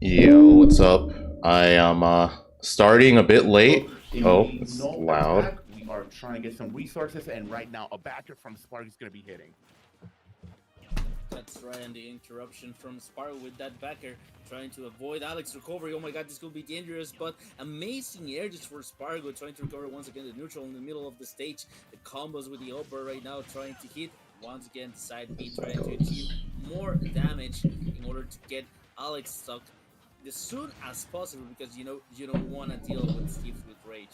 Yo, what's up? I am starting a bit late. So, Oh, it's no loud. attack. We are trying to get some resources, and right now a backer from Spargo is going to be hitting. That's right, and the interruption from Spargo with that backer, trying to avoid Alex recovery. Oh my god, this could be dangerous, but amazing air just for Spargo, trying to recover once again the neutral in the middle of the stage. The combos with the upper right now, trying to hit once again the side B, trying to achieve more damage in order to get Alex stuck as soon as possible, because you don't want to deal with Steve with rage.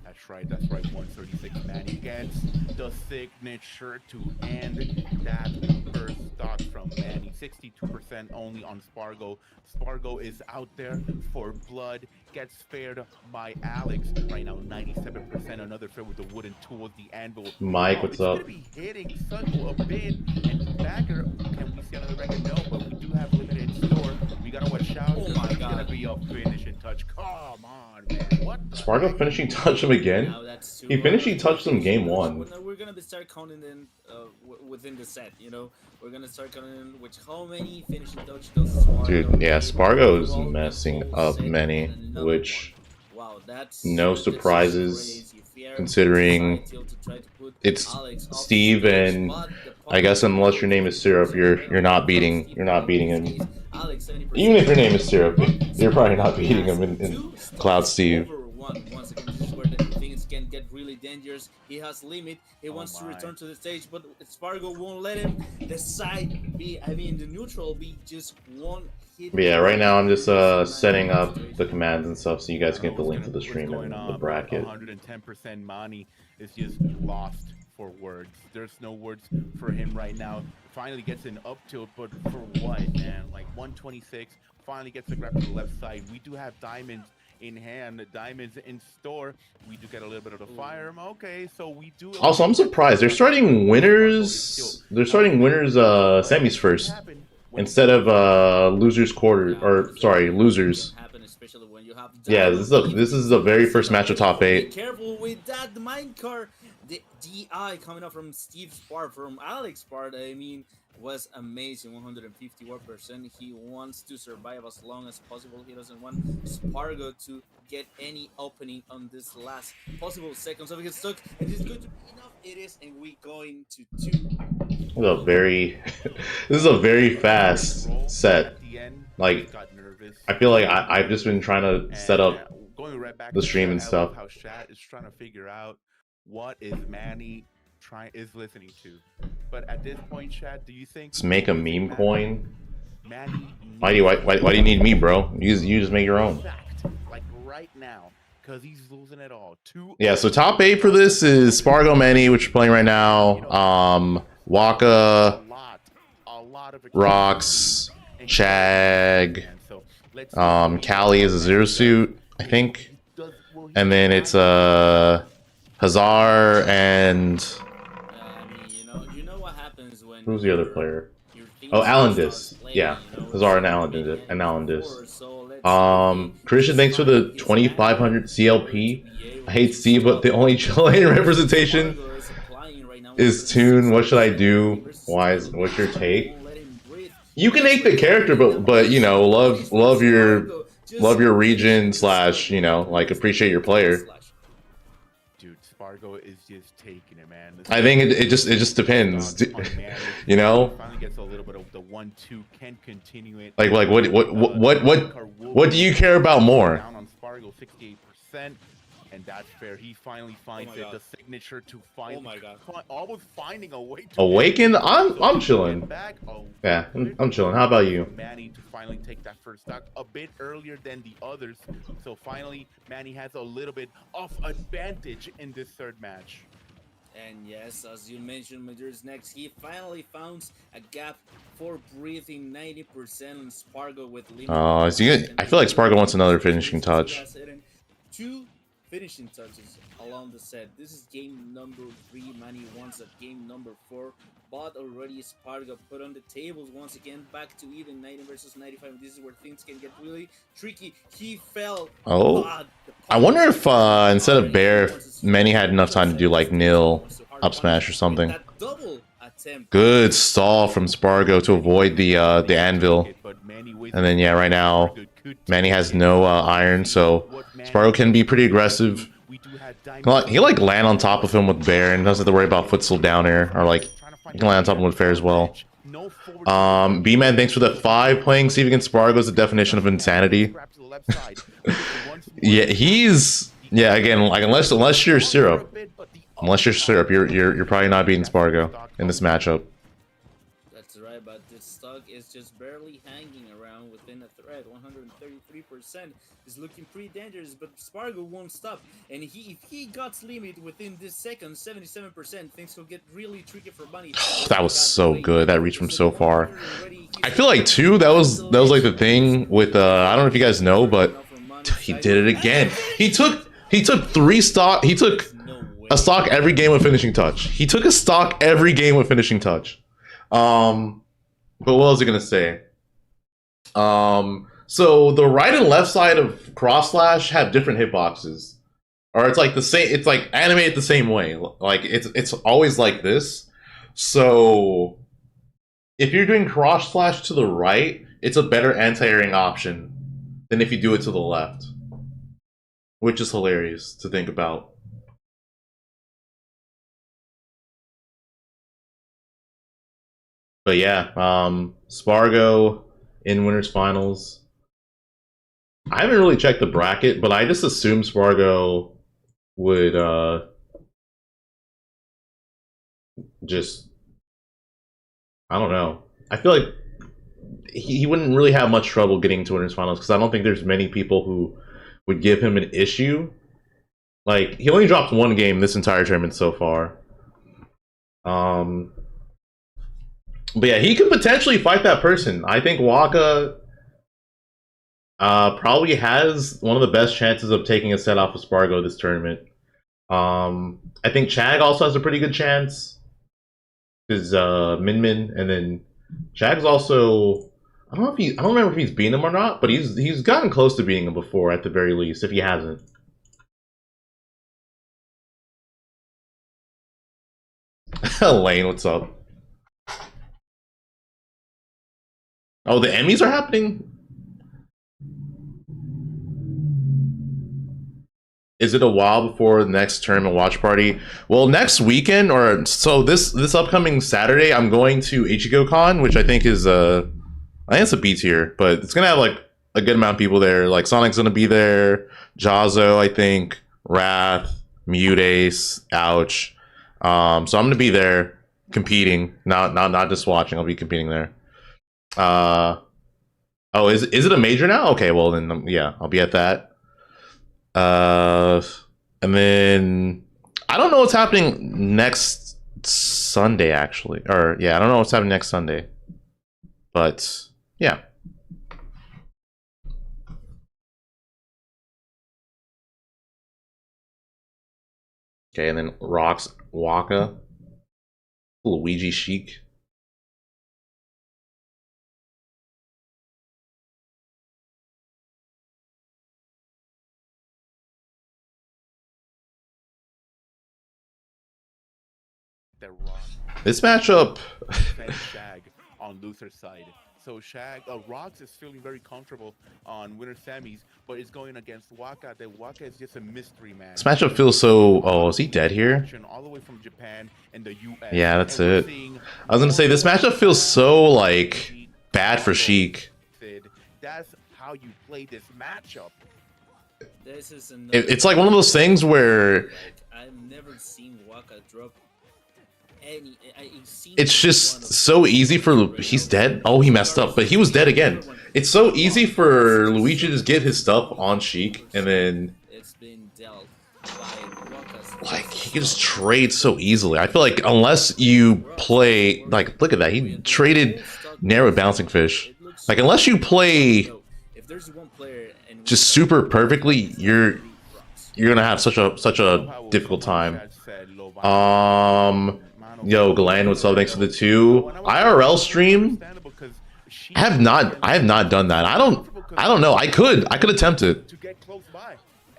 That's right, 136. Manny gets the signature to end that first stock from Manny. 62% only on Spargo. Spargo is out there for blood, gets spared by Alex. Right now, 97%. Another fair with the wooden tools, the anvil. Mike, what's up? It's going to be hitting Suggo a bit. And backer, can we see another record? No, but we do have limited store. We got to watch out. Oh my It's god. going to be a finishing touch. Come on, man. What? Spargo finishing touch him again? He finishing touched him game one. We're gonna start counting in within the set. We're gonna start counting in how many finishing touches does Spargo. Dude, yeah, Spargo's messing up many, which wow, that's no surprises considering it's Steve, and I guess unless your name is Syrup, you're not beating him. Even if your name is Syrup, you're probably not beating him in Cloud Steve. Once again, this is where the things can get really dangerous. He has limit. He wants to return to the stage, but Spargo won't let him. The side B, the neutral B, just won't hit. But yeah, right now I'm just setting up the commands and stuff so you guys can get the link to the stream and the bracket. 110% Manny is just lost for words. There's no words for him right now. Finally gets an up tilt, but for what, man? Like 126, finally gets the grab to the left side. We do have diamonds in hand, diamonds in store. We do get a little bit of the fire. Okay, so we do. Also, I'm surprised they're starting winners. They're starting winners semis first instead of losers quarter, or sorry, losers. Yeah, this is the very first match of top 8. Be careful with that minecart. The DI coming up from Steve's part, from Alex's part, was amazing. 151%. He wants to survive as long as possible. He doesn't want Spargo to get any opening on this last possible second. So he gets stuck, and it's going to be enough. It is, and we going to 2. This is a very, this is a very fast set. Like, I feel like I've just been trying to set up the stream and stuff. How chat is trying to figure out what is Manny is listening to. But at this point, Chad, do you think Let's make a meme coin. Manny, Why do you need me, bro? You just make your own. like right now, because he's losing it all. Yeah, so top 8 for this is Spargo, Manny, which we're playing right now. Waka, Rocks, Chag, Cali is a zero suit, I think. And then it's Hazar and you know what happens when who's the other player? Oh, Alandiss. Yeah, Hazar and Alandiss. Christian, thanks for the 2,500 CLP. I hate Steve, but the only Chilean representation is Toon. What should I do? What's your take? You can hate the character, but you know, love your region / like appreciate your player. Dude, Spargo is just taking it, man. I think it just depends, you know. Finally gets a little bit of the 1-2, can continue it. Like what do you care about more? Down on Spargo, 68%, and that's fair. He finally finds the signature to find. Oh my god! Almost finding a way to Awaken. I'm chilling. Back. Oh, yeah, I'm chilling. How about you? Manny to finally take that first stock a bit earlier than the others. So finally, Manny has a little bit of advantage in this third match. And yes, as you mentioned, Major's next. He finally found a gap for breathing. 90% on Spargo with limit. I feel like Spargo wants another finishing touch. 2 finishing touches along the set. This is game number 3. Manny wants a game number 4, but already Spargo put on the tables once again. Back to even 90 versus 95. This is where things can get really tricky. He fell. Oh, I wonder if instead of Bear, if Manny had enough time to do like nil up smash or something. Good stall from Spargo to avoid the anvil. And then, yeah, right now, Manny has no iron, so Spargo can be pretty aggressive. He like land on top of him with Bear and doesn't have to worry about footstool down air, or like he can land on top of him with Fair as well. B-Man, thanks for the 5. Playing Steve against Spargo is the definition of insanity. Yeah, yeah, again, like unless you're Syrup, you're probably not beating Spargo in this matchup. That's right, but this stock is just barely hanging around within a thread. 133% is looking pretty dangerous, but Spargo won't stop. And if he got limit within this second, 77%, things will get really tricky for Manny. That was so good. That reached from so far. I feel like too. That was like the thing with I don't know if you guys know, but he did it again. He took 3 stock. He took a stock every game with finishing touch. He took a stock every game with finishing touch. But what was I gonna say? So the right and left side of Cross Slash have different hitboxes, or it's like the same. It's like animated the same way. Like it's always like this. So if you're doing Cross Slash to the right, it's a better anti-airing option than if you do it to the left, which is hilarious to think about. But yeah, Spargo in winners finals. I haven't really checked the bracket, but I just assumed Spargo would just, I don't know. I feel like he wouldn't really have much trouble getting to winners finals because I don't think there's many people who would give him an issue. Like, he only dropped 1 game this entire tournament so far. But yeah, he could potentially fight that person. I think Waka probably has one of the best chances of taking a set off of Spargo this tournament. I think Chag also has a pretty good chance. Is Min Min, and then Chag's also, I don't remember if he's beaten him or not, but he's gotten close to beating him before at the very least, if he hasn't. Lane, what's up? Oh, the Emmys are happening? Is it a while before the next tournament watch party? Well, next weekend, or so this upcoming Saturday, I'm going to IchigoCon, which I think is I think it's a B tier, but it's gonna have like a good amount of people there. Like Sonic's gonna be there, Jazo, I think, Wrath, Mutace, Ouch. So I'm gonna be there competing, not just watching. I'll be competing there. Oh, is it a major now? Okay, well then yeah, I'll be at that. And then I don't know what's happening next Sunday actually, or yeah, I don't know what's happening next Sunday, but yeah. Okay, and then Rocks Waka, Luigi Chic. This matchup. Chag on loser side. So Chag, Rocks is feeling very comfortable on winner semis, but it's going against Waka. The Waka is just a mystery man. This matchup feels so. Oh, is he dead here? All the way from Japan and the US. Yeah, that's it. I was gonna say this matchup feels so like bad for Sheik. That's how you play this matchup. This is It's like one of those things where I've never seen Waka drop any. It's just so easy for he's dead. Oh, he messed up, but he was dead again. It's so easy for Luigi to just get his stuff on Sheik, and then it's been dealt by Waka's, like he can just trade so easily. I feel like unless you play like, look at that, he traded narrow bouncing fish. Like unless you play just super perfectly, you're gonna have such a difficult time. Yo, Glenn, what's up? Thanks for the 2. IRL stream. I have not done that. I don't know. I could attempt it.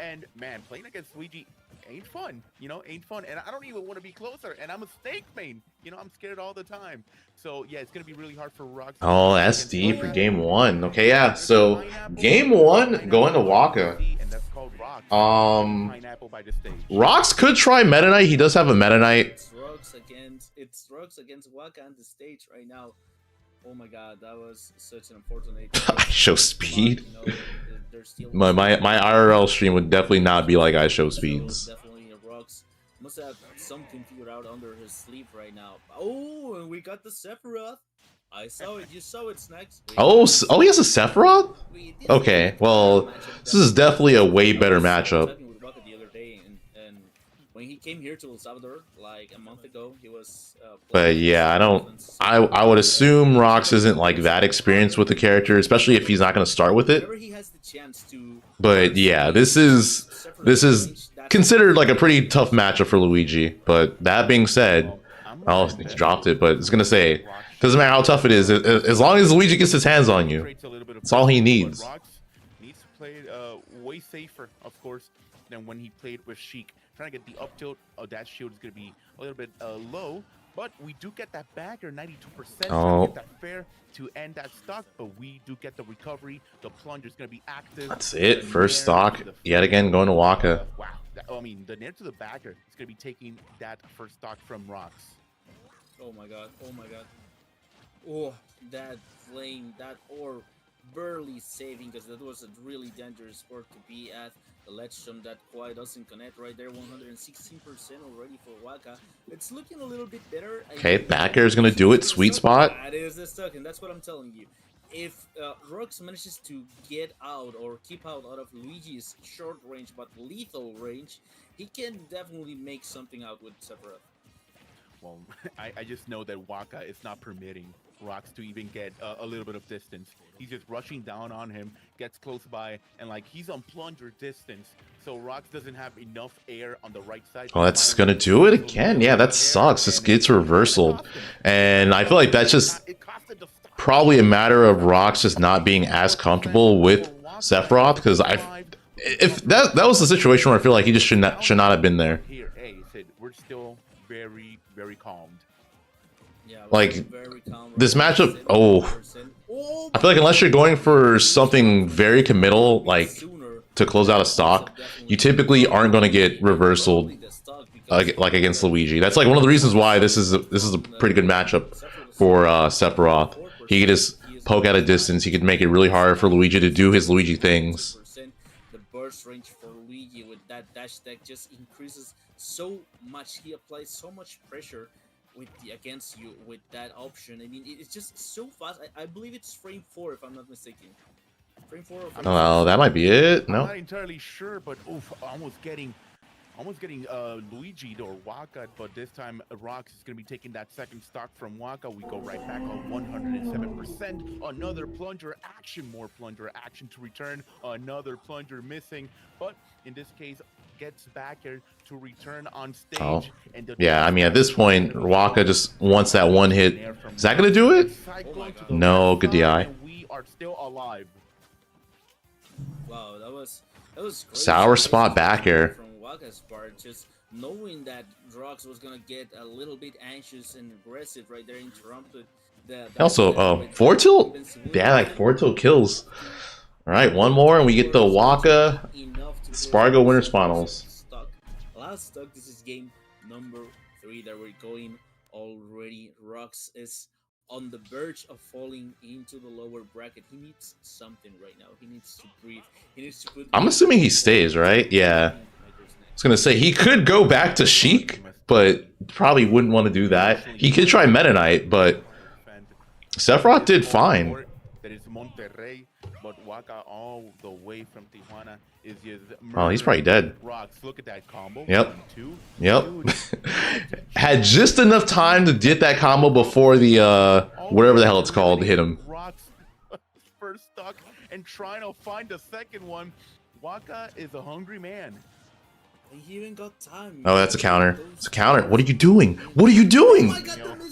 And man, playing against Luigi ain't fun, you know, ain't fun. And I don't even want to be closer. And I'm a Snake main, you know, I'm scared all the time. So yeah, it's gonna be really hard for Rox. Oh, SD for game 1. Okay, yeah. So game 1 going to Waka. Rox could try Meta Knight. He does have a Meta Knight. It's Rox against Waka on the stage right now. Oh my god, that was such an unfortunate. I show speed. My IRL stream would definitely not be like I show speeds. Definitely Rox must have something figured out under his sleeve right now. Oh, and we got the Sephiroth. I saw it. You saw it, Snacks. Oh, he has a Sephiroth? Okay, well, this is definitely a way better matchup. The other day, and when he came here to El Salvador like a month ago, he was. But yeah, I would assume Rox isn't like that experienced with the character, especially if he's not going to start with it. But yeah, this is considered like a pretty tough matchup for Luigi. But that being said, oh, he dropped it. But it's gonna say, doesn't matter how tough it is, as long as Luigi gets his hands on you, that's all he needs. Rox needs to play way safer, of course, than when he played with Sheik. Trying to get the up tilt of that shield is going to be a little bit low, but we do get that bagger, 92%. Oh. Get that fair to end that stock, but we do get the recovery. The plunger is going to be active. That's it. First stock, yet again, going to Waka. Wow. I mean, the nair to the bagger is going to be taking that first stock from Rox. Oh my god. Oh my god. Oh, that flame, that orb barely saving, because that was a really dangerous sport to be at. The ledge jump that quite doesn't connect right there. 116% already for Waka. It's looking a little bit better. Okay, backer is gonna do it. Sweet spot. That is the stuck, and that's what I'm telling you. If Rox manages to get out or keep out of Luigi's short range but lethal range, he can definitely make something out with Sephiroth. Well, I just know that Waka is not permitting Rox to even get a little bit of distance. He's just rushing down on him, gets close by, and like he's on plunger distance. So Rox doesn't have enough air on the right side. Oh, that's gonna do it again. Yeah, that sucks. This gets reversaled, and I feel like that's just probably a matter of Rox just not being as comfortable with Sephiroth. Because if that was the situation where I feel like he just should not have been there. Here, hey, Sid, we're still very calmed. Yeah, like this matchup. Oh, I feel like unless you're going for something very committal, like to close out a stock, you typically aren't going to get reversaled like against Luigi. That's like one of the reasons why this is a pretty good matchup for Sephiroth. He could just poke at a distance. He could make it really hard for Luigi to do his Luigi things. The burst range for Luigi with that dash deck just increases so much. He applies so much pressure against you with that option. I mean, it's just so fast. I believe it's frame 4 if I'm not mistaken. Frame 4 or frame well, that might be it. No, I'm not entirely sure, but oof, almost getting Luigi or Waka, but this time Rox is going to be taking that second stock from Waka. We go right back on 107%. Another plunger action, more plunger action to return. Another plunger missing, but in this case, gets backer to return on stage. Oh. And yeah, I mean, at this point, Waka just wants that one hit. Is that going to do it? No, good DI. We are still alive. Wow, that was great. Sour spot backer. From Waka's part, just knowing that Rox was gonna get a little bit anxious and aggressive right there, interrupted also 4 tilt. Yeah, like 4 tilt kills. All right, one more, and we get the Waka Spargo Winners Finals. Last stock. This is game number 3 that we're going already. Rox is on the verge of falling into the lower bracket. He needs something right now. He needs to breathe. He needs to put. I'm assuming he stays, right? Yeah. I was gonna say he could go back to Sheik, but probably wouldn't want to do that. He could try Meta Knight, but Sephiroth did fine. That is Monterrey, but Waka all the way from Tijuana is just. Oh, he's probably dead. Rox, look at that combo. Yep. Yep. Had just enough time to get that combo before the whatever the hell it's called hit him. Rox first stock and trying to find a second one. Waka is a hungry man. He even got time. Oh, that's a counter. It's a counter. What are you doing? What are you doing?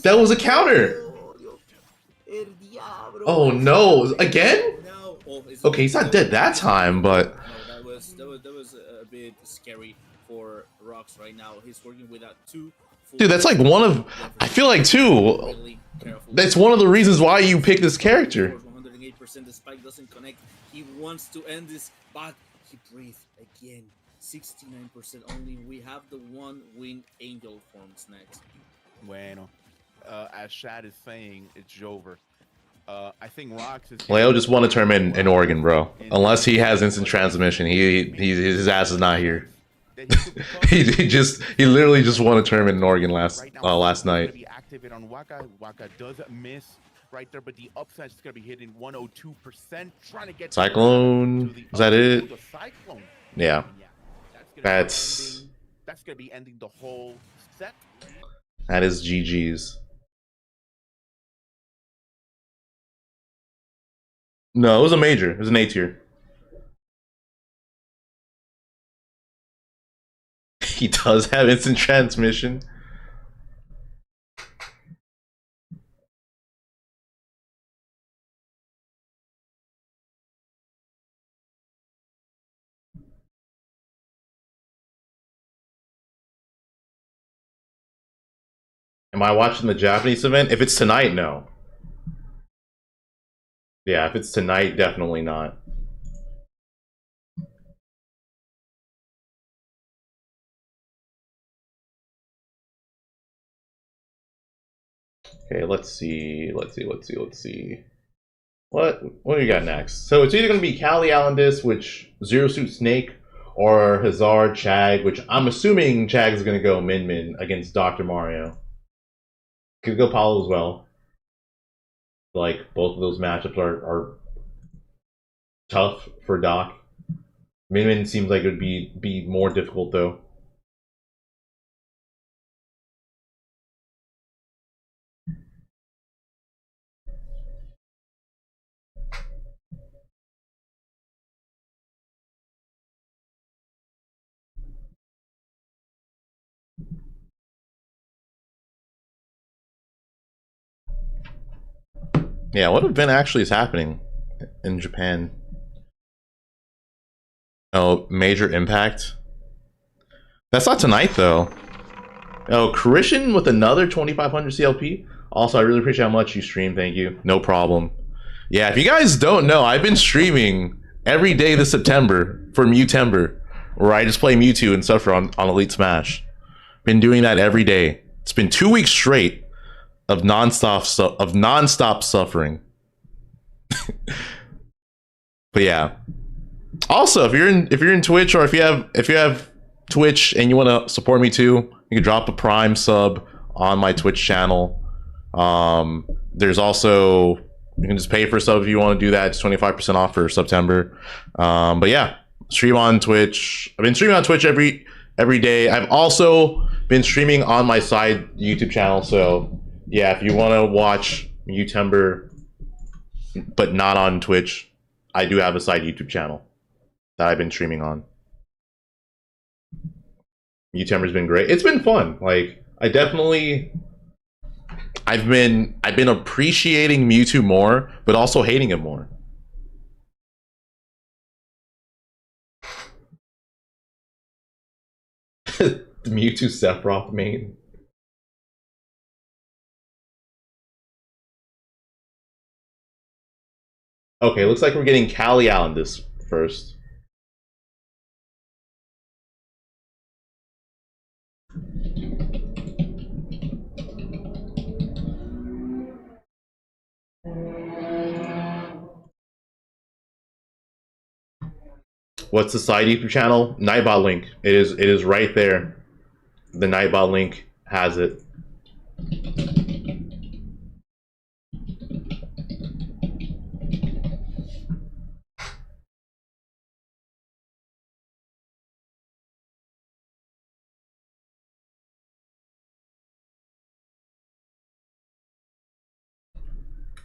That was a counter. Oh no! Again? Okay, he's not dead that time, but that was a bit scary for Rocks right now. He's working without two. Dude, that's like one of, I feel like too, Really careful. that's one of the reasons why you pick this character. 108%, the spike doesn't connect. He wants to end this, but he breathed again. 69% only. We have the one win Angel forms next. Bueno, as Shad is saying, it's over. I think Rocks is. Leo just won a tournament in Oregon, bro. Unless he has instant transmission, his ass is not here. he literally just won a tournament in Oregon last night. Be active on Waka. Waka does miss right there, but the upside is going to be hitting 102%. Trying to get Cyclone. Is that it? Cyclone. Yeah. That's going to be ending the whole set. That is GG's. No, it was a major. It was an A tier. He does have instant transmission. Am I watching the Japanese event? If it's tonight, no. Yeah, if it's tonight, definitely not. Okay, let's see. What do we got next? So it's either gonna be Cali Alandiss, which Zero Suit Snake, or Hazar Chag, which I'm assuming Chag is gonna go Min against Dr. Mario. Could go Paulo as well. Like both of those matchups are tough for Doc. Min seems like it would be more difficult though. Yeah, what event actually is happening in Japan? Oh, Major Impact. That's not tonight though. Oh, Christian with another 2500 CLP. Also, I really appreciate how much you stream. Thank you. No problem. Yeah, if you guys don't know, I've been streaming every day this September for Mewtember, where I just play Mewtwo and suffer on Elite Smash. Been doing that every day. It's been 2 weeks straight of nonstop suffering. But yeah. Also, if you're in Twitch, or if you have Twitch and you want to support me too, you can drop a Prime sub on my Twitch channel. There's also, you can just pay for a sub if you want to do that. It's 25% off for September. But yeah, stream on Twitch. I've been streaming on Twitch every day. I've also been streaming on my side YouTube channel. So yeah, if you want to watch Mewtember but not on Twitch, I do have a side YouTube channel that I've been streaming on. Mewtember's been great. It's been fun. Like, I've been appreciating Mewtwo more, but also hating him more. The Mewtwo Sephiroth main. Okay, looks like we're getting Cali Alandiss first. What's the side YouTube channel? Nightbot link. It is right there. The Nightbot link has it.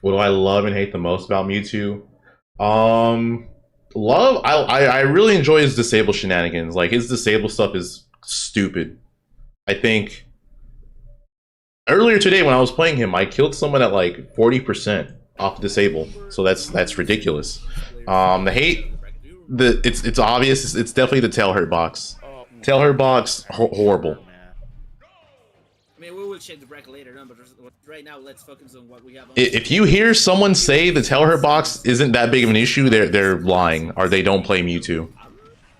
What do I love and hate the most about Mewtwo? Love, I really enjoy his disable shenanigans. Like, his disable stuff is stupid. I think earlier today when I was playing him, I killed someone at like 40% off disable. So that's ridiculous. The hate, it's obvious. It's definitely the tail hurt box. Tail hurt box, horrible. I mean, we will check the bracket later on, but right now let's focus on what we have. If you hear someone say the tail hurt box isn't that big of an issue, they're lying, or they don't play Mewtwo. I'm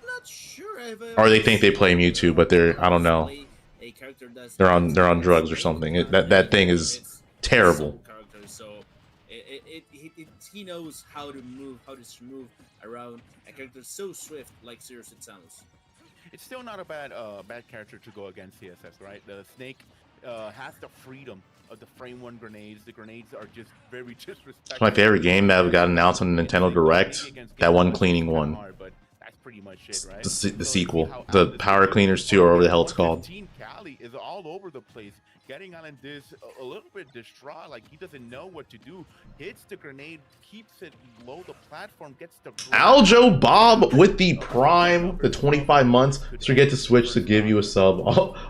not sure if Or they think they play Mewtwo, but I don't know. They're on drugs or something. That thing is terrible. So he knows how to move around a character so swift like Sirius Samus. It's still not a bad character to go against CSS, right? The Snake has the freedom of the frame one grenades. The grenades are just very disrespectful. It's my favorite game that got announced on the Nintendo Direct. That one cleaning one. That's pretty much it, right? The sequel. The Power Cleaners 2, or whatever the hell it's called. Team Cali is all over the place, getting Alandiss a little bit distraught, like he doesn't know what to do. Hits the grenade, keeps it below the platform, gets the Aljo Bob with the Prime, the 25 months. Don't forget to switch to give you a sub.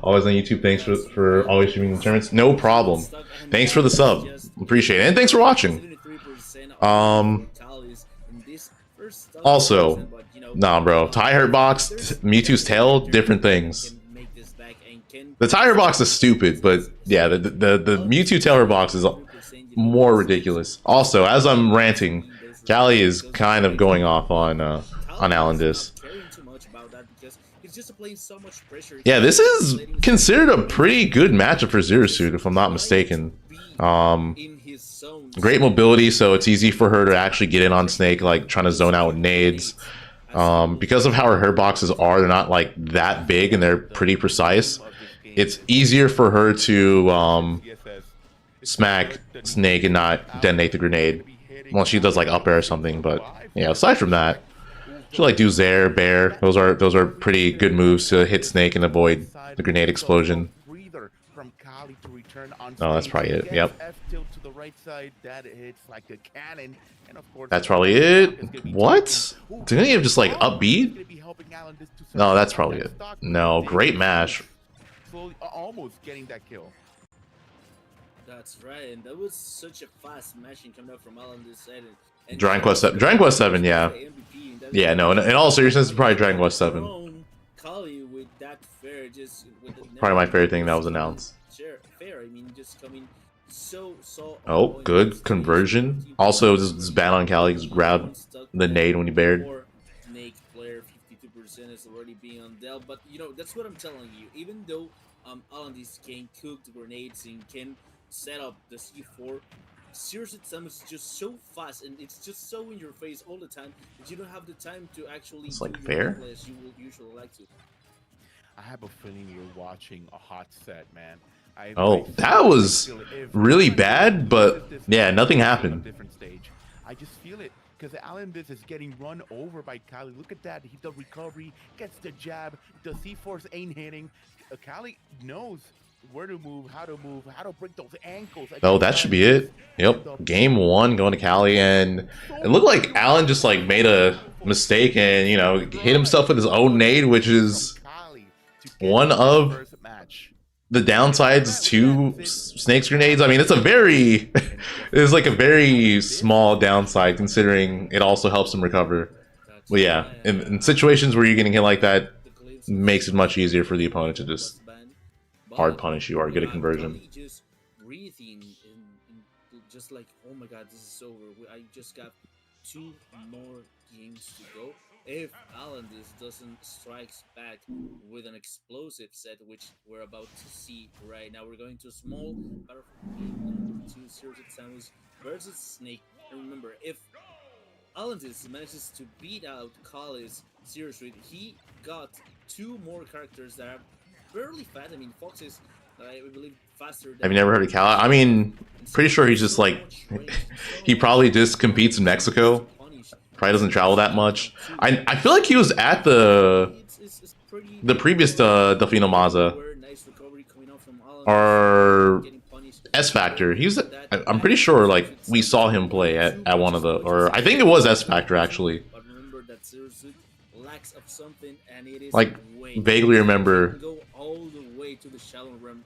Always on YouTube. Thanks for always streaming the tournaments. No problem. Thanks for the sub. Appreciate it. And thanks for watching. Also, nah, bro. Tie hurt box, Mewtwo's tail, different things. The tire box is stupid, but yeah, the Mewtwo tail hurt box is more ridiculous. Also, as I'm ranting, Cali is kind of going off on Alandiss. Yeah, this is considered a pretty good matchup for Zero Suit, if I'm not mistaken. Great mobility, so it's easy for her to actually get in on Snake, like trying to zone out with nades. Because of how her boxes are, they're not like that big and they're pretty precise. It's easier for her to smack Snake and not detonate the grenade. Well, she does like up air or something, but yeah, aside from that, she'll like do Zair, Bear. Those are pretty good moves to hit Snake and avoid the grenade explosion. Oh, that's probably it. Yep. That's probably it. What? Didn't he have just like upbeat? No, that's probably it. No, great mash. Almost getting that kill. That's right, and that was such a fast mashing coming up from Alandiss side. Dragon Quest 7. Dragon Quest 7, yeah. Yeah, no, in all seriousness, it's probably Dragon Quest 7. With that fair, just with the probably my favorite thing that was announced. Sure, fair. I mean, just coming so. Oh, good conversion. Also, this ban on Cali, just grab the nade when he bared. Snake player 52% is already being on Del, but you know that's what I'm telling you. Even though Alandiss can cook the grenades and can set up the C4. Seriously, Samus is just so fast and it's just so in your face all the time that you don't have the time to actually it's like fair as you will usually like to. I have a feeling you're watching a hot set, man. Oh, that was really bad, but yeah, nothing happened. Different stage. I just feel it because Alandiss is getting run over by Cali. Look at that. He does recovery, gets the jab. The C-Force ain't hitting. Cali knows where to move, how to break those ankles. Oh, that should be it. Yep, game one going to Cali, and it looked like Alan just like made a mistake and hit himself with his own nade, which is one of the downsides to Snake's grenades. I mean, it's like a very small downside considering it also helps him recover. Well, yeah, in situations where you're getting hit like that, makes it much easier for the opponent to just hard punish you or get a conversion. Just breathing and just like, oh my god, this is over. I just got 2 more games to go. If Alandiss doesn't strike back with an explosive set, which we're about to see right now, we're going to a small game 2 Zero Samus versus Snake. And remember, if Alandiss manages to beat out Cali's Zero Suit, he got 2 more characters that are fairly fast. I mean, Fox is, I believe, faster than... Have you never heard of Cali? I mean, pretty sure he's just like... he probably just competes in Mexico. Probably doesn't travel that much. I feel like he was at the previous Delfino Raza. Or S Factor. I'm pretty sure like we saw him play at one of the... Or I think it was S Factor, actually. Like, vaguely remember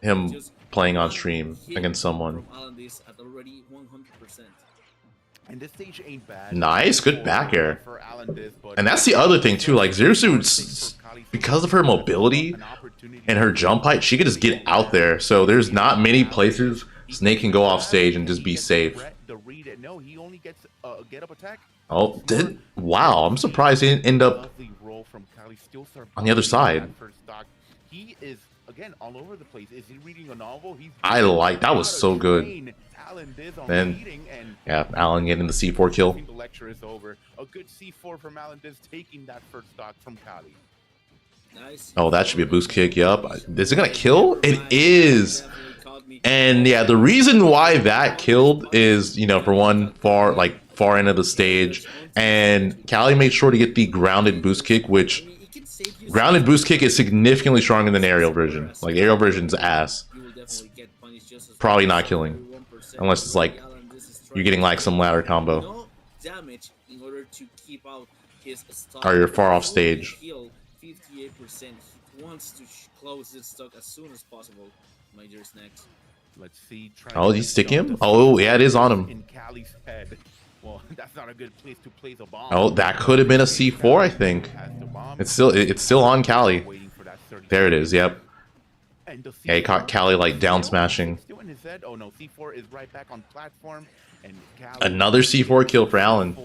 him playing on stream against someone. And this stage ain't bad. Nice, good back air. For Alandiss, but And that's the other thing too, like Zero because of her mobility and her jump height, she could just get out there. So there's not many places Snake can go off stage and just be safe. No, he only gets get up attack. Oh, wow, I'm surprised he didn't end up on the other side. He is again all over the place. Is he reading a novel? I like that was so good. And yeah, Alan getting the C4 kill. The lecture is over. A good C4 from Alandiss taking that first stock from Cali. Nice. Oh, that should be a boost kick. Yup. Is it gonna kill? It is. And yeah, the reason why that killed is, you know, for one, far end of the stage, and Cali made sure to get the grounded boost kick, which grounded boost kick is significantly stronger than aerial version. Like aerial version's ass. It's probably not killing, unless it's like you're getting like some ladder combo. No damage in order to keep out his stock. Or you're far off stage. 58%. He wants to close this stock as soon as possible. Major's next. Let's see. Oh, he's sticking him? Oh, yeah, it is on him. In Cali's head. Well, that's not a good place to place a bomb. Oh, that could have been a C4, I think. It's still on Cali. There it is. Yep. Yeah, he caught Cali like down smashing. Oh no, C4 is right back on platform, and another C4 kill for Alan.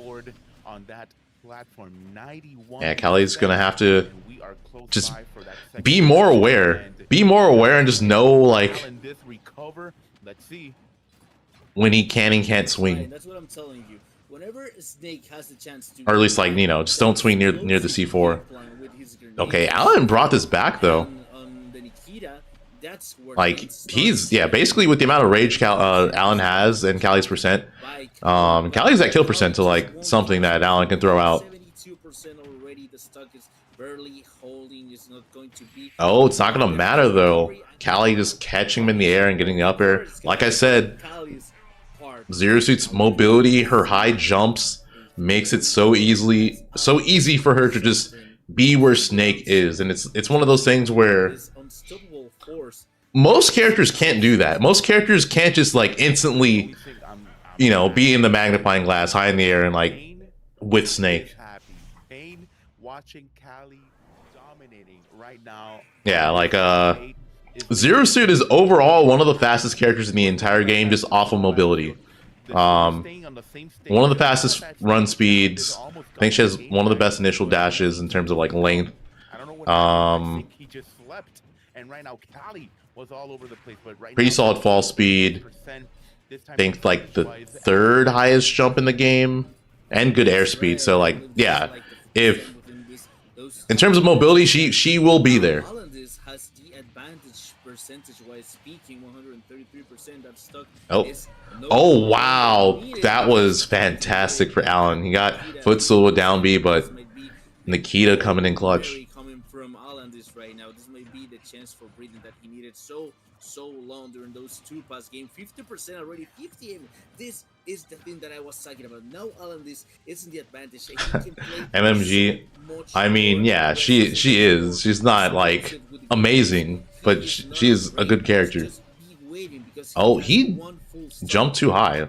On that platform, 91. Yeah, Cali's gonna have to just be more aware. Be more aware and just know like let's see when he can and can't swing. That's what I'm telling you. Whenever Snake has the chance to, or at least like, you know, just don't swing near the C4. Okay, Alan brought this back though. Like he's basically with the amount of rage Alan has and Cali's percent. Cali's at kill percent to like something that Alan can throw out. 72% already. The stock is barely holding. Is not going to be. Oh, it's not gonna matter though. Cali just catching him in the air and getting the up air. Like I said, Zero Suit's mobility, her high jumps makes it so easy for her to just be where Snake is, and it's one of those things where most characters can't do that. Most characters can't just like instantly, you know, be in the magnifying glass high in the air and like with Snake. Watching Cali dominating right now. Yeah, like Zero Suit is overall one of the fastest characters in the entire game, just off of mobility. One of the fastest run speeds. I think she has one of the best initial dashes in terms of like length. He just slept, and right now Cali was all over the place, but right pretty now, solid fall speed. I think like the third highest jump in the game, and good airspeed. So like, yeah, if in terms of mobility, she will be there. Alandiss has the advantage percentage-wise speaking, 133%. That stock is oh wow, that was fantastic for Alan. He got footstool with down B, but Nikita coming in clutch. Coming from Alandiss right now, this may be the chance for breathing that he needed so long during those two past games. 50% already, 58. This is the thing that I was talking about. Now Alandiss is in the advantage. He can play MMG, I mean, yeah, she is. She's not like amazing, but she is a good character. Oh, he jumped too high.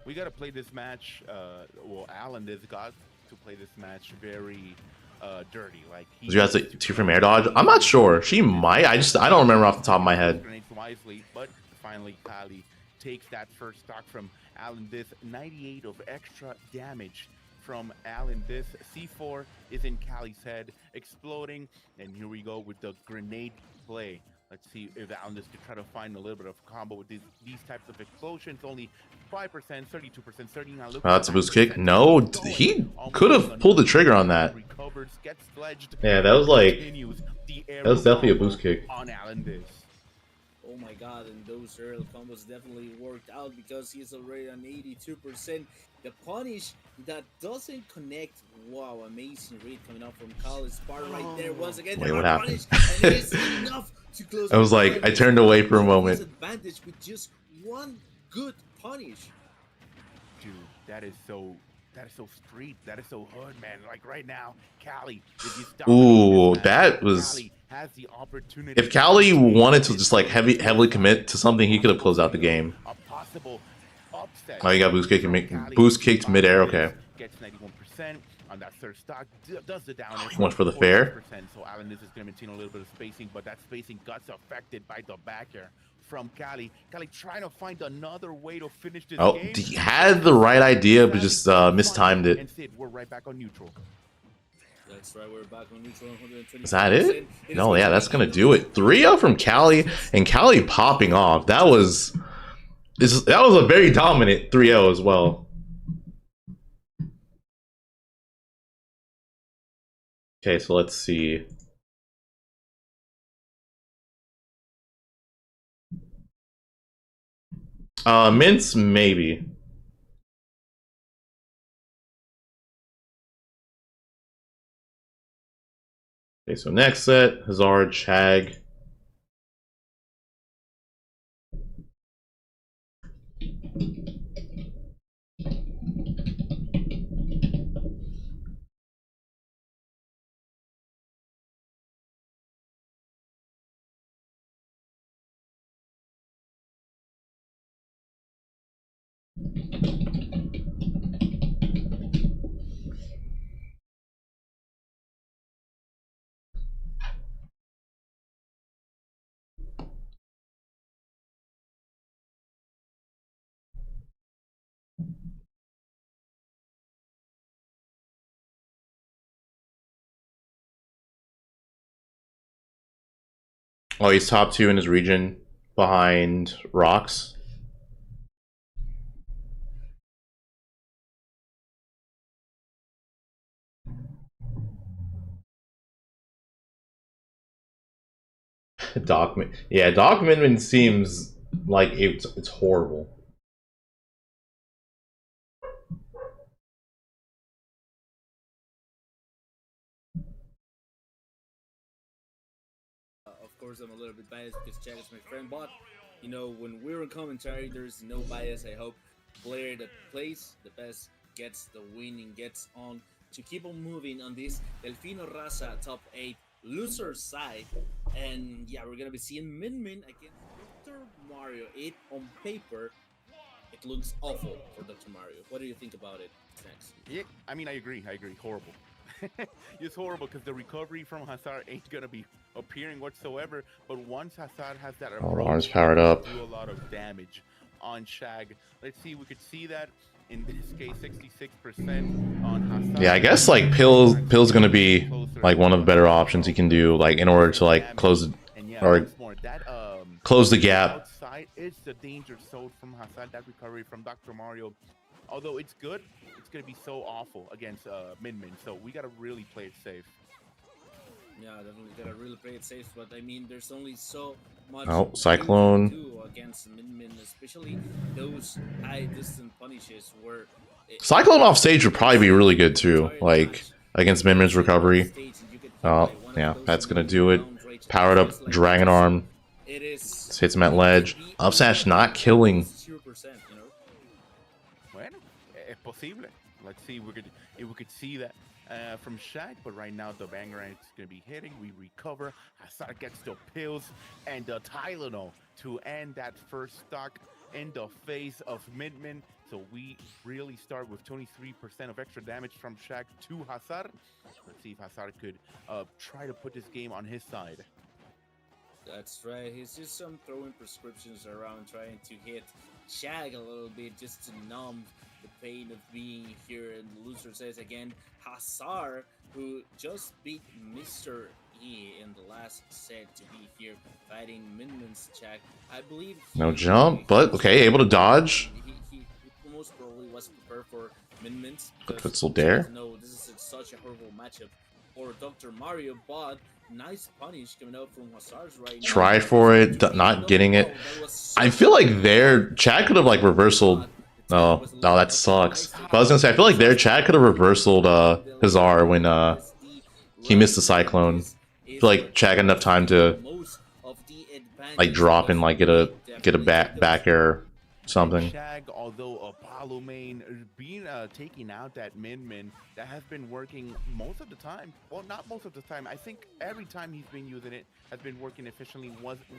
We gotta play this match. Well, Alandiss got to play this match very dirty. Like he has a 2 from air dodge. I'm not sure. She might. I don't remember off the top of my head. Wisely, but finally Cali takes that first stock from Alandiss. 98 of extra damage from Alandiss. C4 is in Cali's head, exploding, and here we go with the grenade play. Let's see if Alandiss can try to find a little bit of combo with these types of explosions. Only 5%, 32%, 39%. Oh, that's a boost kick. No, he could have pulled the trigger on that. Yeah, that was like, that was definitely a boost kick. On Alandiss. Oh my god, and those early combos definitely worked out because he's already on 82%. The punish that doesn't connect. Wow, amazing read coming out from Cali. Spargo right there once again. Wait, what happened? And it's enough to close. I was like, I turned away for a moment. Advantage with just one good punish. Dude, that is so street. That is so hood, man. Like right now, Cali. Ooh, that was. Has the opportunity. If Cali wanted to just like heavily commit to something, he could have closed out the game. A possible upset said, Oh, you got boost kicked, Cali, boost kicked midair. Okay. Gets 91% on that third stock. Does the down air He went for the 46%, fair. so Alandiss is going to maintain a little bit of spacing, but that spacing got affected by the back air from Cali. Cali trying to find another way to finish this Oh, game. he had the right idea, but just mistimed it. And Sid, we're right back on neutral. That's right, we're back on neutral. Is that it? No, yeah, that's gonna do it. 3-0 from Cali, and Cali popping off. That was a very dominant 3-0 as well. Okay, so let's see. Mints, maybe. Okay, so next set, Hazar, Chag. Oh, he's top 2 in his region behind Rocks. Doc, yeah, Doc Minman seems like it's horrible. Of course, I'm a little bit biased because Chag is my friend, but you know, when we're in commentary, there's no bias. I hope player that plays the best gets the winning, gets on to keep on moving on this Delfino Raza top 8 loser side. And yeah, we're gonna be seeing Min Min against Dr. Mario. It on paper, it looks awful for Dr. Mario. What do you think about it next? Yeah, I mean, I agree. Horrible. It's horrible because the recovery from Hazar ain't gonna be appearing whatsoever. But once Hazar has that Oh, the arm's powered up. Do a lot of damage on Chag. Let's see, we could see that in this case, 66% on Hazar. Yeah, I guess like Pill's gonna be like one of the better options he can do, like in order to like close or close the gap. Outside is the danger zone from Hazar. That recovery from Dr. Mario, although it's good, it's gonna be so awful against Min Min. So we gotta really play it safe. Yeah, definitely gotta really play it safe. But I mean, there's only so much. Oh, Cyclone. To do against Min Min, especially those high distance punishes where. Cyclone off stage would probably be really good too, like against Min Min's recovery. Oh, yeah, that's gonna do it. Powered up Dragon Arm. Hits him at ledge. Up smash not killing. Bueno, es posible. Let's see if we could see that from Chag, but right now the banger is going to be hitting. We recover. Hazar gets the pills and the Tylenol to end that first stock in the face of Min Min. So we really start with 23% of extra damage from Chag to Hazar. Let's see if Hazar could try to put this game on his side. That's right. He's just throwing prescriptions around, trying to hit Chag a little bit just to numb the pain of being here. And the loser says again, Hazar, who just beat Mr. E in the last set to be here fighting Min Min's Chag. I believe. No jump, but okay, able to dodge. He most probably was prepared for Min Min's. Good footstool dare. No, this is such a horrible matchup for Dr. Mario, but nice punish coming out from Hazar's right now. Tried for it, not getting it. I feel like their Chad could have like reversal. No, that sucks. But I was gonna say, I feel like their Chad could have reversaled Hazar when he missed the Cyclone. I feel like Chad had enough time to like drop and like get a back air something. Chag, although Apollo main being taking out that min that has been working most of the time. Well, not most of the time. I think every time he's been using it has been working efficiently.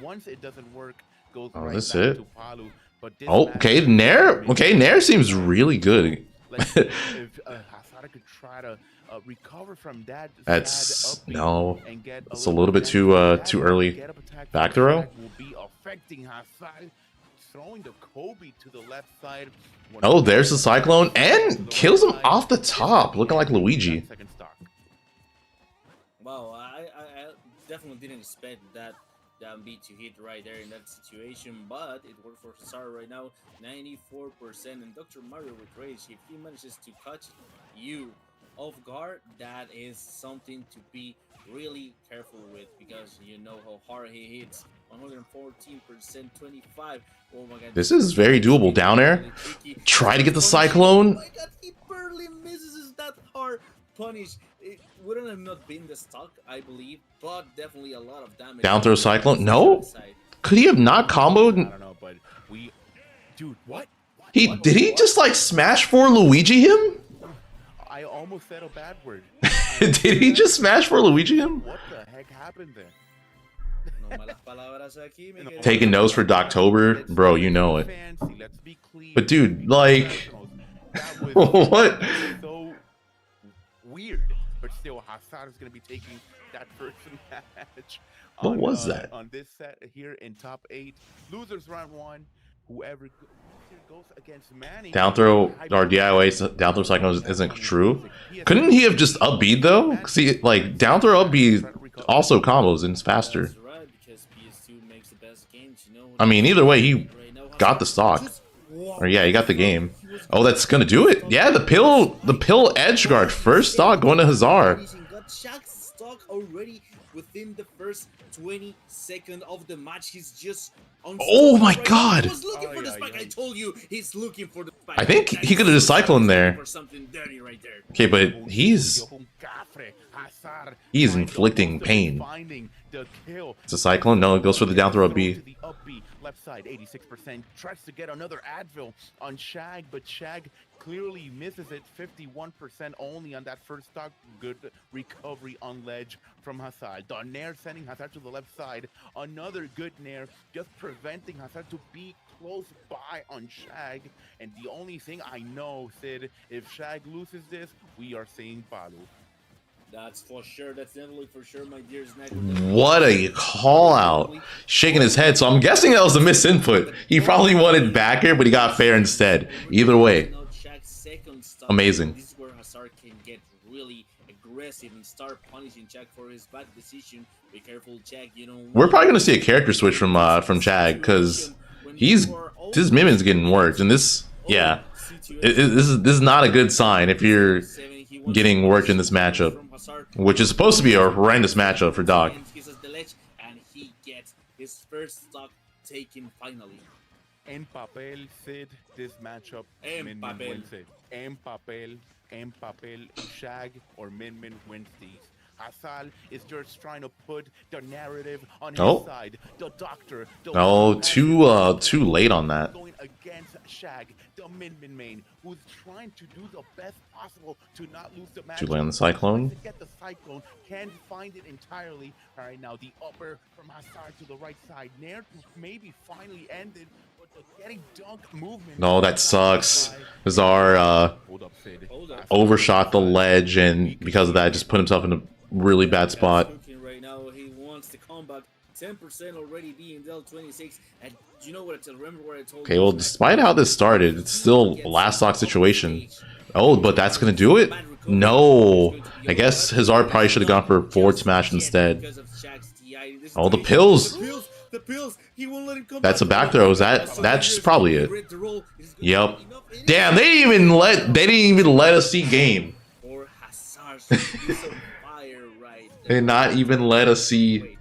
Once it doesn't work, goes right that's back it. to Palu. But this Oh, okay, Nair. Okay, Nair seems really good. Let's see if Hazar could try to recover from that. That's no. And get It's a little bit too early. Back throw. Will be affecting Hazar, throwing the Kobe to the left side. Oh, there's the Cyclone and kills him off the top, looking like Luigi. Wow, I definitely didn't expect that down beat to hit right there in that situation, but it worked for Hazar right now, 94%. And Dr. Mario with Rage, if he manages to catch you off guard, that is something to be really careful with, because you know how hard he hits. 114%, 25. Oh my god. This is very doable. Down air. Try to get the Cyclone. Oh my god, he barely misses. Is that hard punish? It wouldn't have not been the stock, I believe, but definitely a lot of damage. Down throw Cyclone. No. Could he have not comboed? I don't know, but dude, what? Did he just like smash for Luigi him? I almost said a bad word. Did he just smash for Luigi him? What the heck happened there? Taking notes for Doctober, bro, you know it. But dude, like, what? So weird, but still, Hazar is going to be taking that first match. What was that? On this set here in top 8, losers round 1. Whoever goes against Manny. Down throw or DIY down throw Cyclone isn't true. Couldn't he have just up B'd though? See, like down throw up B also combos and it's faster. I mean, either way, he got the stock. Or yeah, he got the game. Oh, that's gonna do it. Yeah, the pill edge guard first stock going to Hazar. Got Chag's stock already within the first 20 seconds of the match. He's just on. Oh my god! He was looking for the spike. I told you he's looking for the spike. I think he could have just cycled there. For something dirty right there. Okay, but he's inflicting pain. It's a Cyclone. No, it goes for the down throw of B. Left side, 86%. Tries to get another Advil on Chag, but Chag clearly misses it. 51% only on that first stock. Good recovery on ledge from Hazar. The Nair sending Hazar to the left side. Another good Nair, just preventing Hazar to be close by on Chag. And the only thing I know, Sid, if Chag loses this, we are seeing Palu. That's for sure. That's definitely for sure, my dear Snack. What a call out. Shaking his head. So I'm guessing that was a misinput. He probably wanted backer, but he got fair instead. Either way. Amazing. This is where Hazar can get really aggressive and start punishing Chag for his bad decision. Be careful, Chag. You know. We're probably gonna see a character switch from Chag because his minions getting worked, and this this is not a good sign if you're getting worked in this matchup, which is supposed to be a horrendous matchup for Doc. And he gets his first stock taken finally. En papel, Sid, this matchup, En papel. wins it. En papel, Chag or Min wins these. Hazar is just trying to put the narrative on his side. The doctor. Too late on that. Going against Chag, the Min main, who's trying to do the best possible to not lose the match. Too late on the Cyclone. To get the Cyclone, can't find it entirely. All right, now the upper from Hazar to the right side. Nair maybe finally ended. Getting dunk movement. No, that sucks. Hazar overshot the ledge, and because of that, just put himself in a really bad spot. Right now, he wants the comeback. 10% already being dealt 26. And you know what? Remember what I told you. Okay, well, despite how this started, it's still last stock situation. Oh, but that's gonna do it? No. I guess Hazar probably should have gone for forward smash instead. Oh, the pills. The pills. He won't let him come. That's a back throw. That's just probably it. Yep. Damn, they didn't even let us see game. They not even let us see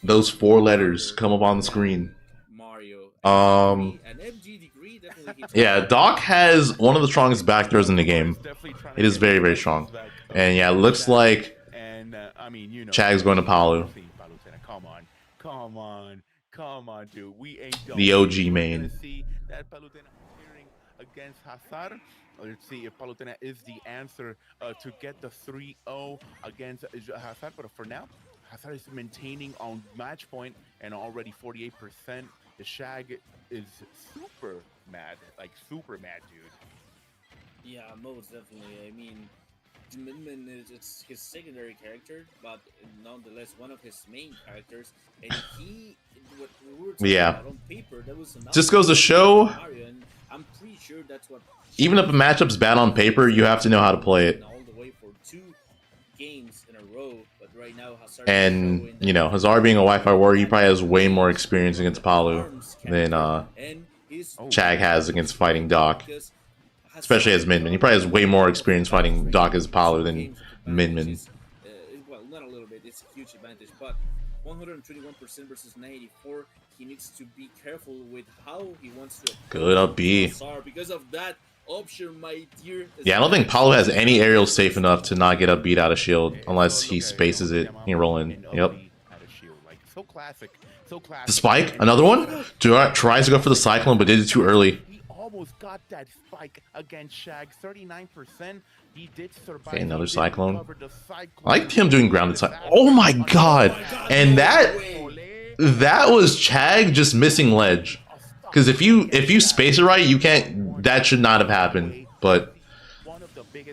those 4 letters come up on the screen. Yeah, Doc has one of the strongest back throws in the game. It is very, very strong. And yeah, it looks like Chag's going to Palu. Come on, dude. We ain't done. The OG We're main. gonna see that Palutena appearing against Hazar. Let's see if Palutena is the answer to get the 3-0 against Hazar. But for now, Hazar is maintaining on match point and already 48%. The Chag is super mad, like super mad, dude. Yeah, most definitely. I mean, Min it's his secondary character, but nonetheless one of his main characters. And what we were talking Yeah. about on paper, that was Just goes to show, Mario, and I'm pretty sure that's what. even if a matchup's bad on paper, you have to know how to play it. All the way for 2 games in a row, but right now Hazar And, you know, Hazar being a Wi-Fi warrior, he probably has way more experience against Palu than Chag has against fighting Doc. Especially as Min Min. He probably has way more experience fighting Doc as Palu than Min Min. Well, not a little bit, it's a huge advantage, but 121% versus 94. He needs to be careful with how he wants to Good up B. because of that option, my dear. Yeah, I don't think Palu has any aerials safe enough to not get up beat out of shield unless he spaces it. He roll in. Yep. So classic. So classic. The spike, another one. Tries to go for the cyclone, but did it too early. He almost got that spike against Chag. 39%. He did survive. Okay, another He did cyclone. recover the cyclone. I liked him doing grounded cyclone. Oh my god! And that was Chag just missing ledge. Because if you space it right, you can't. That should not have happened. But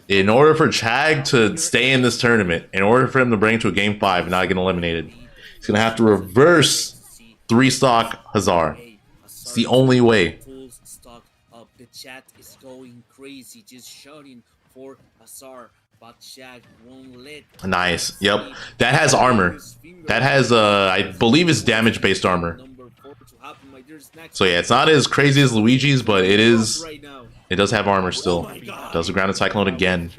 in order for Chag to stay in this tournament, in order for him to bring it to a game 5 and not get eliminated, he's gonna have to reverse 3-stock Hazar. It's the only way. Full stock up. The chat is going crazy, just shouting for Hazar, but Chag won't let. Nice. Yep. That has armor. That has I believe it's damage based armor. So yeah, it's not as crazy as Luigi's, but it is. It does have armor still. Does the grounded cyclone again.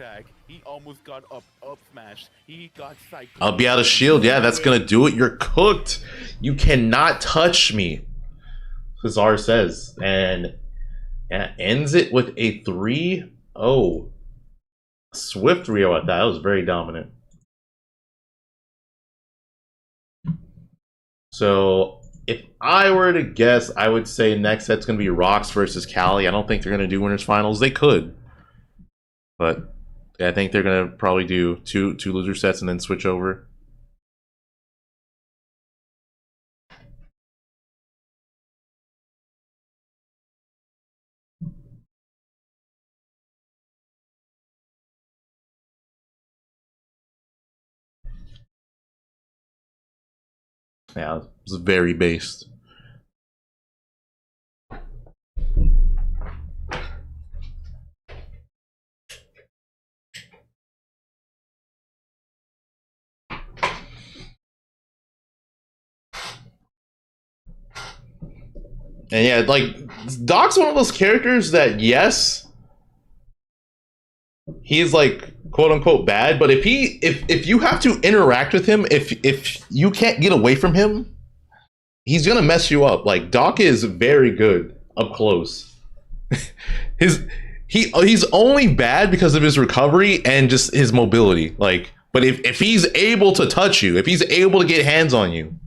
He almost got up smashed. He got cyclone. I'll be out of shield. Yeah, that's gonna do it. You're cooked. You cannot touch me. Hazar says, and yeah, ends it with a 3-0. Swift 3-0 at that. That was very dominant. So if I were to guess, I would say next set's going to be Rocks versus Cali. I don't think they're going to do winners finals. They could. But I think they're going to probably do two loser sets and then switch over. Yeah, it's very based. And yeah, like, Doc's one of those characters that, yes, he's like quote unquote bad, but if you have to interact with him, if you can't get away from him, he's gonna mess you up. Like, Doc is very good up close. He's only bad because of his recovery and just his mobility. Like, but if he's able to touch you, if he's able to get hands on you,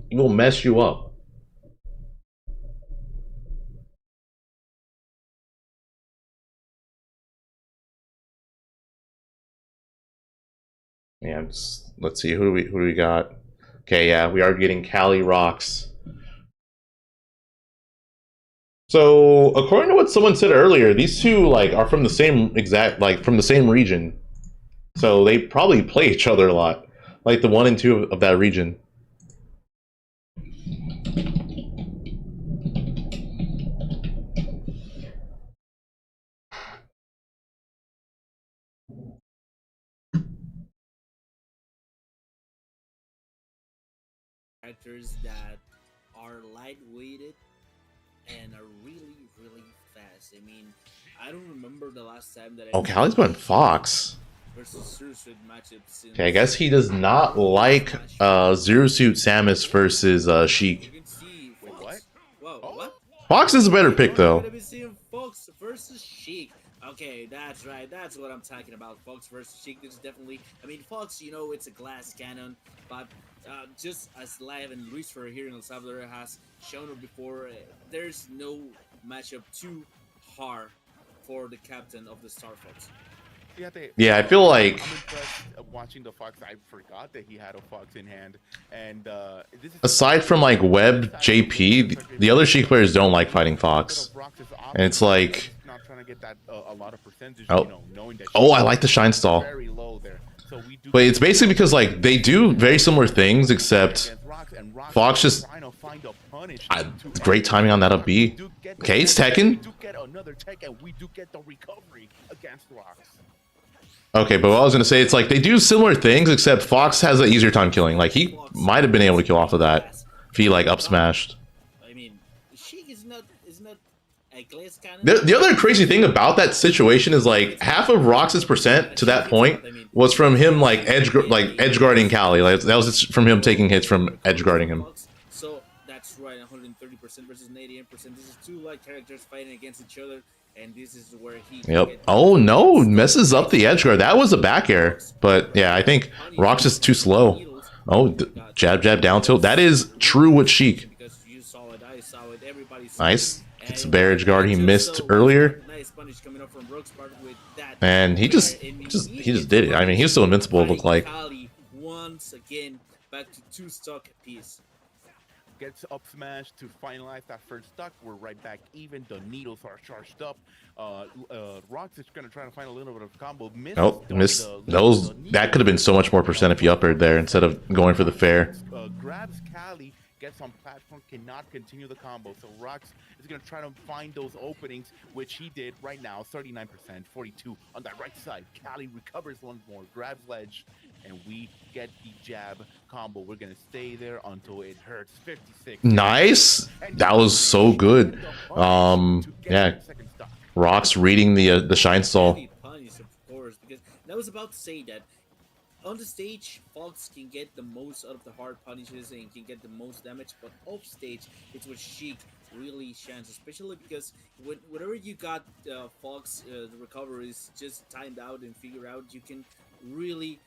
he will mess you up. Yeah, let's see, who do we got? Okay, yeah, we are getting Cali Rocks. So according to what someone said earlier, these two like are from the same from the same region. So they probably play each other a lot, like the 1 and 2 of that region. Characters that are lightweighted and are really fast. I mean, I don't remember the last time that I Cali's going Fox. Okay, I guess he does not like Zero Suit Samus versus Sheik. What? Whoa, what? Fox is a better pick though. Fox versus Sheik. Okay, that's right. That's what I'm talking about. Fox versus Sheik. This is definitely. I mean, Fox, you know, it's a glass cannon, but just as Live and Lucifer here in El Salvador has shown it before, there's no matchup too hard for the captain of the Star Fox. Yeah, I feel like I'm impressed watching the Fox. I forgot that he had a Fox in hand, and this is aside from like Web, JP, the other Sheik players don't like fighting Fox, and it's like, not trying to get that a lot of percentage. oh, You know, knowing that oh, I like the Shine Stall, very low there. So we do, but it's basically because like they do very similar things, except Fox just great timing on that up B. Okay, it's Tekken. We do get another tech, and we do get the recovery against Rocks. Okay, but what I was gonna say, it's like they do similar things, except Fox has an easier time killing. Like he might have been able to kill off of that if he like up smashed. I mean, Sheik is not a glass cannon. The other crazy thing about that situation is like half of Rox's percent to that point was from him like edge guarding Cali. Like that was just from him taking hits from edge guarding him. So that's right, 130% versus 88%. This is two light characters fighting against each other. And this is where he. Yep. Oh no, messes up the edge guard. That was a back air, but yeah, I think Rock's just too slow. Oh, jab down tilt. That is true with Sheik. Nice. Gets the bear edge guard he missed earlier. And he just did it. I mean, he was still invincible. It looked like. Once again, back to 2 stock apiece. Gets up smash to finalize that first stock. We're right back even. The needles are charged up. Rocks is gonna try to find a little bit of combo. Missed those. That could have been so much more percent if he up aired there instead of going for the fair. Grabs Cali, gets on platform, cannot continue the combo. So Rocks is gonna try to find those openings, which he did right now. 39%, 42 on that right side. Cali recovers once more, grabs ledge, and we get the jab combo. We're gonna stay there until it hurts. 56. Nice. That was so good. Yeah. Rocks reading the Shine Stall. Punish, of course, because I was about to say that on the stage, Fox can get the most out of the hard punishes and can get the most damage, but off stage, it's what Sheik really shines, especially because whenever you got Fox, the recovery is just timed out and figure out, you can really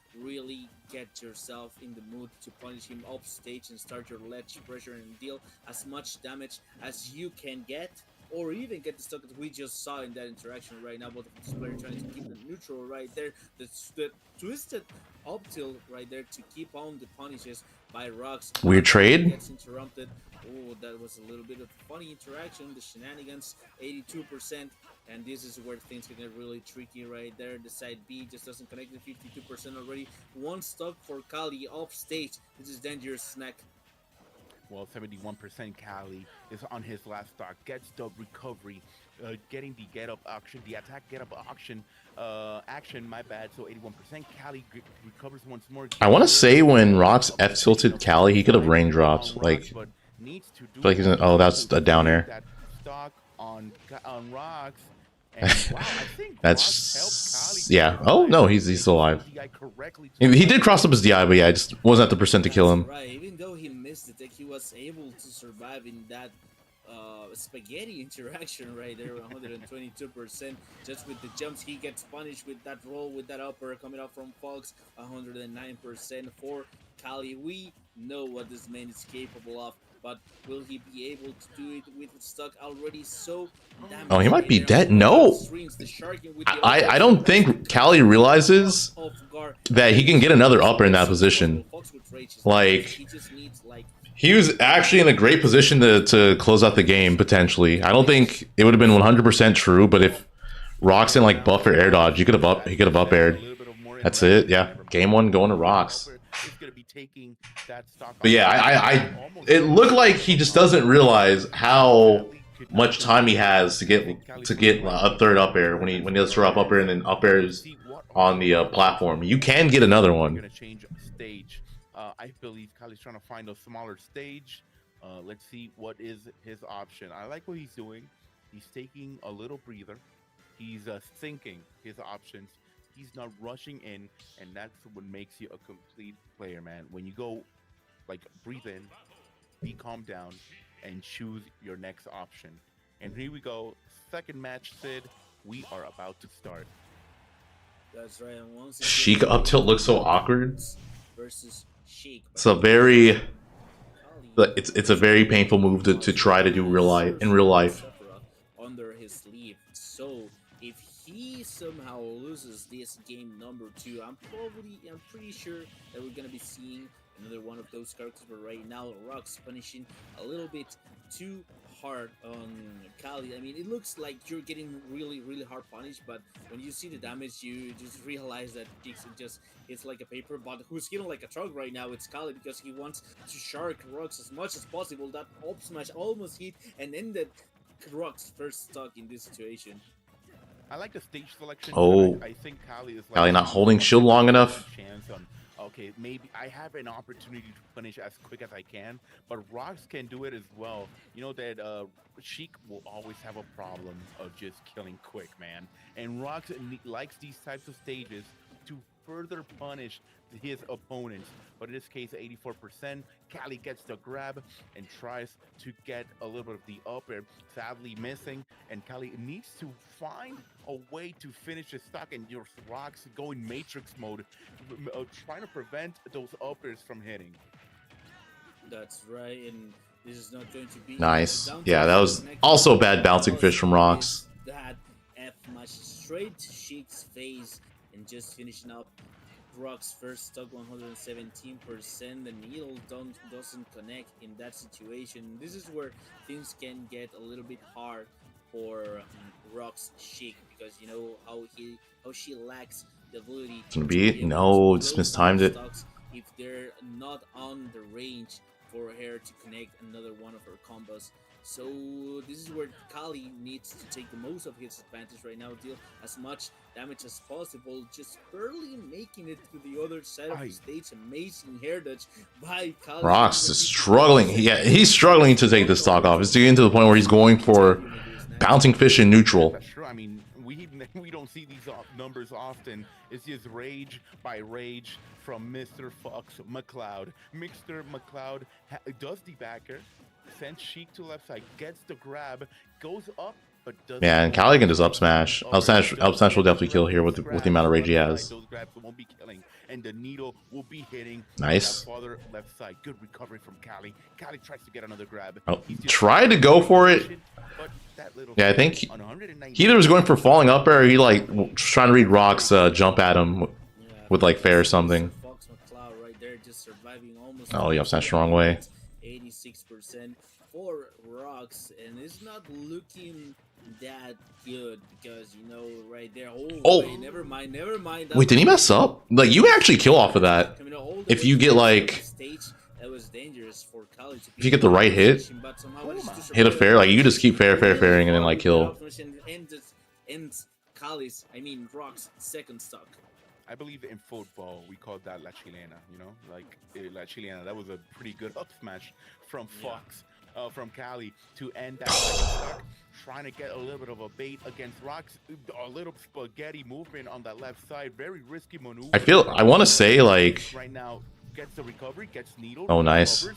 get yourself in the mood to punish him off stage and start your ledge pressure and deal as much damage as you can get, or even get the stuff that we just saw in that interaction right now. Both of this player trying to keep it neutral right there. The twisted up tilt right there to keep on the punishes by Rocks. Weird trade. Gets interrupted. Oh, that was a little bit of funny interaction. The shenanigans, 82%. And this is where things can get really tricky right there. The side B just doesn't connect the 52% already. 1 stock for Cali off stage. This is dangerous snack. Well, 71% Cali is on his last stock. Gets the recovery, getting the get up action, the attack get up action. My bad. So 81%. Cali recovers once more. I want to say when Rocks F tilted Cali, he could have raindrops. Like, like he's oh, that's a down air. That stock on Rocks. And, wow, I think that's yeah. Oh no, he's still alive. He did cross up his DI, but yeah, just wasn't at the percent to kill him. Right, even though he missed it, he was able to survive in that spaghetti interaction right there, 122%. Just with the jumps, he gets punished with that roll, with that upper coming out from Fox, 109% for Cali. We know what this man is capable of, but will he be able to do it with stuck already so damaged? Oh, he might be dead. No, I don't think Cali realizes that he can get another upper in that position. Like, he was actually in a great position to close out the game, potentially. I don't think it would have been 100% true, but if Rocks didn't like buffer air dodge, he could have up aired. That's it. Yeah, game 1 going to Rocks. But yeah, it looked like he just doesn't realize how much time he has to get a third up air when he does throw up air and then up airs on the platform. You can get another one. I believe Cali's trying to find a smaller stage. Let's see what is his option. I like what he's doing. He's taking a little breather. He's thinking his options. He's not rushing in, and that's what makes you a complete player, man. When you go, like, breathe in, be calm down, and choose your next option. And here we go. Second match, Sid. We are about to start. That's right. And once Sheik up tilt looks so awkward. versus Sheik. It's a very, it's a very painful move to try to do in real life. Under his sleeve. So if he somehow loses this game number 2, I'm pretty sure that we're gonna be seeing another one of those characters. But right now, Rock's punishing a little bit too hard on Cali. I mean, it looks like you're getting really hard punished, but when you see the damage, you just realize that it's like a paper. But who's hitting like a truck right now? It's Cali, because he wants to shark Rocks as much as possible. That up smash almost hit and ended Rock's first stock in this situation. I like the stage selection. Oh, I think Cali is like Cali not holding shield long enough. Chance on, okay, maybe I have an opportunity to finish as quick as I can, but Rocks can do it as well. You know that Sheik will always have a problem of just killing quick, man. And Rocks likes these types of stages to further punish his opponents. But in this case, 84%, Cali gets the grab and tries to get a little bit of the up air, sadly missing. And Cali needs to find a way to finish his stock, and your Rocks going Matrix mode, trying to prevent those up airs from hitting. That's right, and this is not going to be Nice. Yeah, that was also bad bouncing fish from Rocks. That F match straight to Sheik's face, and just finishing up Rock's first stock 117%. The needle doesn't connect in that situation. This is where things can get a little bit hard for Rock's Sheik, because you know how she lacks the ability to beat. No, just mistimed it. If they're not on the range for her to connect another one of her combos. So this is where Cali needs to take the most of his advantage right now, deal as much damage as possible, just barely making it to the other side of the stage. Amazing hair dodge by Cali. Rocks is struggling. Yeah, he's struggling to take the stock off. It's getting to the point where he's going for bouncing fish in neutral. That's true. I mean, we don't see these numbers often. It's just rage by rage from Mr. Fox McCloud. Mr. McCloud does the backer, sends Sheik to left side, gets the grab, goes up, but doesn't. Yeah, and Cali can just up smash. Up smash will definitely kill here with the amount of rage he has. Those grabs won't be killing, and the needle will be hitting. Nice. Father left side. Good recovery from Cali. Cali tries to get another grab. Oh, tried to go for it. Yeah, I think he either was going for falling up air, or he like trying to read Rocks jump at him with like fair or something. Oh, yeah, smashed the wrong way. 86% for Rocks, and it's not looking that good, because you know right there. Oh, wait, never mind. Wait, did he mess up? Like, you actually kill off of that if you get like. That was dangerous for Cali to if you get the right hit, hit a fair, like you just keep fairing and then like kill. Ends Cali's, I mean Rock's second stock. I believe in football we call that La Chilena, you know, like La Chilena. That was a pretty good up smash from Fox, from Cali to end that second stock. Trying to get a little bit of a bait against Rocks, a little spaghetti movement on that left side, very risky maneuver. I want to say like right now. Gets the recovery, gets needle. Oh, nice.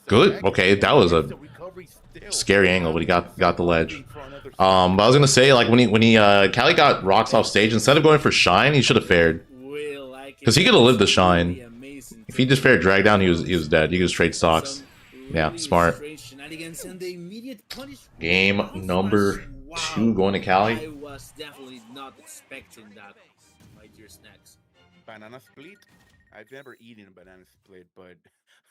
Good. Okay, that was a scary angle, but he got the ledge. But I was gonna say, like when he Cali got Rocks off stage, instead of going for shine, he should have fared, because he could have lived the shine. If he just fared drag down, he was dead. He could just trade stocks. Yeah, smart. Game number 2 going to Cali. I was definitely not expecting that, my dear snacks. Banana split. I've never eaten a banana split, but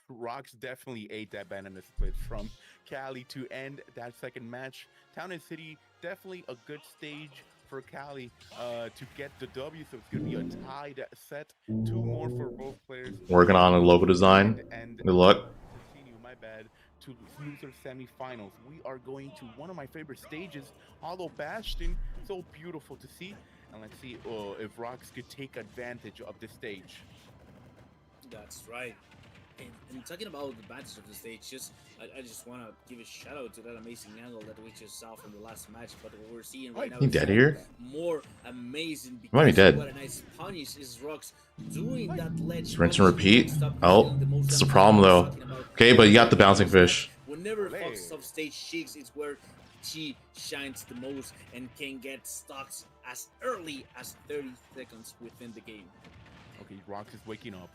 Rocks definitely ate that banana split from Cali to end that second match. Town and City, definitely a good stage for Cali to get the W, so it's going to be a tied set. 2 more for both players. Working on a logo design. Good luck. Continue, my bad, to loser semifinals. We are going to one of my favorite stages, Hollow Bastion. So beautiful to see. And let's see if Rocks could take advantage of this stage. That's right. And talking about the advantage of the stage, I just want to give a shout out to that amazing angle that we just saw from the last match. But what we're seeing right now is dead here? More amazing. Might be dead. What a nice punish is Rocks doing that ledge. Rinse and repeat. Oh, that's the problem though. Okay, but you got the bouncing fish. Whenever Fox off stage shakes, it's where she shines the most and can get stocks as early as 30 seconds within the game. Okay, Rox is waking up,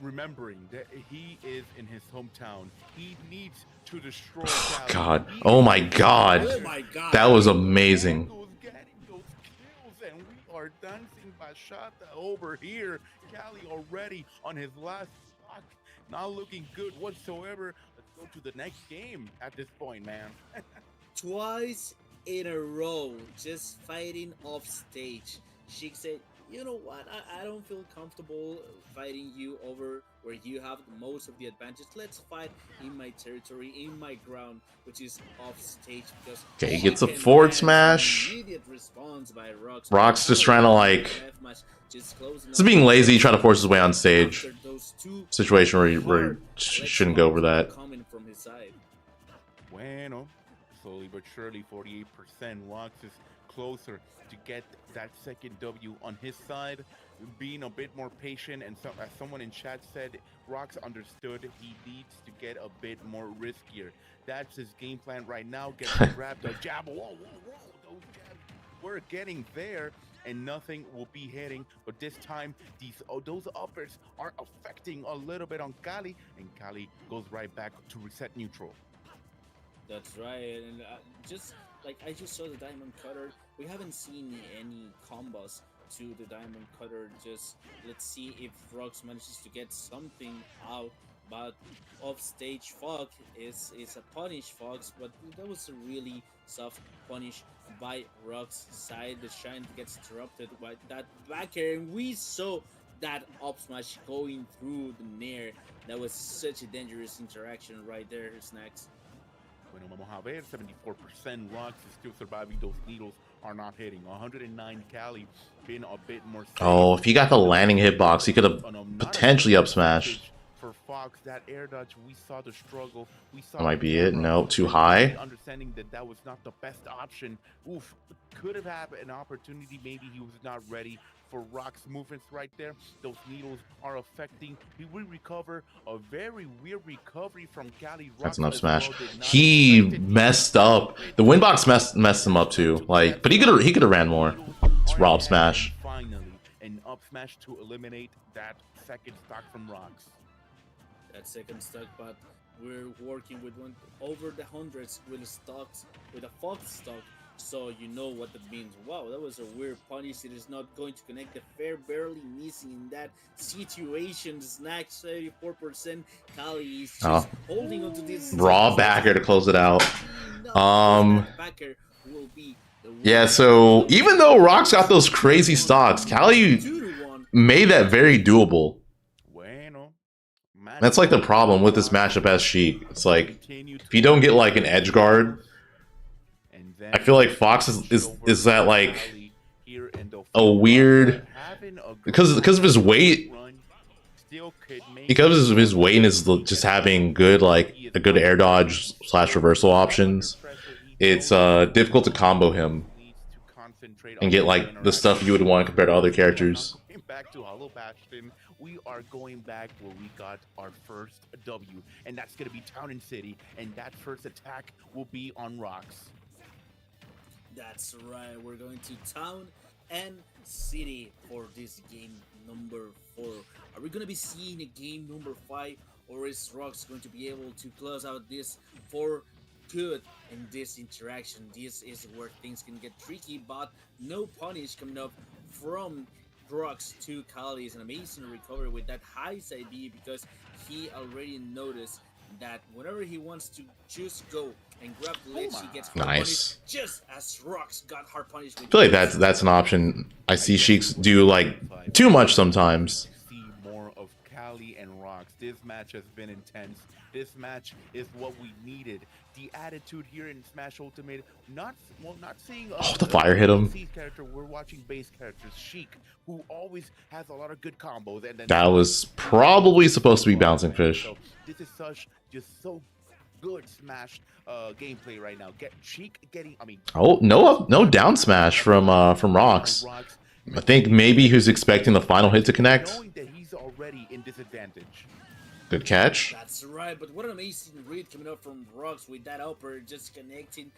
remembering that he is in his hometown. He needs to destroy Cali. God. Oh my God. Oh my god. That was amazing. Getting those kills, and we are dancing bachata over here. Cali already on his last stock, not looking good whatsoever. Let's go to the next game at this point, man. Twice in a row, just fighting off stage. She said, you know what, I don't feel comfortable fighting you over where you have the most of the advantage. Let's fight in my territory, in my ground, which is off stage. Because Okay, he gets a forward smash. Immediate response by Rox. Rock's just trying to, like, just being lazy, try to force his way on stage. Situation where he shouldn't go over that. Coming from his side. Bueno, slowly but surely, 48%. Rox is closer to get that second W on his side, being a bit more patient, and as someone in chat said, Rox understood he needs to get a bit more riskier. That's his game plan right now. Get grabbed a jab. Whoa, whoa, whoa! Those jabs, we're getting there, and nothing will be hitting. But this time, those uppers are affecting a little bit on Cali, and Cali goes right back to reset neutral. That's right, and just like I just saw the Diamond Cutter, we haven't seen any combos to the Diamond Cutter. Just let's see if Rox manages to get something out. But off stage Fog is a punish Fox, but that was a really soft punish by Rox's side. The shine gets interrupted by that back air, and we saw that up smash going through the Nair. That was such a dangerous interaction right there, Snacks. Bueno, vamos a ver, 74% Rox is still surviving. Those needles are not hitting. 109 Cali, been a bit more safe. Oh, if he got the landing hitbox, he could have potentially up smashed. For Fox, that air dodge, we saw the struggle. We saw That might be it. No, too high. Understanding that was not the best option. Oof, could have had an opportunity. Maybe he was not ready for Rock's movements right there. Those needles are affecting. He will recover. A very weird recovery from Cali. That's an up smash. He messed up. The windbox messed him up too. Like, but he could have ran more. It's Rob smash. Finally, an up smash to eliminate that second stock from Rocks. That second stock, but we're working with one over the hundreds with stocks, with a Fox stock. So you know what that means. Wow, that was a weird punish. It is not going to connect. The fair barely missing in that situation. Snacks 34%. Cali is just holding onto this raw backer to close it out. Backer will be yeah, so even though Rock's got those crazy stocks, Cali made that very doable. That's like the problem with this matchup as Sheik. It's like if you don't get like an edge guard, I feel like Fox is that like a weird because of his weight. Because of his weight and is just having good a good air dodge / reversal options, it's difficult to combo him and get like the stuff you would want compared to other characters. Back to Hollow Bastion, we are going back where we got our first W, and that's going to be Town and City, and that first attack will be on Rocks. That's right, we're going to Town and City for this game number 4. Are we going to be seeing a game number 5, or is Rocks going to be able to close out this for good in this interaction? This is where things can get tricky, but no punish coming up from Rocks to Cali. Is an amazing recovery with that high side B, because he already noticed that whenever he wants to just go and grab the ledge, he gets hard nice. Punished, just as Rocks got hard punished. I feel like that's an option I see Sheiks do like too much sometimes. See more of Cali and Rocks. This match has been intense. This match is what we needed. The attitude here in Smash Ultimate, not seeing the fire hit him. Character, we're watching base characters. Sheik, who always has a lot of good combos, and then that was probably supposed to be bouncing fish. So this is just so good Smash gameplay right now. Sheik getting, no down smash from Rocks. I think maybe he was expecting the final hit to connect. Knowing that he's already in disadvantage. Good catch. That's right, but what an amazing read coming up from Rocks with that upper, just connecting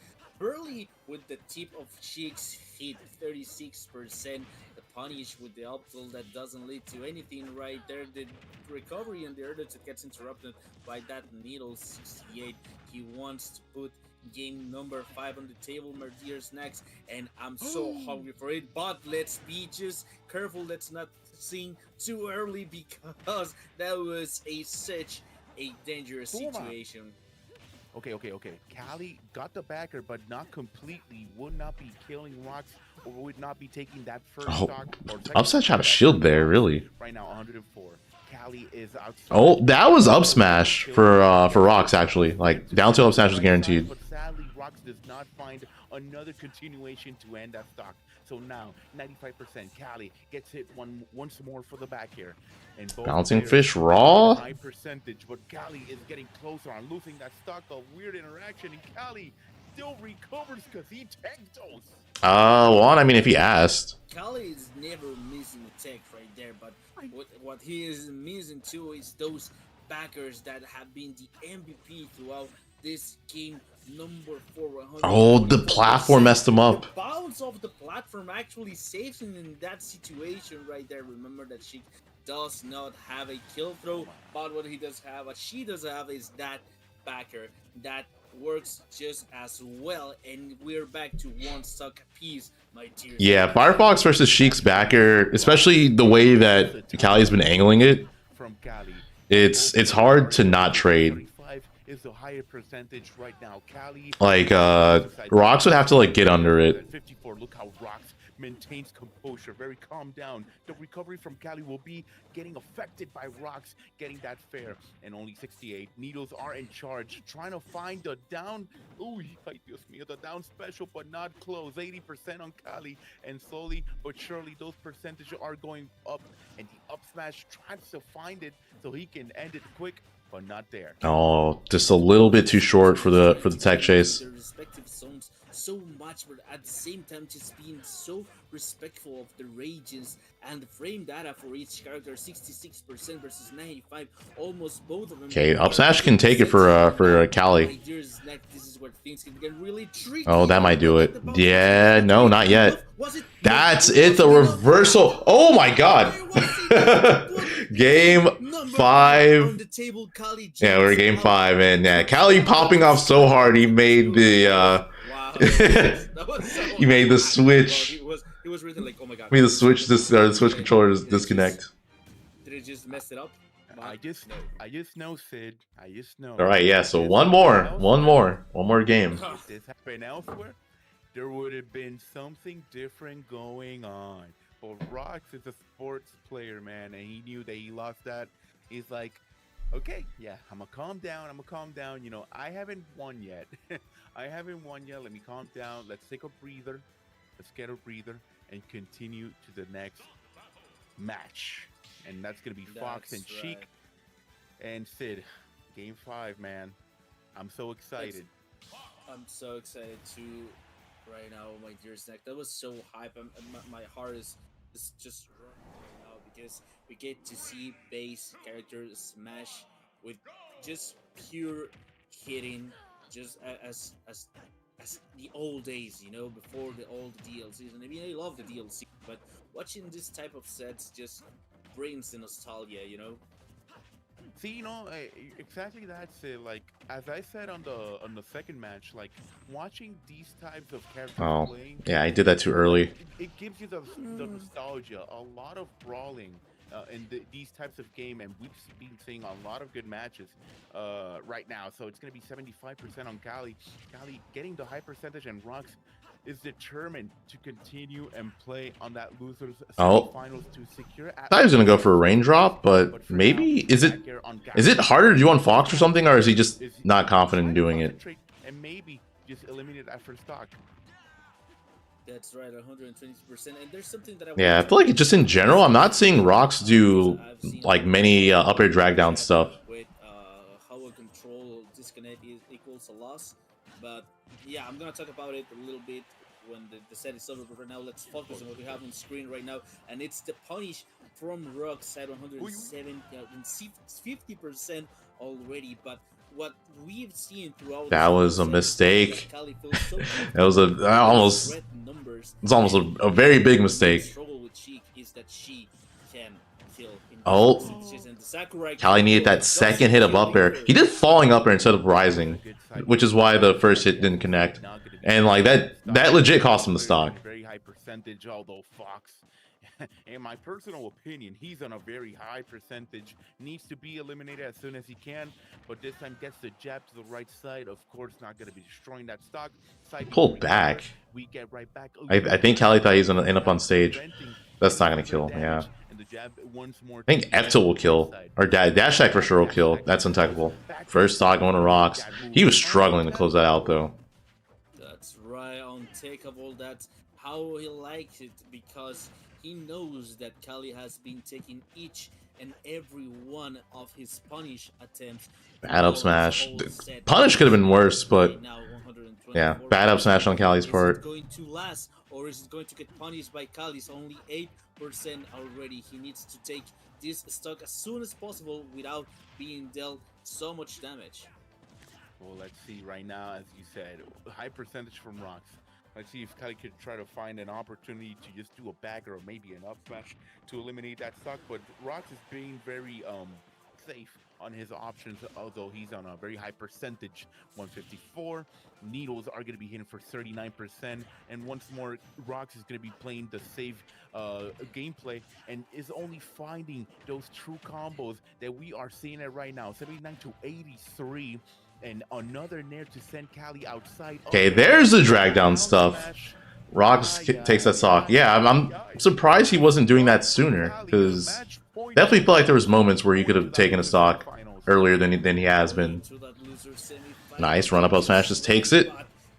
Early with the tip of Cheeks hit 36%. The punish with the up tilt that doesn't lead to anything right there. The recovery on the other that gets interrupted by that needle 68. He wants to put game number 5 on the table. Martyr's next, and I'm so hungry for it. But let's be just careful. Let's not sing too early because that was such a dangerous situation. Okay. Cali got the backer, but not completely. Would not be killing rocks, or would not be taking that first stock. Upside shot a shield there, really. Right now, 104. Cali is outside. Oh, that was up smash for Rocks actually. Like down tilt up smash was guaranteed. But sadly, Rocks does not find another continuation to end that stock. So now, 95%. Cali gets hit once more for the back here. And Bouncing fish raw. High percentage, but Cali is getting closer on losing that stock. A weird interaction, and Cali still recovers because he tanked those. Well, I mean, if he asked. Cali is never missing a tech right there, but what he is missing too is those backers that have been the MVP throughout this game. Number 4. Oh, the platform messed him up. The bounce of the platform actually saves him in that situation right there. Remember that she does not have a kill throw, but what he does have, what she does have, is that backer that works just as well, and we're back to one stock apiece, my dear. Yeah, Firefox versus Sheik's backer, especially the way that Cali's been angling it. From Cali, it's hard to not trade. Is the higher percentage right now. Cali, like Rocks would have to like get under it. 54. Look how Rocks maintains composure, very calm down. The recovery from Cali will be getting affected by Rocks getting that fair, and only 68. Needles are in charge, trying to find the down. Ooh, ay Dios mío, the down special, but not close. 80% on Cali, and slowly but surely those percentages are going up, and the up smash tries to find it so he can end it quick. But not there. Oh, just a little bit too short for the tech chase. Their respective zones so much, but at the same time just being so respectful of the regions and the frame data for each character. 66% versus 95, almost both of them. Okay, up smash can take it for Cali. This is where things can get really tricky. Oh, that might do it. Yeah, no, not yet. That's it, the reversal. Oh my god. Game 5. Yeah, we're game 5, and yeah, Cali popping off so hard he made the he made the switch. He was really like, oh my god. Made the switch the switch controller disconnect. Did it just mess it up? I just know, Sid. I just know. All right, yeah. So one more game. If this happened elsewhere, there would have been something different going on. But Rocks is a sports player, man, and he knew that he lost that. He's like, okay, yeah, I'm gonna calm down. You know, I haven't won yet. Let me calm down. Let's take a breather. Let's get a breather and continue to the next match. And that's gonna be Fox and Sheik and Sid. Game 5, man. I'm so excited. I'm so excited too right now, my dear snack. That was so hype. My heart is just running right now because we get to see base characters smash with just pure hitting, just as the old days, you know, before the old DLCs. And I mean, I love the DLC, but watching this type of sets just brings the nostalgia, you know. See, you know, exactly that's it. Like, as I said on the second match, like, watching these types of characters playing... yeah, I did that too early. It gives you the nostalgia. A lot of brawling in these types of game, and we've been seeing a lot of good matches right now. So it's going to be 75% on Cali. Cali getting the high percentage, and Rocks is determined to continue and play on that losers finals to secure. I thought he was gonna go for a raindrop, but maybe is it harder to do on Fox or something, or is he just not confident in doing it? And maybe just eliminate that first stock. That's right, 120%. And there's something that I feel like just in general, I'm not seeing Rocks do like many up air drag down stuff. With how a control disconnect equals a loss, but yeah, I'm gonna talk about it a little bit when the set is over. But right now, let's focus on what we have on screen right now, and it's the punish from Rocks at 107, 50% already. But what we've seen throughout That was a set, mistake. Cali feels so That was a almost. red numbers, It's almost and a very big the mistake. struggle with Sheik is that she can kill in Oh. instances, and the Sakurai Cali needed that second hit of up air. He did falling up air instead of rising, which is why the first hit didn't connect. And like that legit cost him the stock. Very high percentage, although Fox, in my personal opinion, he's on a very high percentage. Needs to be eliminated as soon as he can, but this time gets the jab to the right side. Of course, not going to be destroying that stock. Pulled back. We get right back. I think Cali thought he's gonna end up on stage. That's not gonna kill. Yeah. I think F2 will kill. Or Dash Attack for sure will kill. That's untechable. First stock going to Rocks. He was struggling to close that out though. That's right, untakeable. That's how he likes it, because he knows that Cali has been taking each and every one of his punish attempts. Bad up smash. Punish could have been worse, but yeah, bad up smash on Cali's part. Is it going to last, or is it going to get punished by Cali's? Only 8% already. He needs to take this stock as soon as possible without being dealt so much damage. Well, let's see right now, as you said, high percentage from Rocks. Let's see if Cali could try to find an opportunity to just do a bagger or maybe an up smash to eliminate that stock. But Rocks is being very safe on his options, although he's on a very high percentage, 154. Needles are going to be hitting for 39%, and once more, Rocks is going to be playing the safe gameplay and is only finding those true combos that we are seeing it right now. 79 to 83. And another nair to send Cali outside. Okay, there's the drag down stuff. Rocks takes that stock. Yeah, I'm surprised he wasn't doing that sooner, because definitely feel like there was moments where he could have taken a stock earlier than he has been. Nice run up smash, just takes it.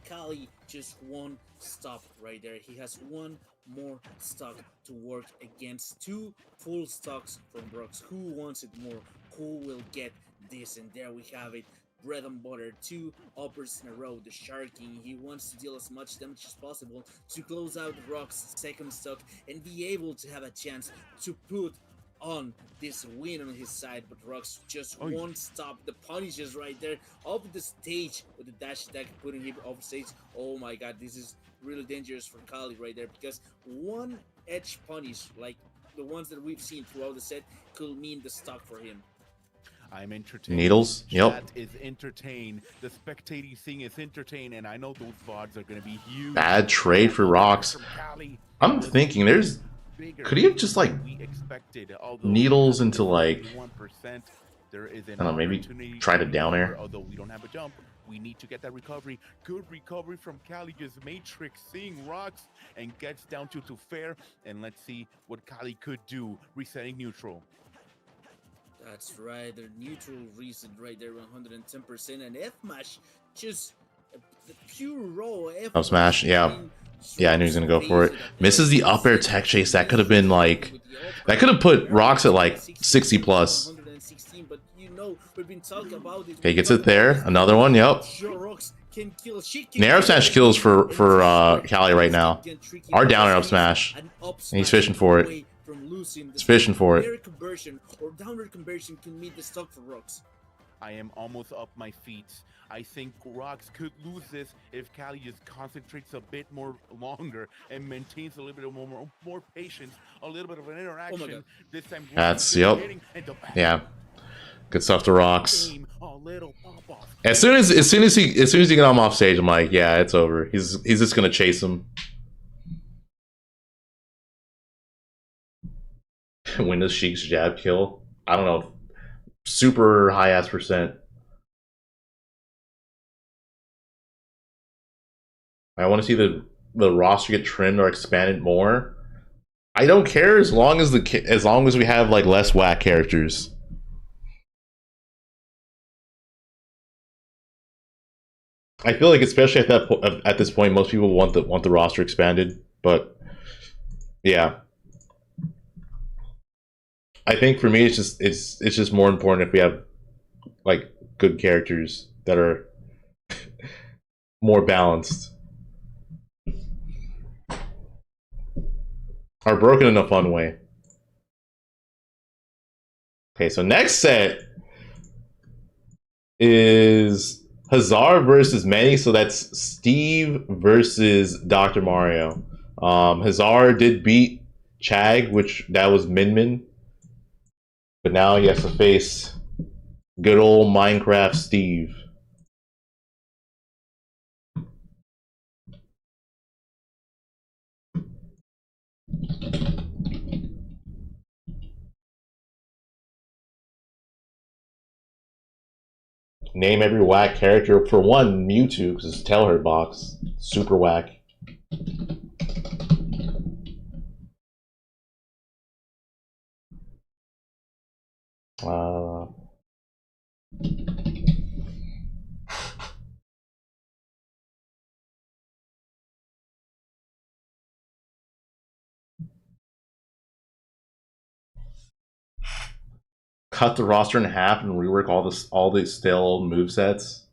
Cali just one stop right there. He has one more stock to work against. 2 full stocks from Rocks. Who wants it more? Who will get this? And there we have it. Bread and butter, 2 uppers in a row. The Sharking, he wants to deal as much damage as possible to close out Rock's second stock and be able to have a chance to put on this win on his side. But Rocks just won't stop. The punishes right there off the stage with the dash attack, putting him off stage. Oh my god, this is really dangerous for Cali right there, because one edge punish like the ones that we've seen throughout the set could mean the stock for him. I'm entertained. Needles? Yep. Chat is entertained. The spectating thing is entertained, and I know those VODs are going to be huge. Bad trade for Rocks. I'm thinking there's... Could he have just like needles into like... I don't know, maybe try to down air? Although we don't have a jump, we need to get that recovery. Good recovery from Cali, just Matrix seeing Rocks and gets down to fair. And let's see what Cali could do, resetting neutral. That's right, the neutral reset right there, 110%, and F-Mash, just the pure raw F-Mash. Up smash, yeah. Yeah, I knew he was gonna go for it. Misses the up air tech chase. That could have been like... That could have put Rocks at like 60 plus. Okay, gets it there. Another one, yep. Nair up smash kills for Cali right now. Our down air up smash. And he's fishing for it. He's fishing for it. Conversion or downward conversion can meet the stock for Rocks. I am almost up my feet. I think Rocks could lose this if Cali just concentrates a bit more longer and maintains a little bit more patience, a little bit of an interaction. This time, that's yep. Yeah, good stuff to Rocks. As soon as he get him off stage, I'm like, yeah, it's over. He's just gonna chase him. When does Sheik's jab kill? I don't know. Super high ass percent. I want to see the roster get trimmed or expanded more. I don't care as long as we have like less whack characters. I feel like especially at this point, most people want the roster expanded, but yeah. I think for me, it's just more important if we have like good characters that are more balanced, are broken in a fun way. Okay, so next set, is Hazar versus Manny. So that's Steve versus Dr. Mario. Hazar did beat Chag, which that was Min Min. But now he has to face good old Minecraft Steve. Name every whack character. For one, Mewtwo, because it's Tell Her box. Super whack. Cut the roster in half and rework all the stale movesets.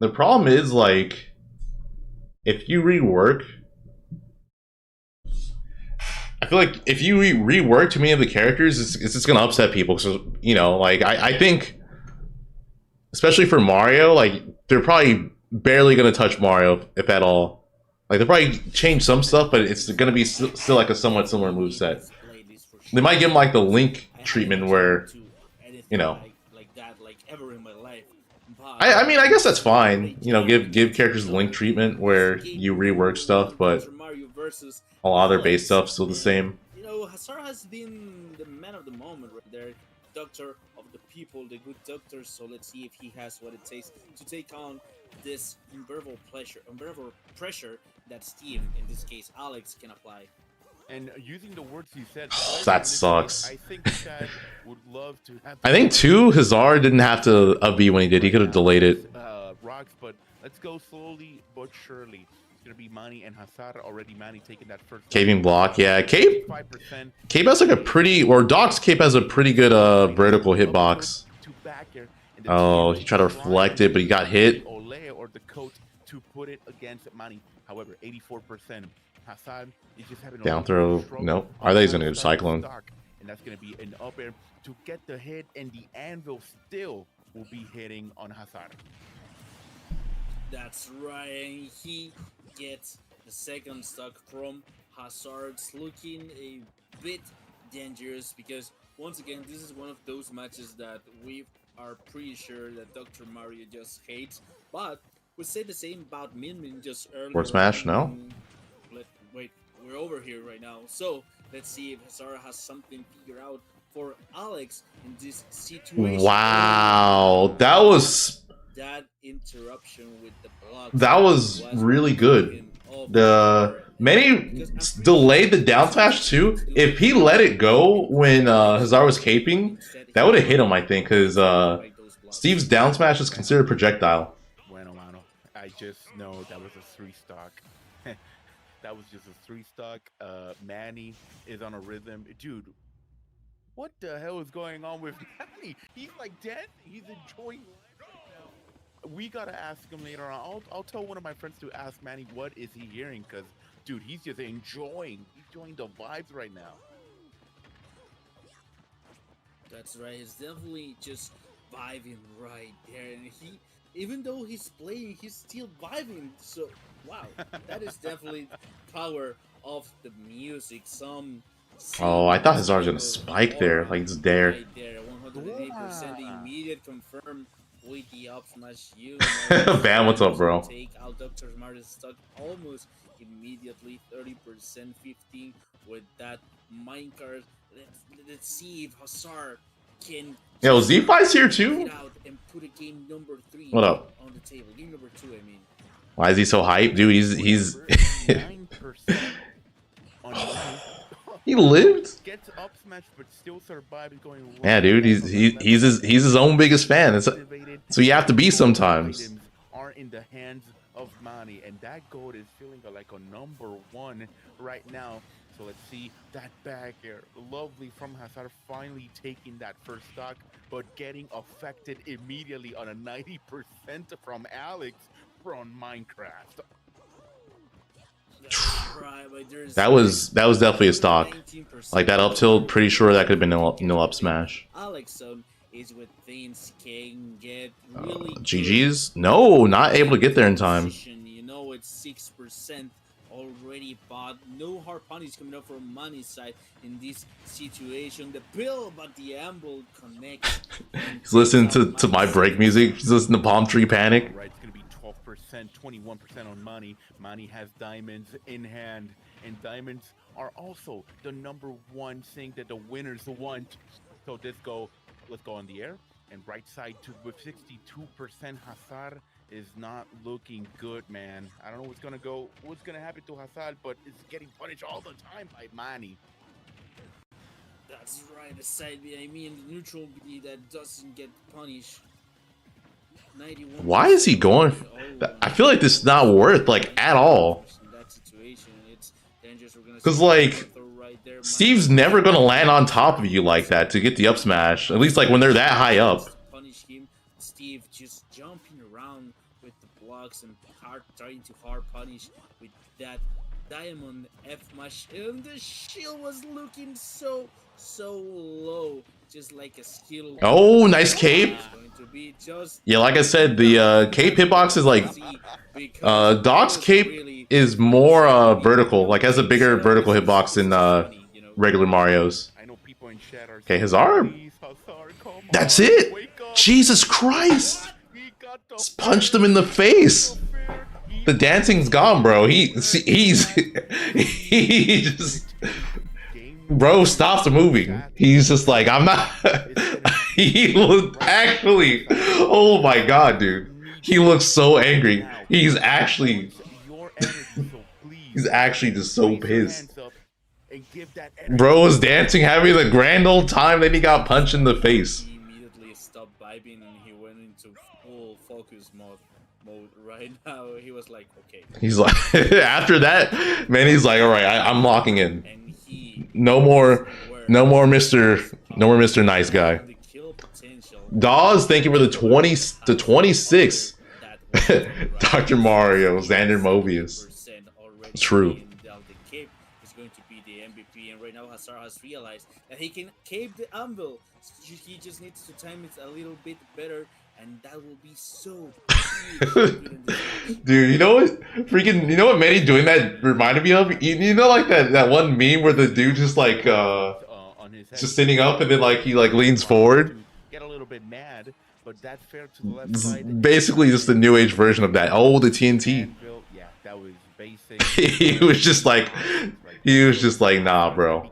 The problem is, like, if you rework, I feel like if you rework too many of the characters, it's just gonna upset people. So, you know, like, I think, especially for Mario, like, they're probably barely gonna touch Mario, if at all. Like, they'll probably change some stuff, but it's gonna be still like a somewhat similar moveset. They might give him like the Link treatment where, you know. Like that, like ever in my life. I mean, I guess that's fine. You know, give characters the Link treatment where you rework stuff, but a lot of their base stuff's still the same. You know, Hazar has been the man of the moment right there. Doctor of the people, the good doctor. So let's see if he has what it takes to take on this unbearable pressure that Steve, in this case Alex, can apply. And using the words he said, that sucks. I think Chad would love to have. I think too, Hazar didn't have to upbeat when he did. He could have delayed it. Rocks, but let's go slowly but surely. It's gonna be Manny and Hazar already. Manny taking that first. Caving block, yeah. Cape has like a pretty, or Doc's Cape has a pretty good vertical hitbox. Oh, he tried to reflect it, but he got hit. Or the coat to put it against Manny. However, 84%. Hazard is just having down throw. Nope. Are they going to Cyclone? And that's going to be an up air to get the hit, and the anvil still will be hitting on Hazard. That's right, and he gets the second stock from Hazard. It's looking a bit dangerous because once again, this is one of those matches that we are pretty sure that Dr. Mario just hates, but we say the same about Min Min just earlier. Forward smash, no? Wait, we're over here right now. So let's see if Hazar has something figured out for Alex in this situation. Wow, that was that interruption with the block. That was really good. The Manny delayed the down smash too. If he let it go when Hazar was caping, that would have hit him, I think, because Steve's down smash is considered projectile. Bueno, mano. I just know that was a 3-stock. That was just a 3-stock. Manny is on a rhythm. Dude, what the hell is going on with Manny? He's like dead. He's enjoying life right now. We gotta ask him later on. I'll tell one of my friends to ask Manny what is he hearing, because, dude, he's just enjoying the vibes right now. That's right. He's definitely just vibing right there, and he, even though he's playing, he's still vibing. So wow, that is definitely power of the music. Oh, I thought Hazard was gonna spike there, like it's there. Right there, 180% immediate confirm with the up smash. Bam, what's up, bro? Take out Dr. Martin's stock almost immediately, 30%, 15 with that minecart. Let's see if Hazard can. Yo, Z5's here too. Out and put a game number 3 what up? On the table. Game number 2, I mean. Why is he so hyped, dude? He's 9% on he lived. Gets up smash, but still survives going. Yeah, dude, he's his own biggest fan. So you have to be sometimes. Are in the hands of Manny, and that gold is feeling like a number 1 right now. So let's see that back air, lovely from Hazard, finally taking that first stock, but getting affected immediately on a 90% from Alex from Minecraft. Right, but there's That was definitely a stock. 19%. Like that up tilt, pretty sure that could have been no up smash. Alex is with things can get really good. GG's? No, not able to get there in time. Position, you know, it's 6% already, but no hard punish coming up from Manny's side in this situation. The pill, but the amble connects. He's listening to my break music. He's listening to Palm Tree Panic. Right, it's gonna be 12%, 21% on Manny. Manny has diamonds in hand, and diamonds are also the #1 thing that the winners want. So let's go on the air, and right side to with 62%. Hazar is not looking good, man. I don't know what's gonna happen to Hazar, but it's getting punished all the time by Manny. That's right, the side B, I mean the neutral B that doesn't get punished. 91%. Why is he going? I feel like this is not worth like at all. In that situation, it's dangerous. We're gonna Because see like right there. Steve's never gonna land on top of you like that to get the up smash. At least like when they're that high up. Punish him. Steve just jumping around with the blocks and trying to hard punish with that diamond F mash, and the shield was looking so low, just like a skill. Oh, nice cape. It's going to be just Yeah, like I said, the cape hitbox is like Doc's cape is more vertical, like has a bigger vertical hitbox than regular Mario's. I know people in chat are Okay, Hazar. Please, Hazar, come That's on, it. wake up. Jesus Christ! He got the Just punched him in the face. The dancing's gone, bro. He just, bro, stop the movie. He's just like, I'm not. He looked actually. Oh my god, dude. He looks so angry. He's actually just so pissed. Bro was dancing, having a grand old time. Then he got punched in the face. He immediately stopped vibing and he went into full focus mode right now. He was like, okay. He's like, after that, man, he's like, all right, I'm locking in. And he No more Mr. Nice Guy. the kill potential. Dawes, thank you for the 26. Dr. Mario, Xander Mobius. True. The cape is going to be the MVP, and right now Hazar has realized that he can cape the anvil. He just needs to time it a little bit better, and that will be so huge. Dude, you know what? Freaking, you know what Manny doing that reminded me of? You know, like that one meme where the dude just like on his head, just sitting up and then like he like leans forward. get a little bit mad, but that's fair to the left It's side. basically just the new age version of that. Oh, the TNT. Anvil, yeah, that was basic. He was just like, nah, bro.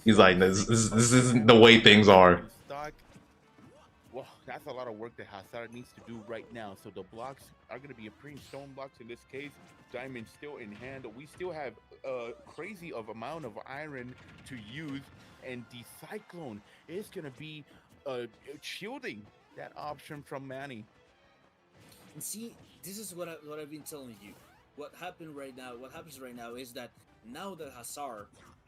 He's like, this isn't the way things are. Well, that's a lot of work that Hazard needs to do right now. So the blocks are going to be a pretty stone blocks in this case. Diamond still in hand. We still have a crazy of amount of iron to use, and the Cyclone is going to be shielding that option from Manny. And see, this is what I've been telling you. What happens right now is that now that Hazar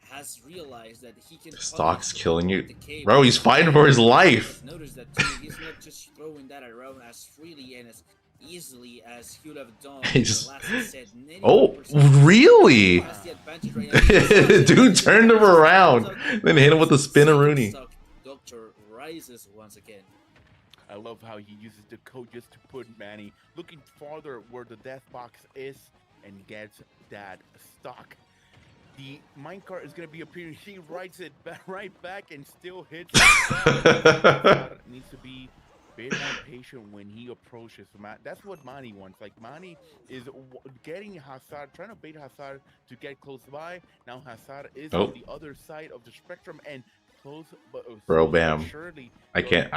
has realized that he can Stock's killing you, the cape, bro. He's fighting for his life. Notice that too, he's not just throwing that around as freely and as easily as he would have done He in just- the last set. Oh, really? Has the advantage right now. Dude turned him around, then hit him with a spin-a-rooney. Doctor rises once again. I love how he uses the code just to put Manny looking farther where the death box is and gets that stock. The minecart is going to be appearing. He writes it right back and still hits it. Needs to be a bit more patient when he approaches. That's what Manny wants. Like, Manny is getting Hazard, trying to bait Hazard to get close by. Now Hazard is on the other side of the spectrum and close, but Bro, bam. surely I can't.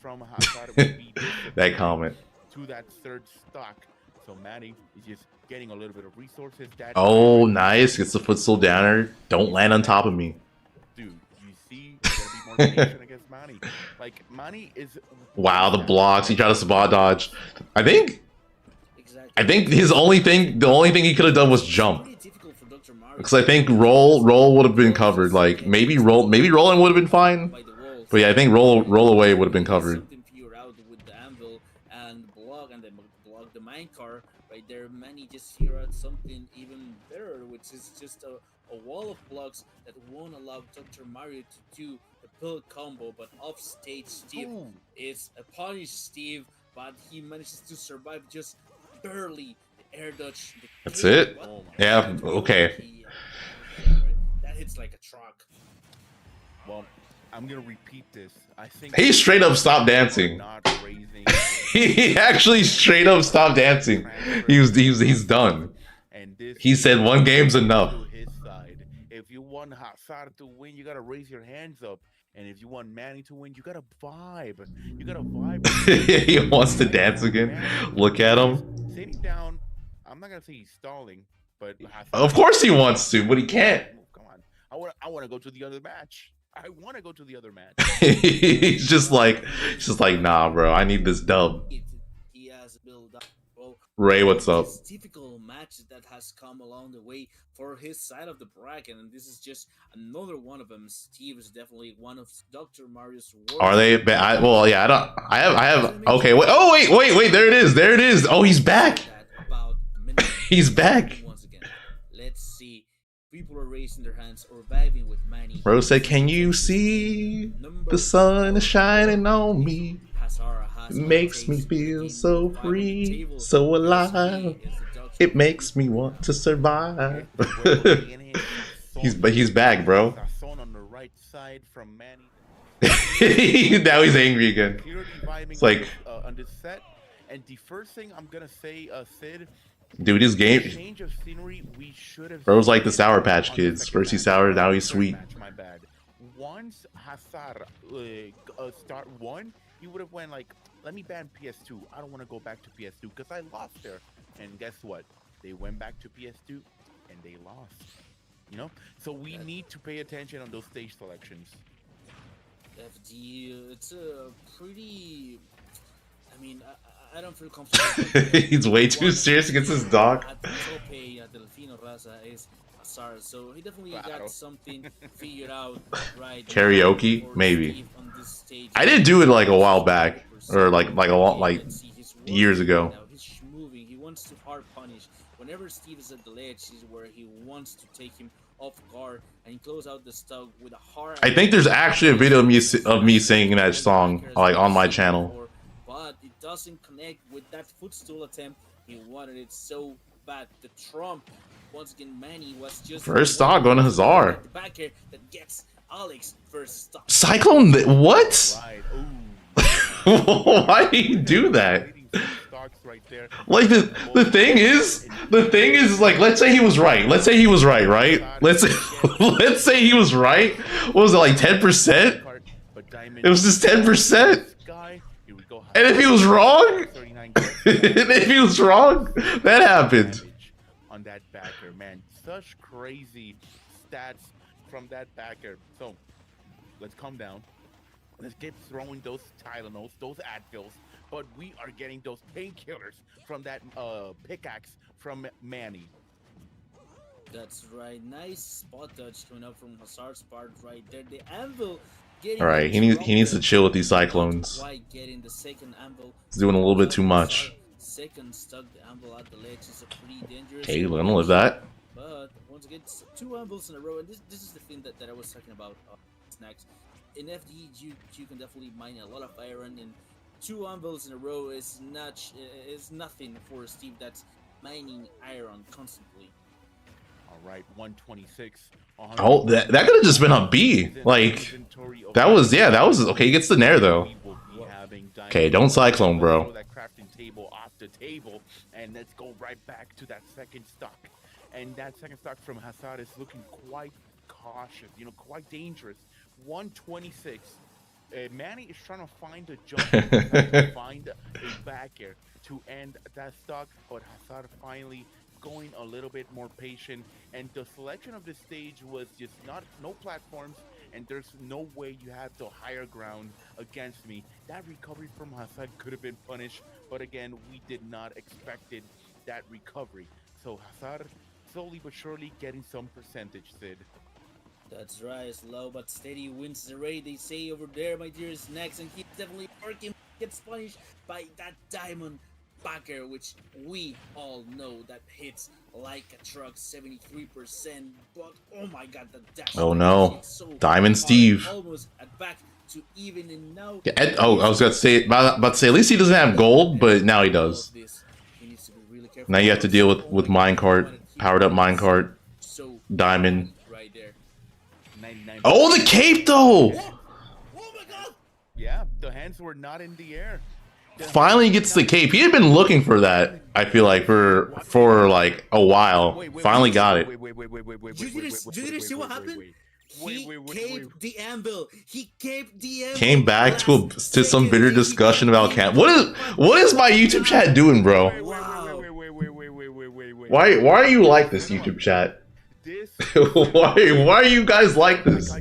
from Hazard will be That comment. to that third stock. So Manny is just getting a little bit of resources. That Oh, nice. Gets the footstool downer. Don't land on top of me. dude, you see, you gotta be more patient against Manny. Like, Manny is Wow, the blocks. He tried to spot dodge. I think Exactly. his only thing, the only thing he could have done was jump. Pretty difficult for Dr. Mario Because I think roll would have been covered. Like maybe rolling would have been fine. by the walls. But yeah, I think roll away would have been covered. Something figure out with the anvil and block the minecart right there, Manny just figured out something even better, which is just a wall of blocks that won't allow Dr. Mario to do the pill combo. But off stage, Steve Ooh. is a punished Steve, but he manages to survive just barely the air dodge. The That's kick. it? What? Yeah, okay. Yeah, right. That hits like a truck. Well, I'm gonna repeat this. I think He straight up stopped dancing. not raising He actually straight up stopped dancing. He's done. and this He said one game's enough. to his side. If you want Hazar to win, you gotta raise your hands up. And if you want Manny to win, you gotta vibe. You gotta vibe. He wants to dance again. Look at him. Sitting down. I'm not gonna say he's stalling, but Hazard, Of course he wants to, but he can't. come on. I wanna go to the other match. I wanna go to the other match. He's just like, nah, bro. I need this dub. He has built up. Well, Ray, what's up? this difficult match that has come along the way for his side of the bracket, and this is just another one of them. Steve is definitely one of Dr. Mario's worst. Are they? Well, yeah. I have. Okay. Wait. Oh, wait. There it is. There it is. Oh, he's back. About a minute. He's back. Once again, let's see. People are raising their hands or vibing with Manny. Bro said, "Can you see the sun is shining on me? It makes me feel so free, so alive. It makes me want to survive." He's back, bro. On the right side from Manny. Now he's angry again. It's like, on this set, and the first thing I'm gonna say, Sid, dude, his game. change of scenery. We should have. Bro's like the Sour Patch Kids. First he's sour, now he's sweet. My bad. Once Hazar start one, he would have went like, let me ban PS2. I don't want to go back to PS2 because I lost there. And guess what? They went back to PS2 and they lost. You know, so we need to pay attention on those stage selections. FD, it's a pretty. I mean, I don't feel comfortable. He's way too serious against his dog. At the tope, Delfino Raza is Hazar, so he definitely got something figured out right. Karaoke, for maybe. Steve on this stage. I did do it like a while back, or like a long, like years ago. Now he's moving. He wants to hard punish. Whenever Steve is at the ledge, is where he wants to take him off guard and he close out the stock with a hard. I think there's actually a video of me singing that song, like on my channel. But it doesn't connect with that footstool attempt. He wanted it so bad. The trump, once again, Manny was just First stock going to Hazar. the backer that gets Alex first stock. Cyclone, what? Right. Why did he do that? Right there. Like the thing is like, let's say he was right. Let's say he was right, right? Let's say he was right. What was it, like 10%? It was just 10%. And if he was wrong, that happened. On that backer, man, such crazy stats from that backer. So let's calm down. Let's get throwing those Tylenols, those Advils, but we are getting those painkillers from that pickaxe from Manny. That's right. Nice spot touch coming up from Hazard's part right there. The anvil getting. All right, he needs to chill with these cyclones. Why getting the second anvil? He's doing a little bit too much. Second stuck the anvil at the ledge is a pretty dangerous. Okay, let him live that. But once again, two anvils in a row, and this is the thing that I was talking about. Next, in FD, you can definitely mine a lot of iron, and two anvils in a row is nothing for Steve that's mining iron constantly. All right, 126. Oh, that could have just been a B. Like, that was okay. He gets the nair though. Okay, don't cyclone, bro. That crafting table off the table, and let's go right back to that second stock. And that second stock from Hazar is looking quite cautious, quite dangerous. 126. Manny is trying to find a jump, to find a back air to end that stock, but Hazar finally going a little bit more patient, and the selection of the stage was just no platforms, and there's no way you have the higher ground against me. That recovery from Hazar could have been punished, but again, we did not expected that recovery. So Hazar slowly but surely getting some percentage, Sid. That's right, slow but steady wins the raid, they say over there, my dear snacks, and he's definitely working, gets punished by that diamond backer, which we all know that hits like a truck 73%. But oh my god, the dash. Oh that no. hits so Diamond hard, Steve. almost at back to even, and now. Yeah, oh, I was about to say, at least he doesn't have gold, but now he does. Now you have to deal with minecart, powered up minecart, diamond. Right there. 99%. Oh, the cape though! Oh my god! Yeah, the hands were not in the air. Finally he gets the cape. He had been looking for that, I feel like, for like a while. Finally got it. You didn't see what happened? He caped the anvil. He caped the anvil. Came back to some bitter discussion about cat. What is my YouTube chat doing, bro? Why are you like this, YouTube chat? why are you guys like this? I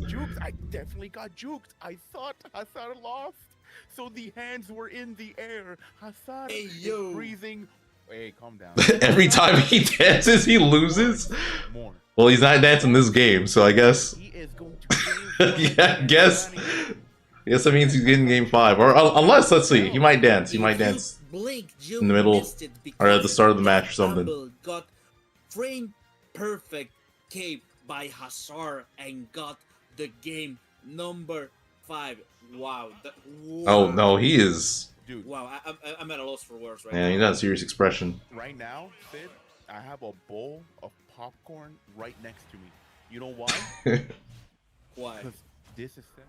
definitely got juked. I thought Hazar lost, so the hands were in the air. Hazar is breathing. Hey, calm down. Every time he dances, he loses. More. Well, he's not dancing this game, so I guess. He is going to Yeah, I guess that means he's getting game 5, or unless, let's see, he might dance. He might dance in the middle or at the start of the match or something. Got frame perfect cape by Hazar and got the game number 5. Wow. Oh no, he is. Dude. Wow, I'm at a loss for words right now. Yeah, he's got a serious expression. Right now, Sid, I have a bowl of popcorn right next to me. You know why? Why? Because this is sad.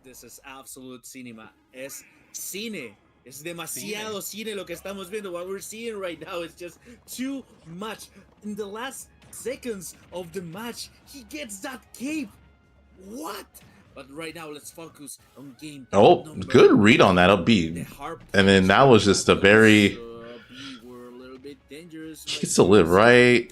This is absolute cinema. Es cine. Es demasiado cine lo que estamos viendo. What we're seeing right now is just too much. In the last seconds of the match, he gets that cape. What? But right now, let's focus on game. Oh, good read on that up B. And then that was just a very. Were a little bit dangerous. He gets to live, right?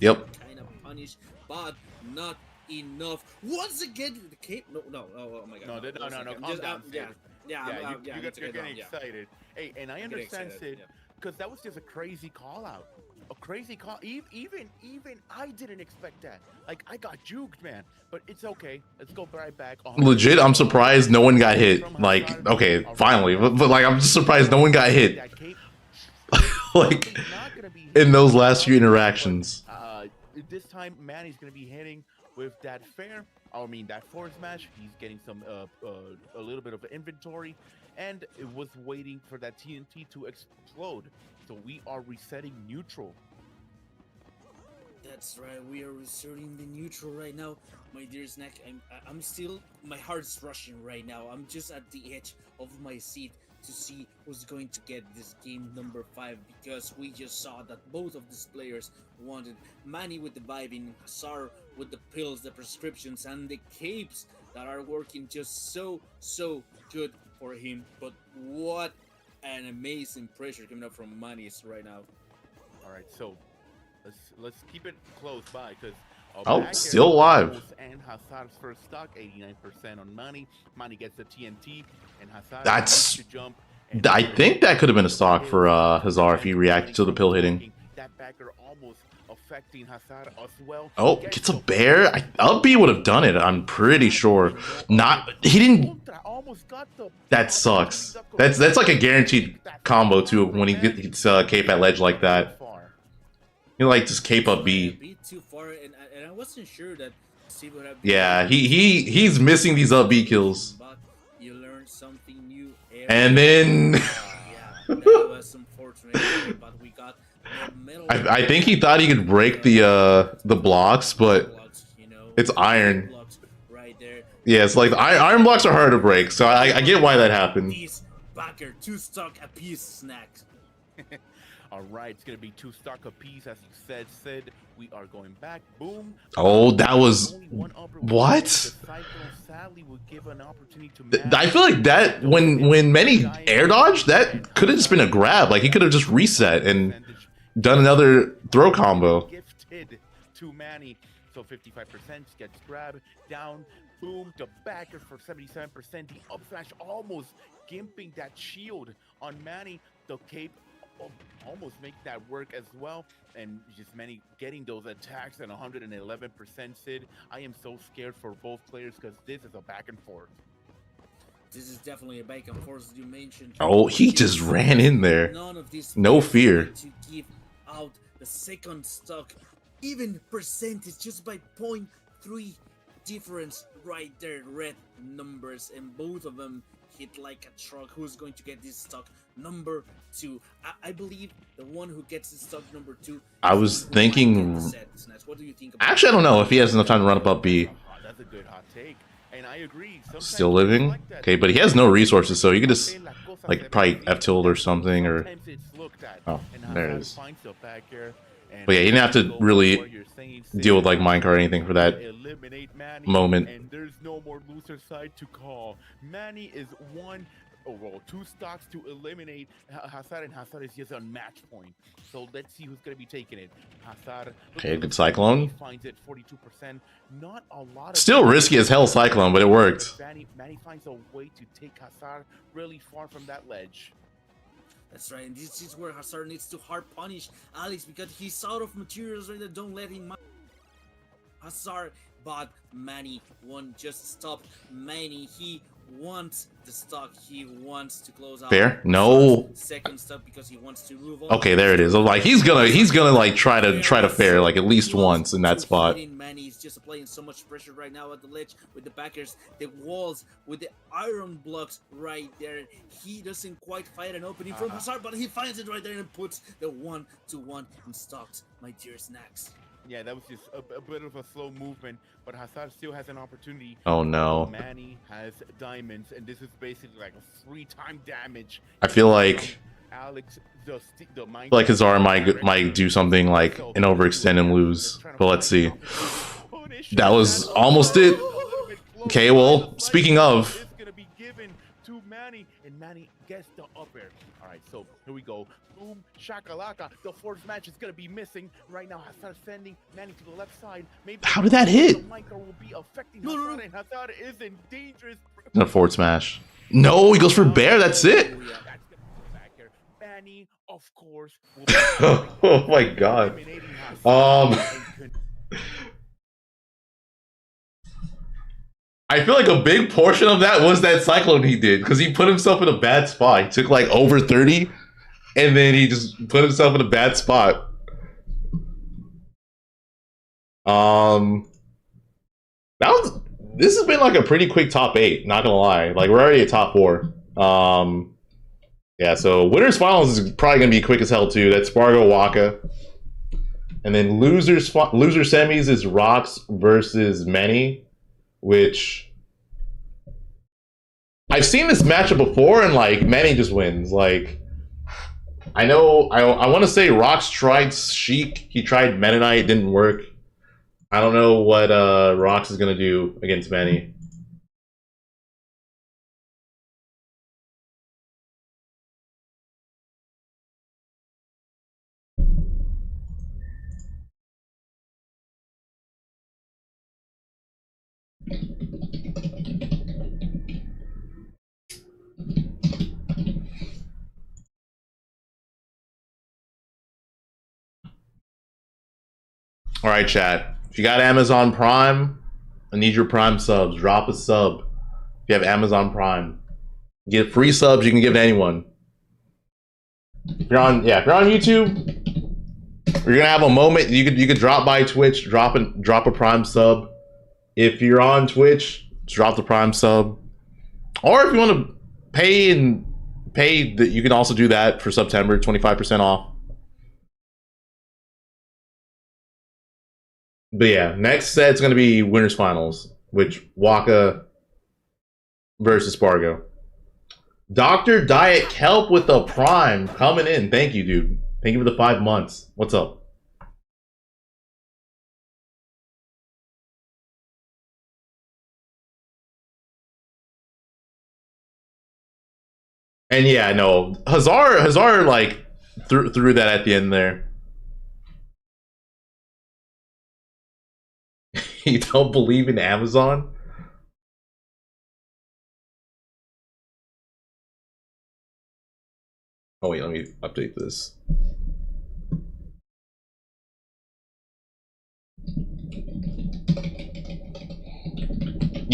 Yep. Kind of punish, but not enough. Once again, the cape. No. Oh my god. No. Calm down, Sid. You're getting excited. Hey, and I understand, Sid, because that was just a crazy call out. A crazy call. Even I didn't expect that. Like, I got juked, man. But it's okay. Let's go right back. Legit, I'm surprised no one got hit. Like, okay, finally. But like, I'm just surprised no one got hit. Like, in those last few interactions. This time, Manny's going to be hitting with that that force smash. He's getting some a little bit of inventory, and it was waiting for that TNT to explode. So we are resetting neutral. That's right. We are resetting the neutral right now, my dear Snack. I'm still. My heart's rushing right now. I'm just at the edge of my seat to see who's going to get this game number 5, because we just saw that both of these players wanted Manny with the vibing, Hazar with the pills, the prescriptions, and the capes that are working just so good for him. But what an amazing pressure coming up from Manny's right now. All right, so let's keep it close by, because still alive. And Hazar's first stock, 89% on Manny. Manny gets the TNT, and Hazar That's. to jump. I think that could have been a stock for Hazar if he reacted to the pill hitting. That backer almost affecting Hazar as well. Oh, gets a bear. Up B would have done it. I'm pretty sure. He didn't. That sucks. That's like a guaranteed combo too when he gets cape at ledge like that. You like just cape up B. Too far, and I wasn't sure that Steve would have. Yeah, he's missing these up B kills. But you learn something new. And then. Yeah, that was unfortunate, but we got the middle. I think he thought he could break the blocks, but it's iron. Right there. Yeah, it's like iron blocks are hard to break, so I get why that happened. These backer 2 stock a piece snacks. All right, it's gonna be 2 stock apiece, as you said, Sid. We are going back. Boom. Oh, that was what? I feel like that when Manny air dodged, that could have just been a grab. Like he could have just reset and done another throw combo. Gifted to Manny, so 55% gets grabbed down. Boom, the backer for 77%. The up smash almost gimping that shield on Manny. The cape almost make that work as well, and just Manny getting those attacks at 111%. Sid, I am so scared for both players because this is a back and forth. This is definitely a back and forth, as you mentioned. Oh, he just ran in there. None of these No players fear. want to give out the second stock, even percentage, just by 0.3 difference right there. Red numbers, and both of them hit like a truck. Who's going to get this stock number 2? I believe the one who gets this stock number 2. I was thinking. What do you think about Actually, I don't know if he has enough time to run up B. That's a good hot take. And I agree. Sometimes Still living? like that. Okay, but he has no resources, so you could just like probably F-tilt or something, or Sometimes it's looked at, oh, and there it Hazard is. finds the back here, and But yeah, he didn't have to go really for your same deal with like thing. minecart or anything for that Eliminate Manny, moment. and there's no more loser side to call. Manny is two stocks to eliminate Hazar, and Hazar is just on match point. So let's see who's going to be taking it. Hazar. Okay, good Cyclone. He finds it 42%. Not a lot of Still risky as hell Cyclone, but it worked. Manny finds a way to take Hazar really far from that ledge. That's right, and this is where Hazard needs to hard punish Alex because he's out of materials right there. Don't let him. Hazard, but Manny won't just stop. Manny, he wants the stock. He wants to close out. Fair? No. Second stop because he wants to move on. Okay, there it is. Like he's gonna like try to fair like at least once in that spot. Manny's just applying so much pressure right now at the ledge with the backers, the walls, with the iron blocks right there. He doesn't quite find an opening from Hazard, but he finds it right there and puts the 1-1 in stocks, my dear snacks. Yeah, that was just a bit of a slow movement, but Hazard still has an opportunity. Oh no. Manny has diamonds, and this is basically like a 3-time damage. I feel like Alex, like Hazar might do something like an overextend and lose, but let's see. That was almost it. Okay, well, speaking of, it's gonna be given to Manny, and Manny gets the up air. All right, so here we go. Boom, shakalaka. The fourth match is gonna be missing right now. Hazard sending Manny to the left side. Maybe how did that hit? the micro will be affecting Hazard, and Hazard is in dangerous. A forward smash. No, he goes for bear. That's it. Oh, yeah, that's gonna be back here. Manny, of course. Will Oh my god. eliminating Hazard and I feel like a big portion of that was that cyclone he did because he put himself in a bad spot. He took like over 30 and then he just put himself in a bad spot. This has been like a pretty quick top 8, not gonna lie. Like we're already at top 4. Yeah, so winners finals is probably gonna be quick as hell too. That's Spargo, Waka. And then loser semis is Rocks versus Manny, which I've seen this matchup before, and like Manny just wins. Like I know I want to say Rocks tried Sheik, he tried Mennonite, it didn't work. I don't know what Rocks is gonna do against Manny. All right, chat. If you got Amazon Prime, I need your Prime subs. Drop a sub. If you have Amazon Prime, get free subs. You can give to anyone. If you're on YouTube, you're gonna have a moment. You could drop by Twitch, drop a Prime sub. If you're on Twitch, drop the Prime sub. Or if you want to pay, that you can also do that for September, 25% off. But yeah, next set's gonna be winners finals, which Waka versus Spargo. Dr. Diet Kelp with the Prime coming in. Thank you, dude. Thank you for the 5 months. What's up? And yeah, no, Hazar like threw that at the end there. You don't believe in Amazon? Oh wait, let me update this.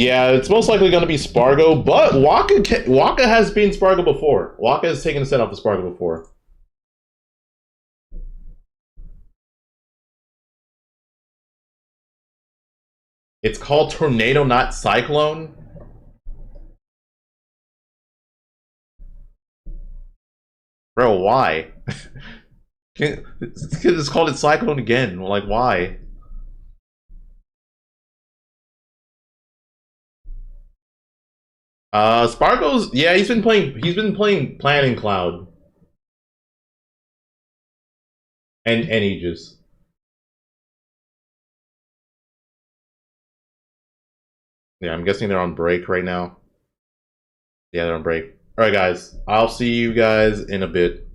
Yeah, it's most likely going to be Spargo, but Waka has been Spargo before. Waka has taken a set off of Spargo before. It's called Tornado, not Cyclone. Bro, why? It's called it Cyclone again. Like, why? Spargo's, yeah, he's been playing Planning Cloud. And Aegis. Yeah, I'm guessing they're on break right now. Yeah, they're on break. Alright guys, I'll see you guys in a bit.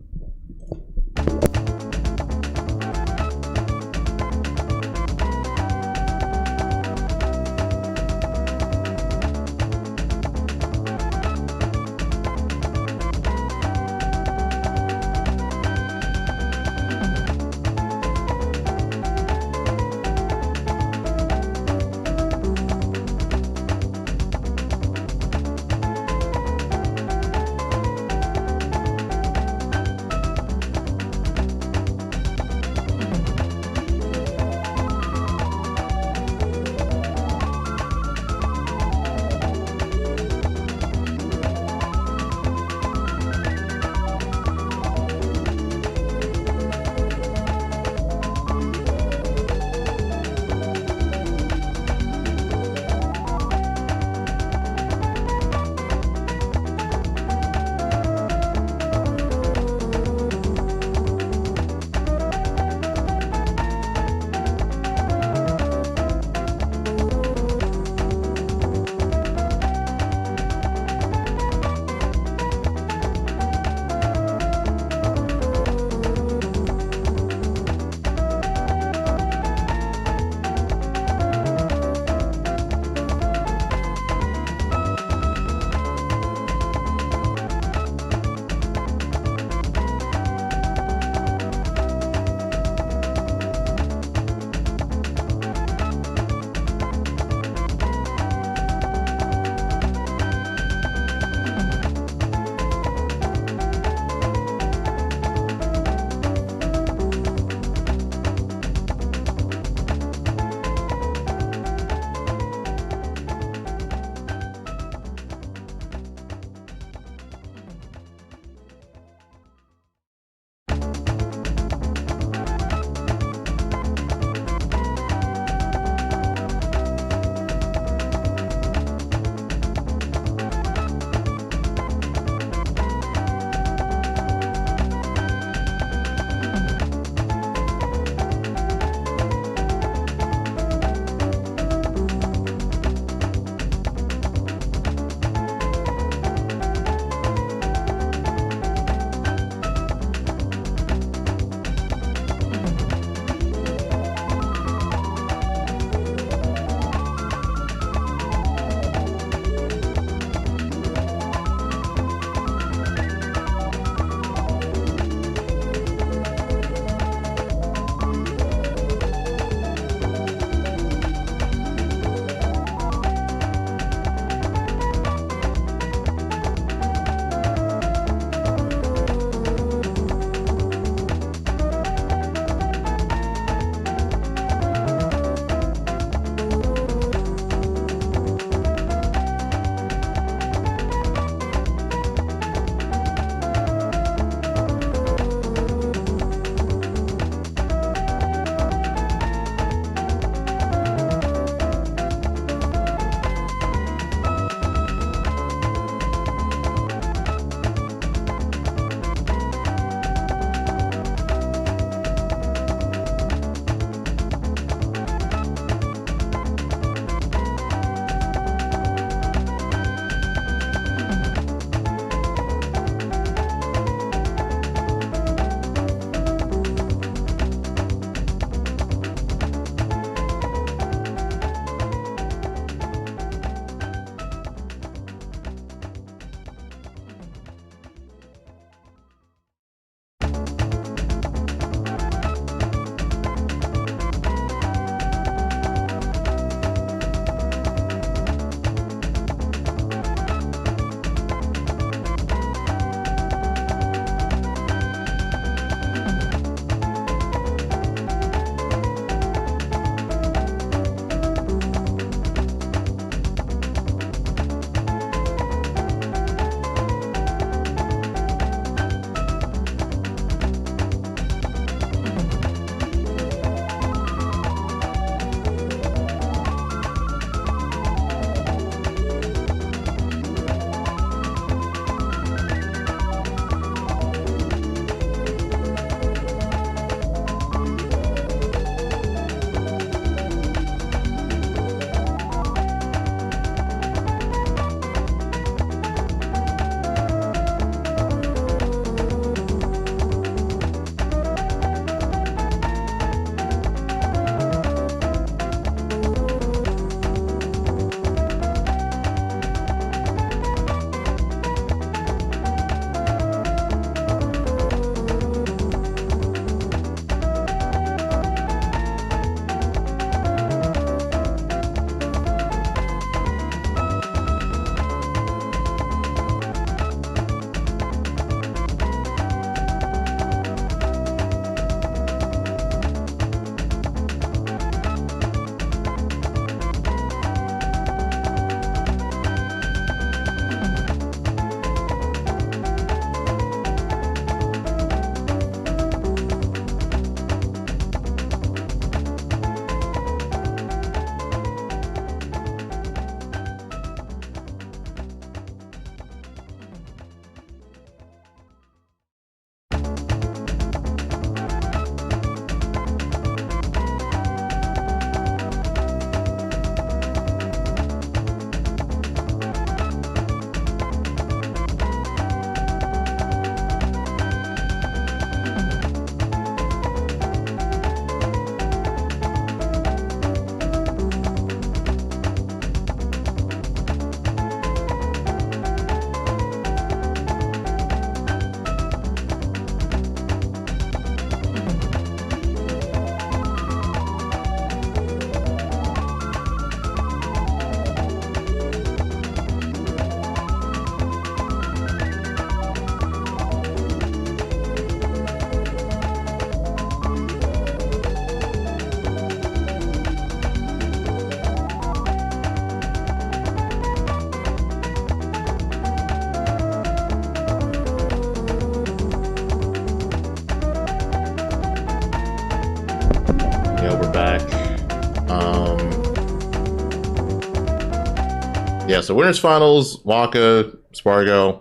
Yeah, so winners finals, Waka, Spargo.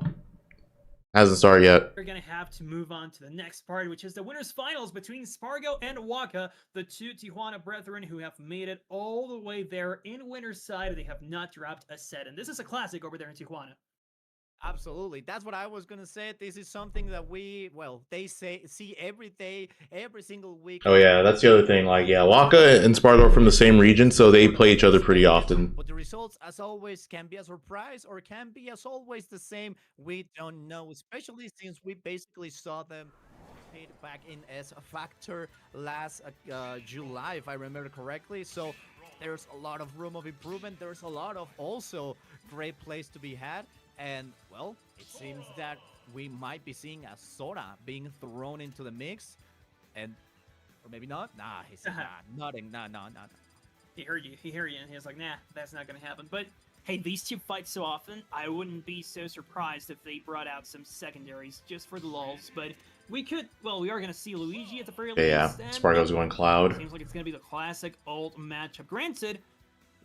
Hasn't started yet. We're going to have to move on to the next part, which is the winners finals between Spargo and Waka, the two Tijuana brethren who have made it all the way there in winner's side. They have not dropped a set, and this is a classic over there in Tijuana. Absolutely. That's what I was going to say. This is something that they see every day, every single week. Oh yeah, that's the other thing. Like, yeah, Waka and Spargo are from the same region, so they play each other pretty often. But the results, as always, can be a surprise or can be, as always, the same. We don't know, especially since we basically saw them back in as a factor last July, if I remember correctly. So there's a lot of room of improvement. There's a lot of also great plays to be had. And, well, it seems that we might be seeing a Sora being thrown into the mix. And, or maybe not. Nah, he said, nothing. Nah. He heard you, and he was like, nah, that's not going to happen. But, hey, these two fight so often, I wouldn't be so surprised if they brought out some secondaries just for the lulz. But we are going to see Luigi at the very least. Yeah, Spargo's going Cloud. Seems like it's going to be the classic old matchup. Granted,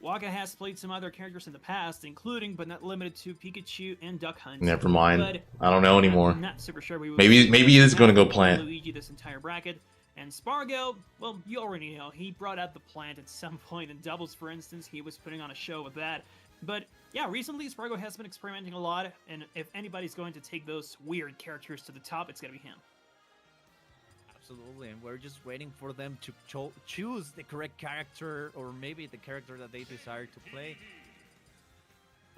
Waka has played some other characters in the past, including but not limited to Pikachu and Duck Hunt. Never mind. But I don't know anymore. I'm not super sure we would Maybe he is going to go Plant. Luigi this entire bracket. And Spargo, well, you already know, he brought out the Plant at some point in doubles, for instance. He was putting on a show with that. But yeah, recently Spargo has been experimenting a lot, and if anybody's going to take those weird characters to the top, it's going to be him. Absolutely, and we're just waiting for them to choose the correct character, or maybe the character that they desire to play.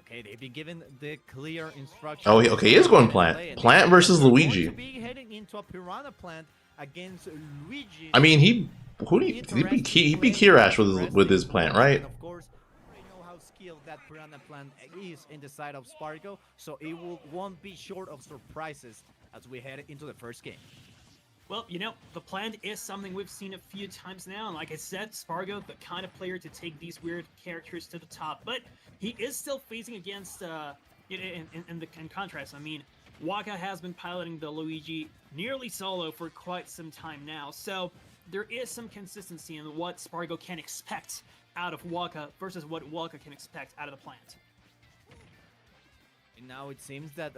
Okay, they've been given the clear instructions. Oh, okay, he is going Plant. Plant versus Luigi. Going to be heading into a Piranha Plant against Luigi. I mean, he beat Kirash with his Plant, right? And of course, we know how skilled that Piranha Plant is in the side of Spargo, so it won't be short of surprises as we head into the first game. Well, you know, the Plant is something we've seen a few times now, and like I said, Spargo, the kind of player to take these weird characters to the top, but he is still facing against, in contrast, I mean, Waka has been piloting the Luigi nearly solo for quite some time now, so there is some consistency in what Spargo can expect out of Waka versus what Waka can expect out of the Plant. Now it seems that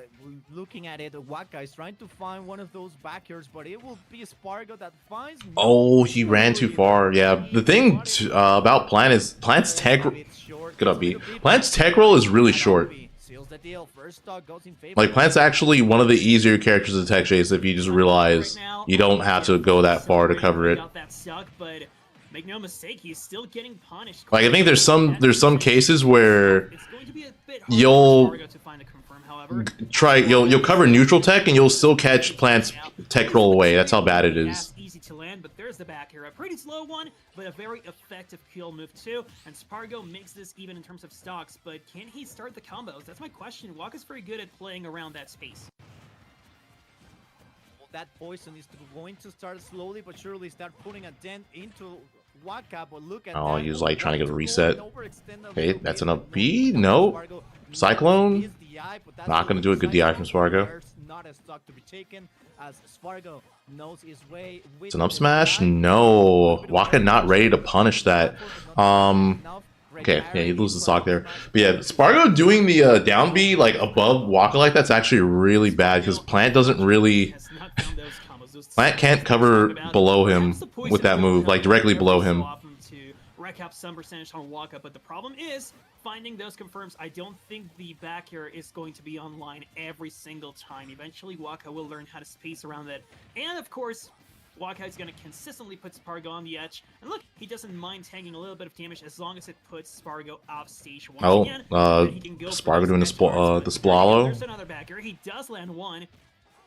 looking at it, Waka is trying to find one of those backers, but it will be Spargo that finds. Oh, he ran too far. Yeah, the thing about Plant is Plant's tech. Good up, B. Plant's tech roll is really short. Like, Plant's actually one of the easier characters to tech chase if you just realize you don't have to go that far to cover it. Make no mistake, he's still getting punished. Like, I think there's some cases where you'll cover neutral tech and you'll still catch Plant's tech roll away. That's how bad it is. Easy to land, but there's the back here. A pretty slow one, but a very effective kill move too. And Spargo makes this even in terms of stocks, but can he start the combos? That's my question. Waka's very good at playing around that space. That poison is going to start slowly but surely start putting a dent into Waka, but look at he was like trying to get a reset. Okay, that's an up B. No. Cyclone. Not going to do a good DI from Spargo. Not a stock to be taken as Spargo knows his way. It's an up smash? No. Waka not ready to punish that. Okay, yeah, he loses stock there. But yeah, Spargo doing the down B like above Waka like that's actually really bad because Plant doesn't really... Plant can't cover below him with that move, like directly below him. To rack up some percentage on Waka, but the problem is finding those confirms. I don't think the back air is going to be online every single time. Eventually, Waka will learn how to space around that. And of course, Waka is going to consistently put Spargo on the edge. And look, he doesn't mind taking a little bit of damage as long as it puts Spargo off stage once again. Spargo doing the Splalo. There's another back air. He does land one.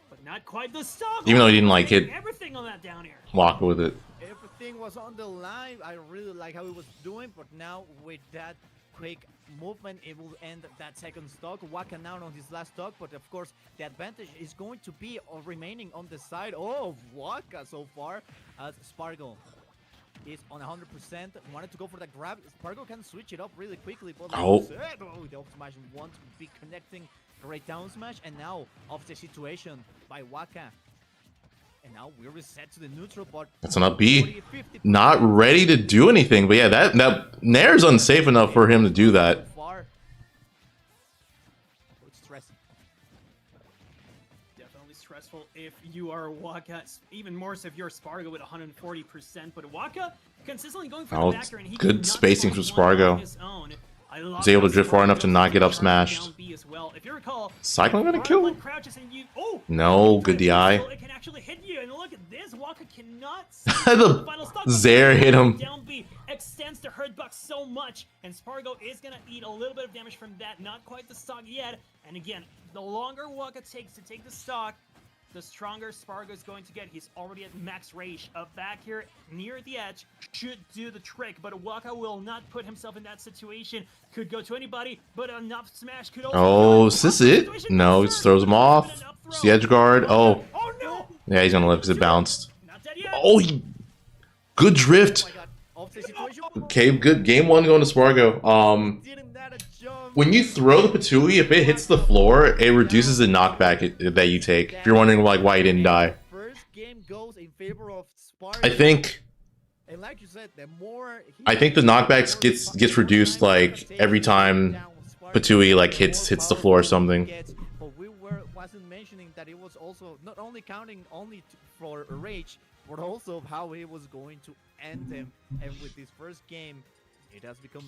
But not quite the stock. Even though he didn't like hit everything on that down air. Waka with it. Everything was on the line. I really like how he was doing, but now with that quick movement, it will end that second stock. Waka now on his last stock, but of course the advantage is going to be remaining on the side of Waka so far, as Spargo is on 100%. Wanted to go for that grab. Spargo can switch it up really quickly, but the up smash wants to be connecting. Great down smash, and now off the situation by Waka. And now we're reset to the neutral, but that's an up B. Not ready to do anything, but yeah, that Nair's unsafe enough for him to do that. stressing. Definitely stressful if you are Waka, even more so if you're Spargo with 140%. But Waka consistently going for Oh, the backer, and he good cannot spacing find from one Spargo. on his own. I love He's able how to drift far Spargo enough to not get up tries smashed. down B as well. If you recall, Cyclone gonna Frontline kill? crouches and you, oh, No, good DI. It can actually hit you, and look at this. Waka cannot see The final stock. Zare hit him. Down B extends the hurt box so much, and Spargo is gonna eat a little bit of damage from that. Not quite the stock yet. And again, the longer Waka takes to take the stock, the stronger Spargo is going to get. He's already at max rage. Back here near the edge should do the trick, but Waka will not put himself in that situation. Could go to anybody, but enough smash could also. Oh, is this it? No, he just throws him off. It's the edge guard. Oh, Oh no! yeah, he's gonna live because it bounced. Not dead yet. Oh, good Oh drift. my god, offset situation. Okay, good. Game 1 going to Spargo. Didn't that a jump? When you throw the Patooey, if it hits the floor, it reduces the knockback that you take. If you're wondering like why he didn't die. First game goes in favor of Spargo. I think And like you said, the more the knockbacks gets reduced like every time Patooey like hits the floor or something. But we wasn't mentioning that it was also not only counting for rage, but also how he was going to end him. And with this first game, it has become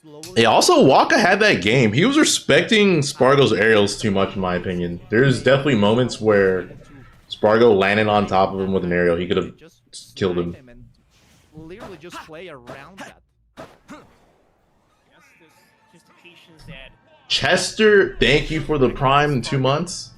slowly. Yeah, also Waka had that game. He was respecting Spargo's aerials too much, in my opinion. There's definitely moments where Spargo landed on top of him with an aerial. He could have killed him. And literally just play around that. Yes, there's just patience that Chester, thank you for the prime in 2 months.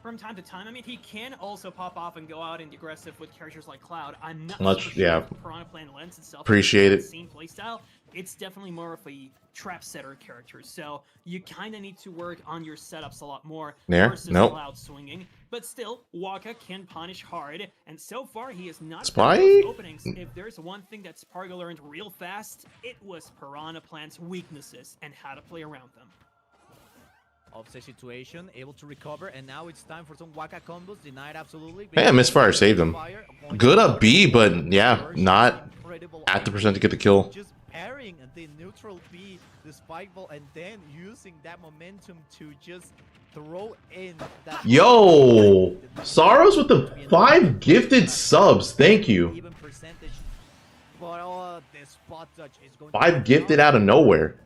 from time to time. I mean, he can also pop off and go out and aggressive with characters like Cloud. I'm not Much- super sure yeah. if Piranha Plant lends itself Appreciate to it. the same playstyle. It's definitely more of a trap setter character, so you kind of need to work on your setups a lot more There? versus Nope. Cloud swinging. But still, Waka can punish hard, and so far he has not Spy? found those openings. If there's one thing that Spargo learned real fast, it was Piranha Plant's weaknesses and how to play around them. Offset situation, able to recover, and now it's time for some Waka combos. Denied absolutely. Yeah, misfire saved him. Good up B, but yeah, not at the percent to get the kill. Just parrying the neutral B, the spike ball, and then using that momentum to just throw in that. Yo, Saros with the 5 gifted subs. Thank you. Even percentage, but the spot touch is going. 5 gifted out of nowhere.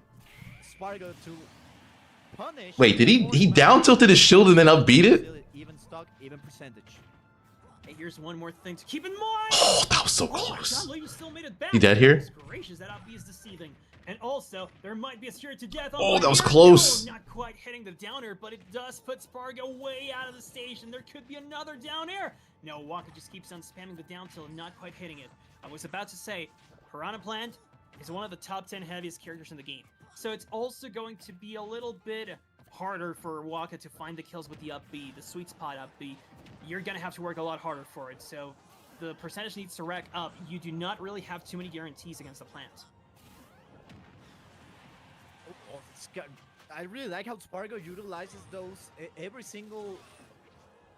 Spargo to punish. Wait, did he down tilted his shield and then upbeat it? Even stock, even percentage. Hey, here's one more thing to keep in mind. Oh, that was so Oh my close. God, you still made it back. He dead here? Goodness gracious, that up B is deceiving. And also, there might be a steer to death. Oh, that was here. close. No, not quite hitting the downer, but it does put Spargo way out of the stage, and there could be another down air. No, Waka just keeps on spamming the down tilt and not quite hitting it. I was about to say, Piranha Plant is one of the top 10 heaviest characters in the game. So it's also going to be a little bit harder for Waka to find the kills with the up B, the sweet spot up B. You're going to have to work a lot harder for it, so the percentage needs to rack up. You do not really have too many guarantees against the plant. I really like how Spargo utilizes those every single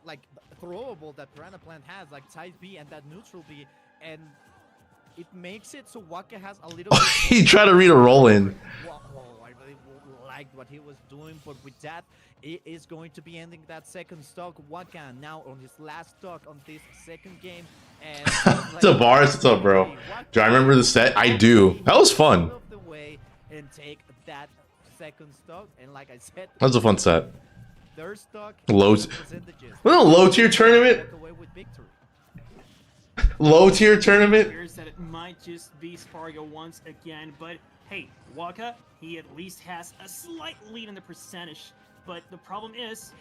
like throwable that Piranha Plant has, like side B and that neutral B, and it makes it so Waka has a little. He tried to read a roll in. Wow, I really liked what he was doing, but with that, it is going to be ending that second stock. Waka now on his last stock on this second game, and Tavares, what's up, bro? Do I remember the set? I do. That was fun. Of the way and take that second stock, and like I said, That was a fun set. their stock Low- percentages. Well, low tier tournament. Walk away with victory. Low tier tournament. Appears that it might just be Spargo once again, but hey, Waka, he at least has a slight lead in the percentage. But the problem is,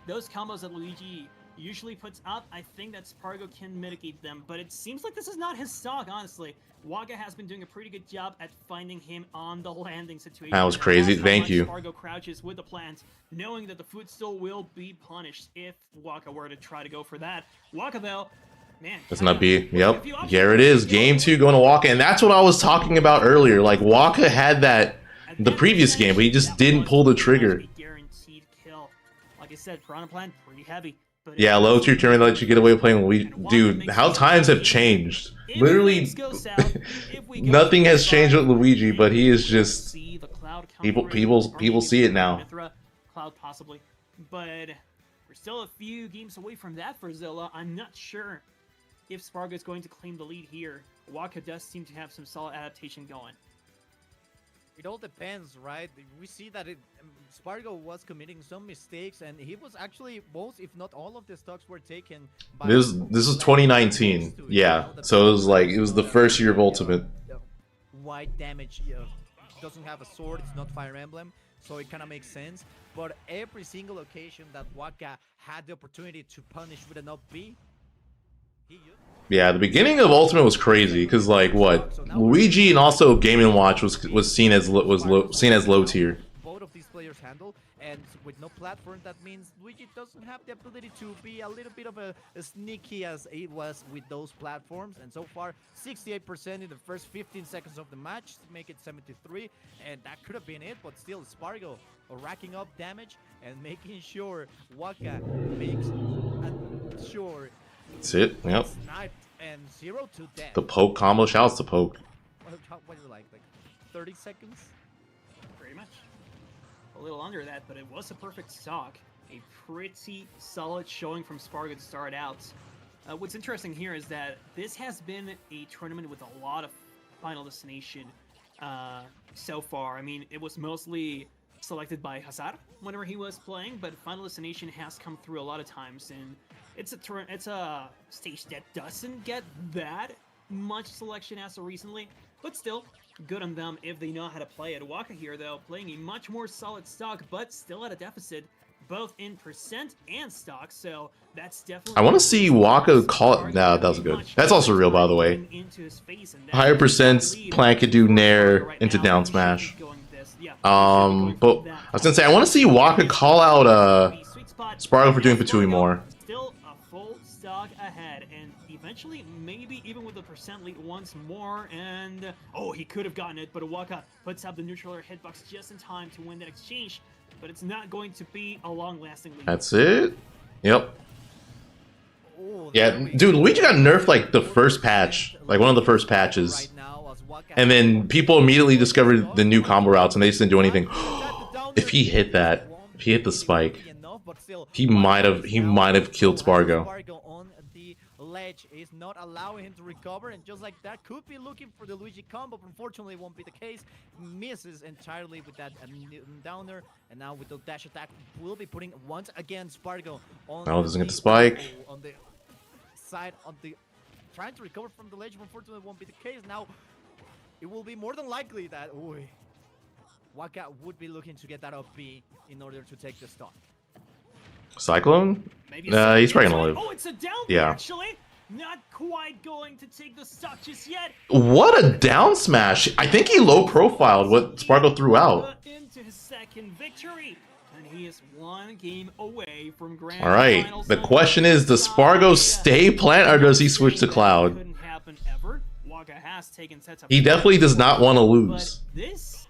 those combos that Luigi usually puts up, I think that Spargo can mitigate them, but it seems like this is not his stock, honestly. Waka has been doing a pretty good job at finding him on the landing situation. That was And crazy. that's how Thank much you. Spargo crouches with the plant, knowing that the food still will be punished if Waka were to try to go for that. Waka, though, man. That's I not know. B. Yep. If you option- Here it is. Game 2 going to Waka. And that's what I was talking about earlier. Like, Waka had that the previous game, but he just didn't pull the trigger. Guaranteed kill. Like I said, Piranha Plant, pretty heavy. But Yeah, low tier tournament that let you get away with playing Luigi. Dude, how times have changed. if Literally, things go south, if we go nothing has south, changed with Luigi, but he is just see the Cloud people countering, people see it now. Mithra. Cloud possibly, but we're still a few games away from that for Zilla. I'm not sure if Spargo is going to claim the lead here. Waka does seem to have some solid adaptation going. It all depends, right? We see that Spargo was committing some mistakes, and he was actually most, if not all, of the stocks were taken. By This is 2019. Yeah, so it was the first year of Ultimate. White damage doesn't have a sword. It's not Fire Emblem, so it kind of makes sense. But every single occasion that Waka had the opportunity to punish with an up B, he used. Yeah, the beginning of Ultimate was crazy because like what Luigi and also Game & Watch was seen as low tier. Both of these players handle, and with no platform, that means Luigi doesn't have the ability to be a little bit of a sneaky as he was with those platforms. And so far, 68% in the first 15 seconds of the match to make it 73, and that could have been it. But still, Spargo racking up damage and making sure Waka makes sure. That's it. Yep. Sniped and 0 to death. The poke combo. Shouts to poke. What is it like 30 seconds? Pretty much. A little under that, but it was a perfect stock. A pretty solid showing from Spargo to start out. What's interesting here is that this has been a tournament with a lot of Final Destination so far. I mean, it was mostly selected by Hazar whenever he was playing, but Final Destination has come through a lot of times, and it's a stage that doesn't get that much selection as of recently, but still, good on them if they know how to play it. Waka here, though, playing a much more solid stock, but still at a deficit, both in percent and stock, so that's definitely... I want to see Waka call it. Nah, that was good. That's also real, by the way. Higher percents, Plant could do Nair into down smash. But I was gonna say, I want to see Waka call out Spargo for doing Patui more. Still a full stock ahead, and eventually, maybe even with the percent lead once more, and oh, he could have gotten it, but Waka puts up the neutral air hitbox just in time to win that exchange, but it's not going to be a long-lasting lead. That's it? Yep. Oh, Yeah, dude, Luigi got nerfed like the first patch, like one of the first patches. And then people immediately discovered the new combo routes and they just didn't do anything. If he hit that, if he hit the spike, he might have killed Spargo. On the ledge is not allowing him to recover, and just like that, could be looking for the Luigi combo, but unfortunately it won't be the case. Misses entirely with that downer, and now with the dash attack, will be putting once again Spargo on. Now doesn't get the spike. On the side of the trying to recover from the ledge, but unfortunately it won't be the case. Now it will be more than likely that Waka would be looking to get that up B in order to take the stock. Cyclone? He's probably gonna live. Oh, it's a down Yeah. actually. Not quite going to take the stock just yet. What a down smash! I think he low profiled what Spargo threw out. Into his second victory, and he is one game away from grand All right. finals. The question is, does Spargo stay Plant or does he switch to Cloud? Couldn't happen ever. Waka has taken sets up. He definitely does not want to lose. But this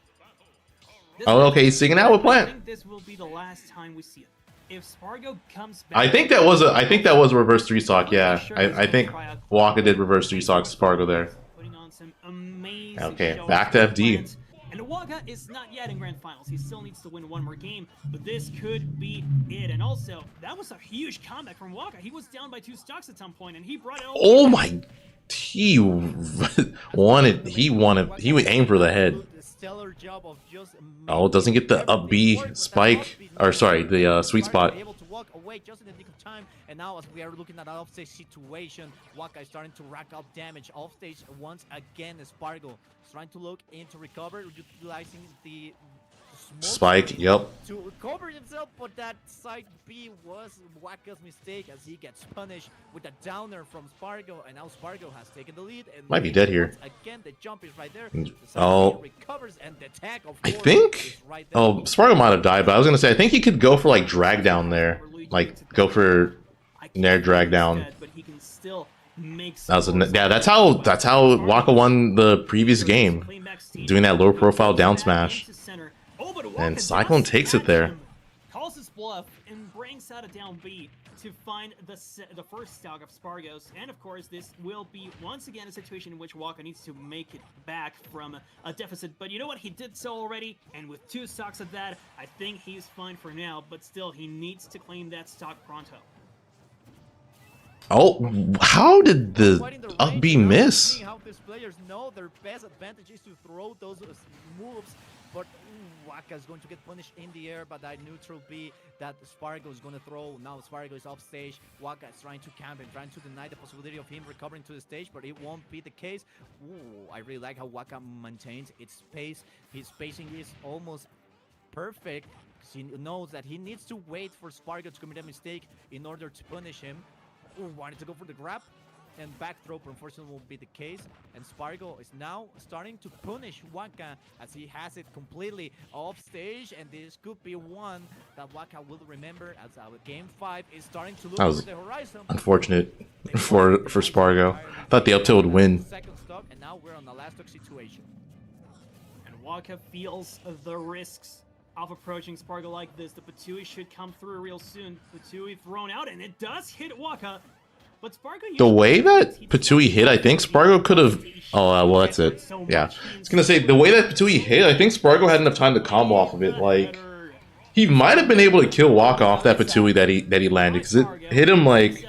Oh, okay, he's singing out with Plant. I think this will be the last time we see it. If Spargo comes back, I think that was a reverse 3-stock. Yeah, I think Waka did reverse 3-stock Spargo there. Putting on some amazing Okay, showing back to from FD. Plant. And Waka is not yet in grand finals. He still needs to win one more game, but this could be it. And also, that was a huge comeback from Waka. He was down by 2 stocks at some point, and he brought it all. Oh my! He wanted. He would aim for the head. Stellar job of just Oh, doesn't get the up B spike, or sorry, the sweet spot. Able to walk away just in the nick of time, and now as we are looking at an offstage situation, Waka is starting to rack up damage. Offstage once again, Spargo is trying to look in to recover, utilizing the smoke Spike, yep. to recover himself, but that side B was Waka's mistake as he gets punished with a downer from Spargo, and now Spargo has taken the lead. And Might be dead here. once again, the jump is right there. Oh. Recovers, and the tag, of I course, think. is right there. Oh, Spargo might have died, but I was gonna say I think he could go for like drag down there, like go for Nair drag down. But he can still make That was yeah. That's how Waka won the previous game, doing that low profile down smash. And Cyclone takes it there. Calls his bluff and brings out a down B to find the first stock of Spargos. And of course, this will be once again a situation in which Waka needs to make it back from a deficit. But you know what? He did so already, and with 2 stocks of that, I think he's fine for now. But still, he needs to claim that stock pronto. Oh, how did the up B miss? How these players know their best advantage is to throw those moves, but Waka is going to get punished in the air by that neutral B that Spargo is going to throw. Now Spargo is off stage. Waka is trying to camp him, trying to deny the possibility of him recovering to the stage, but it won't be the case. Ooh, I really like how Waka maintains its pace. His spacing is almost perfect because he knows that he needs to wait for Spargo to commit a mistake in order to punish him. Ooh, wanted to go for the grab, and back throw, but unfortunately won't be the case. And Spargo is now starting to punish Waka as he has it completely off stage, and this could be one that Waka will remember as our game 5 is starting to look over the horizon. Unfortunate for Spargo. I thought the up tilt would win. Second stock, and now we're on the last stock situation. And Waka feels the risks of approaching Spargo like this. The Patui should come through real soon. Patui thrown out, and it does hit Waka. But Spargo, the way that Patui hit, I think Spargo could have... Oh, well, that's it. Yeah. I was going to say, the way that Patui hit, I think Spargo had enough time to combo off of it. Like, he might have been able to kill Waka off that Patui that he landed, because it hit him like...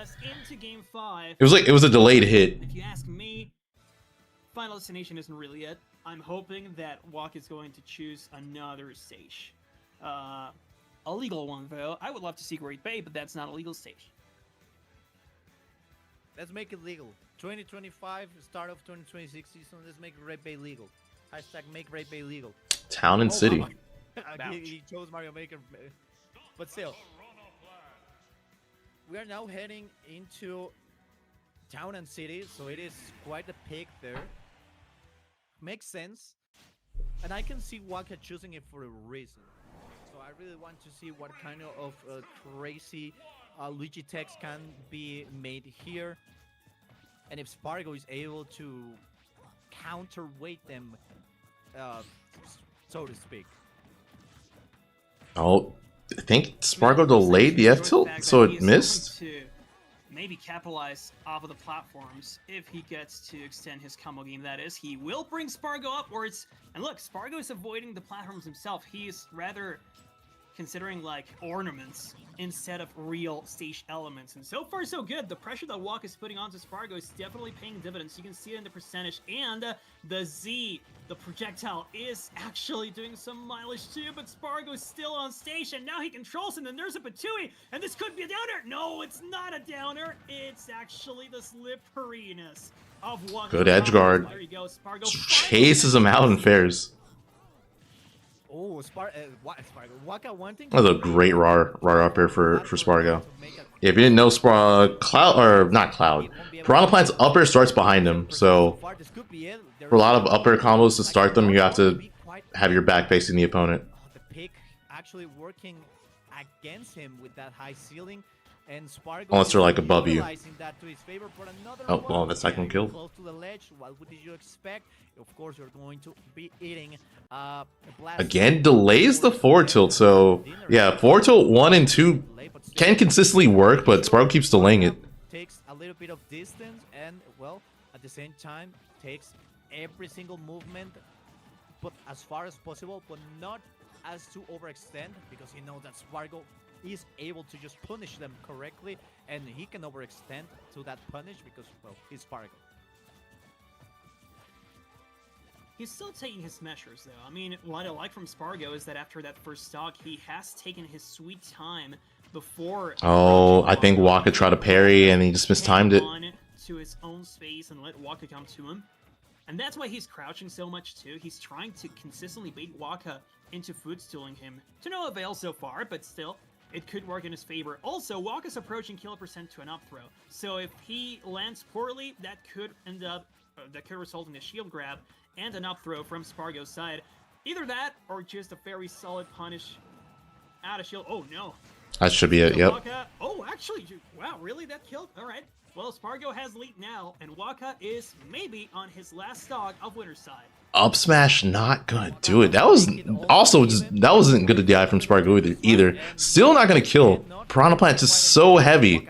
It was a delayed hit. If you ask me, Final Destination isn't really it. I'm hoping that Waka is going to choose another stage. A legal one, though. I would love to see Great Bay, but that's not a legal stage. Let's make it legal. 2025, start of 2026 season, let's make Great Bay legal. Hashtag make Great Bay legal. Town and city. He chose Mario Maker. But still. We are now heading into town and city, so it is quite a pick there. Makes sense. And I can see Waka choosing it for a reason. So I really want to see what kind of crazy Luigi techs can be made here. And if Spargo is able to counterweight them, so to speak. Oh, I think Spargo delayed the F tilt, so it missed. Maybe capitalize off of the platforms if he gets to extend his combo game. That is, he will bring Spargo upwards. And look, Spargo is avoiding the platforms himself. He is rather considering like ornaments instead of real stage elements. And so far so good. The pressure that Waka is putting onto Spargo is definitely paying dividends. You can see it in the percentage. And the Z, the projectile, is actually doing some mileage too, but Spargo is still on stage, and now he controls it, and there's a Patui, and this could be a downer. No, it's not a downer. It's actually the slipperiness of Waka. Good edge guard. There you go. Spargo chases him out and fares. Oh, Waka wanting. That was a great raw up here for Spargo. Yeah, if you didn't know, Cloud, or not Cloud, Piranha Plant's upper starts behind him, so for a lot of upper combos to start them, you have to have your back facing the opponent. The pick actually working against him with that high ceiling, and Spargo unless they're like above you. That to his favor, but Oh, well, that's second kill. Close to the ledge. What did you expect? Of course, you're going to be eating again, delays the forward tilt, so yeah, forward tilt 1 and 2 can consistently work, but Spargo keeps delaying it. Takes a little bit of distance, and well, at the same time, takes every single movement, but as far as possible, but not as to overextend, because he knows that Spargo is able to just punish them correctly, and he can overextend to that punish because, well, he's Spargo. He's still taking his measures, though. I mean, what I like from Spargo is that after that first stock, he has taken his sweet time before... Oh, I think Waka tried to parry and he just mistimed it. To his own space and let Waka come to him. And that's why he's crouching so much, too. He's trying to consistently bait Waka into footstooling him. To no avail so far, but still, it could work in his favor. Also, Waka's approaching kill percent to an up throw. So if he lands poorly, that could end up... that could result in a shield grab and an up throw from Spargo's side. Either that, or just a very solid punish out of shield. Oh, no. That should be it, yep. Waka, oh, actually, wow, really? That killed? All right. Well, Spargo has lead now, and Waka is maybe on his last stock of winner's side. Up smash not gonna do it. That was also just that wasn't good to die from Spargo either. Still not gonna kill. Piranha Plant just so heavy.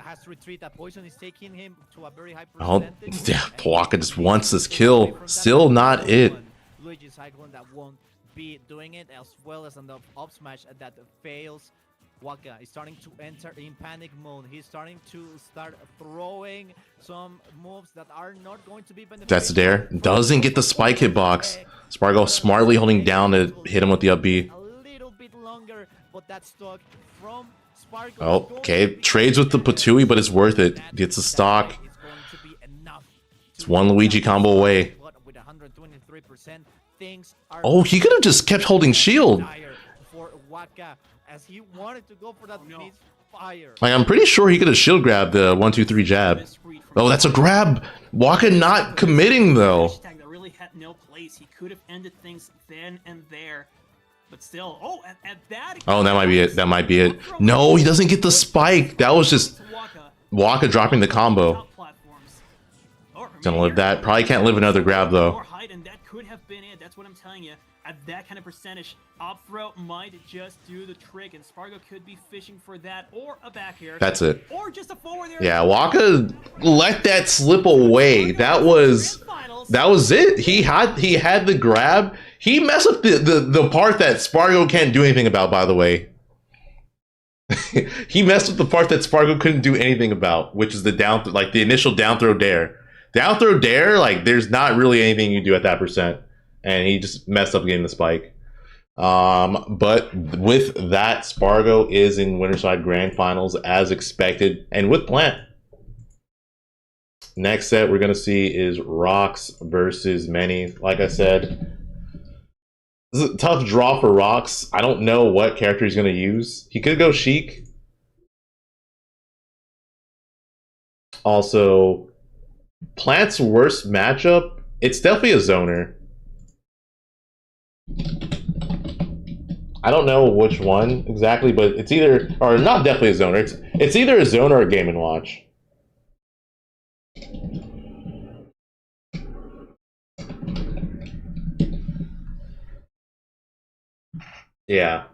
Oh yeah, Waka just wants this kill. Still not it. Luigi's Cyclone that won't be doing it, as well as an up smash that fails. Waka is starting to enter in panic mode. He's starting to throwing some moves that are not going to be beneficial. That's there. Doesn't get the spike hitbox. Spargo smartly holding down to hit him with the up B. A little bit longer, but that stock from Spargo. Oh, okay. Trades with the Patui, but it's worth it. Gets the stock. It's one Luigi combo away. Oh, he could have just kept holding shield. For Waka, as he wanted to go for that misfire. Like, I'm pretty sure he could have shield grabbed the 1-2-3 jab. Oh, that's a grab. Waka not committing though. That really had no place. He could have ended things then and there, but still. Oh, at that. Oh, that might be it. That might be it. No, he doesn't get the spike. That was just Waka dropping the combo. Gonna live that. Probably can't live another grab though. And that could have been it. That's what I'm telling you. At that kind of percentage, up throw might just do the trick, and Spargo could be fishing for that or a back air. That's it. Or just a forward air. Yeah, Waka let that slip away. That was it. He had the grab. He messed up the part that Spargo can't do anything about, by the way. He messed up the part that Spargo couldn't do anything about, which is the the initial down throw dare. Down throw dare, like there's not really anything you do at that percent. And he just messed up getting the spike. But with that, Spargo is in Winterside Grand Finals as expected, and with Plant. Next set we're gonna see is Rox versus Manny. Like I said, this is a tough draw for Rox. I don't know what character he's gonna use. He could go Sheik. Also, Plant's worst matchup, it's definitely a zoner. I don't know which one exactly, but it's either, or not definitely a zoner. It's either a zoner or a Game & Watch. Yeah.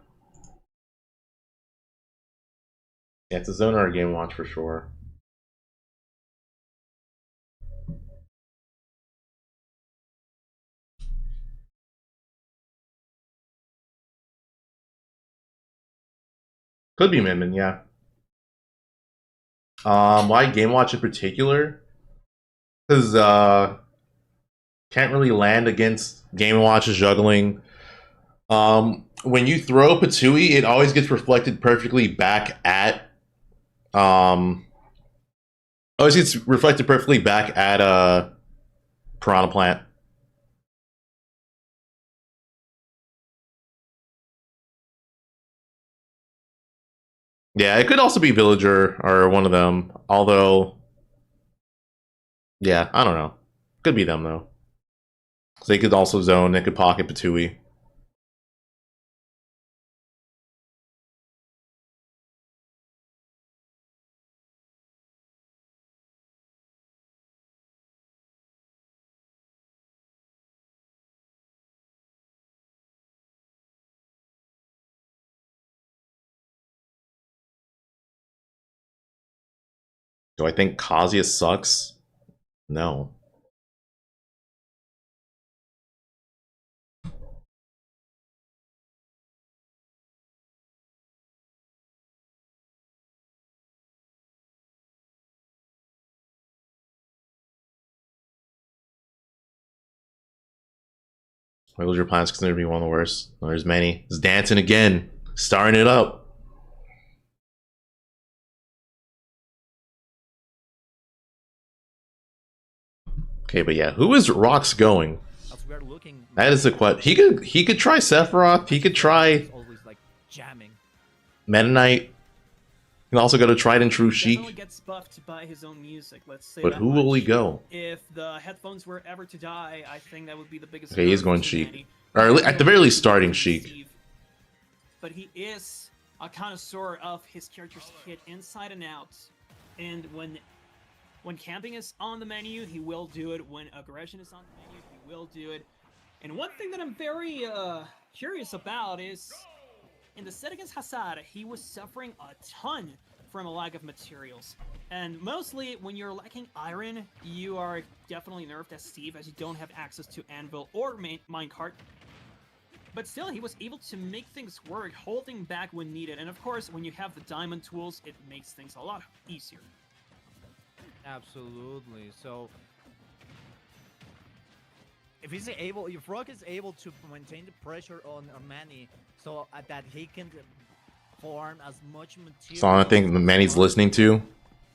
Yeah, it's a zoner or a Game & Watch for sure. Could be Min Min, yeah. Why Game Watch in particular? Because can't really land against Game Watch's juggling. When you throw Patui, it always gets reflected perfectly back at Piranha Plant. Yeah, it could also be Villager or one of them. Although, yeah, I don't know. Could be them though. So they could also zone. They could pocket Patui. Do I think Kazuya sucks? No. Villager Plant's considered to be one of the worst. Oh, there's Manny. He's dancing again. Starting it up. Okay, but yeah, who is Rox going? That is the question. He could try Sephiroth. He could try Meta Knight. He can also go to Tried and True Sheik. Gets buffed by his own music, let's say. But who will he go? If the headphones were ever to die, I think that would be the biggest. Okay, he's going Sheik, or at the very least, starting Sheik. But he is a connoisseur of his character's kit inside and out, and when camping is on the menu, he will do it. When aggression is on the menu, he will do it. And one thing that I'm very curious about is in the set against Hazar, he was suffering a ton from a lack of materials. And mostly when you're lacking iron, you are definitely nerfed as Steve, as you don't have access to anvil or minecart. But still, he was able to make things work, holding back when needed. And of course, when you have the diamond tools, it makes things a lot easier. Absolutely. So if Rock is able to maintain the pressure on Manny, so that he can farm as much material. So I think Manny's listening to. I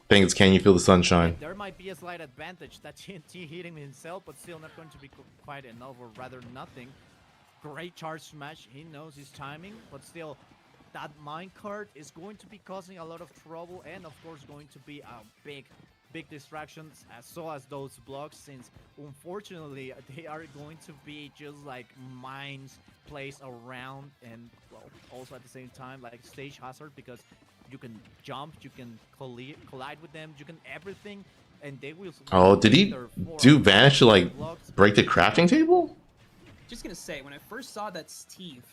think it's Can You Feel the Sunshine? There might be a slight advantage that TNT hitting himself, but still not going to be quite enough, or rather nothing. Great charge smash. He knows his timing, but still, that minecart is going to be causing a lot of trouble, and of course going to be a big distractions, as those blocks, since unfortunately they are going to be just like mines placed around, and well, also at the same time like stage hazard, because you can jump, you can collide with them, you can everything, and they will. Oh, did he do Vanish to like break the crafting table? Just gonna say, when I first saw that Steve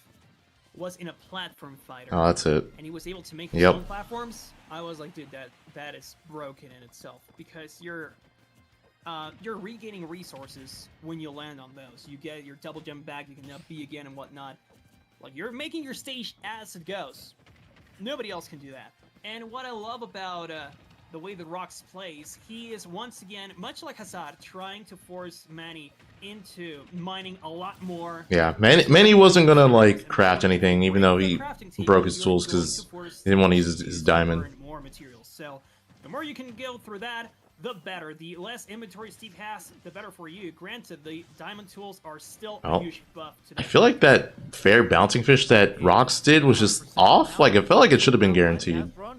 was in a platform fighter, Oh, that's it. and he was able to make his Yep. own platforms, I was like, dude, that is broken in itself, because you're regaining resources when you land on those. You get your double jump back, you can up B again and whatnot. Like, you're making your stage as it goes. Nobody else can do that. And what I love about the way the Rocks plays, he is once again, much like Hazar, trying to force Manny into mining a lot more. Yeah, Manny wasn't gonna like craft anything, even though he broke his tools because he didn't want to use his diamond. More materials. So the more you can go through that, the better. The less inventory Steve has, the better for you. Granted, the diamond tools are still a huge buff to I feel like that fair bouncing fish that Rox did was just off. Like, it felt like it should have been guaranteed.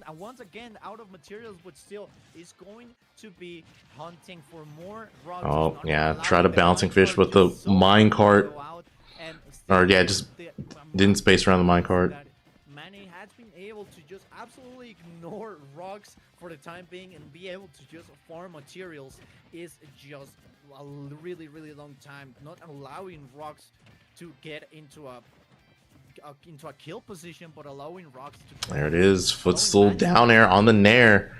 And once again, out of materials, but still is going to be hunting for more rocks. Oh, yeah, try to bouncing fish with the minecart. Or, yeah, just didn't space around the minecart. Manny has been able to just absolutely ignore rocks for the time being and be able to just farm materials is just a really long time, not allowing rocks to get into a kill position, but allowing rocks to. There it is, footstool down air on the nair.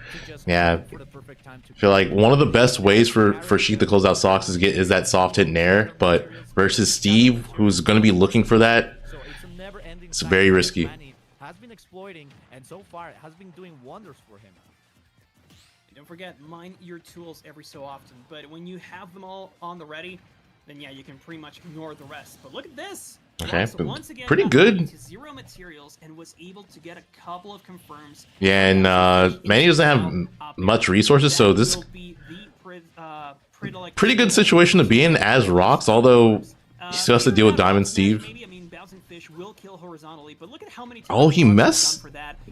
Yeah, I feel like one of the best ways for Sheik to close out Sox is that soft hit nair, but versus Steve, who's going to be looking for that, it's very risky. Has been exploiting, and so far has been doing wonders for him. Don't forget, mine your tools every so often, but when you have them all on the ready, then yeah, you can pretty much ignore the rest. But look at this! Okay, once again, pretty good. To 0 materials and was able to get a couple of confirms. Yeah, and Manny doesn't have much resources, so this pretty good situation to be in as Rox, although he still has to deal with Diamond Steve. Oh, he messed.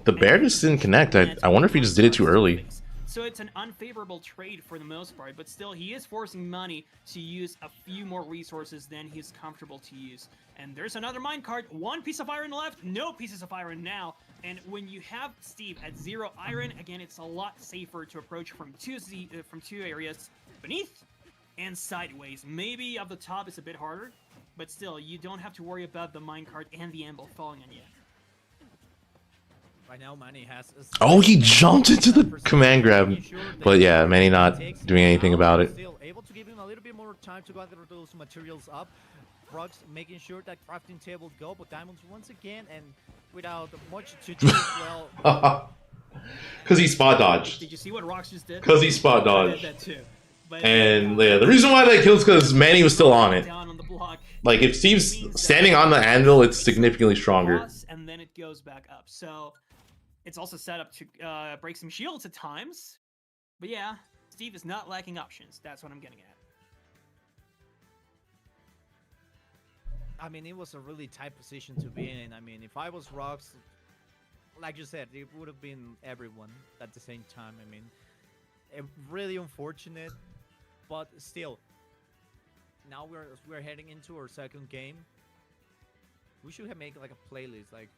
The bear just didn't connect. I wonder if he just did it too early. So it's an unfavorable trade for the most part, but still he is forcing Manny to use a few more resources than he's comfortable to use. And there's another minecart, 1 piece of iron left, no pieces of iron now. And when you have Steve at 0 iron, again, it's a lot safer to approach from two areas, beneath and sideways. Maybe up the top is a bit harder, but still, you don't have to worry about the minecart and the anvil falling on you. Right now, Manny has. Oh, he jumped into the command grab, but yeah, Manny not doing anything about it. Still able to give him a little bit more time to gather those materials up. Rocks making sure that crafting table go, but Diamonds once again, and without much to do as well. Because he spot dodged. Did you see what Rocks just did? Because he spot dodged. That too. But, and yeah, the reason why that kills because Manny was still on it. Down on the block. Like, if Steve's standing on the anvil, it's significantly stronger. And then it goes back up. So it's also set up to break some shields at times. But yeah, Steve is not lacking options. That's what I'm getting at. I mean, it was a really tight position to be in. I mean, if I was Rocks, like you said, it would have been everyone at the same time. I mean, really unfortunate, but still. Now we're heading into our second game. We should have made like a playlist, like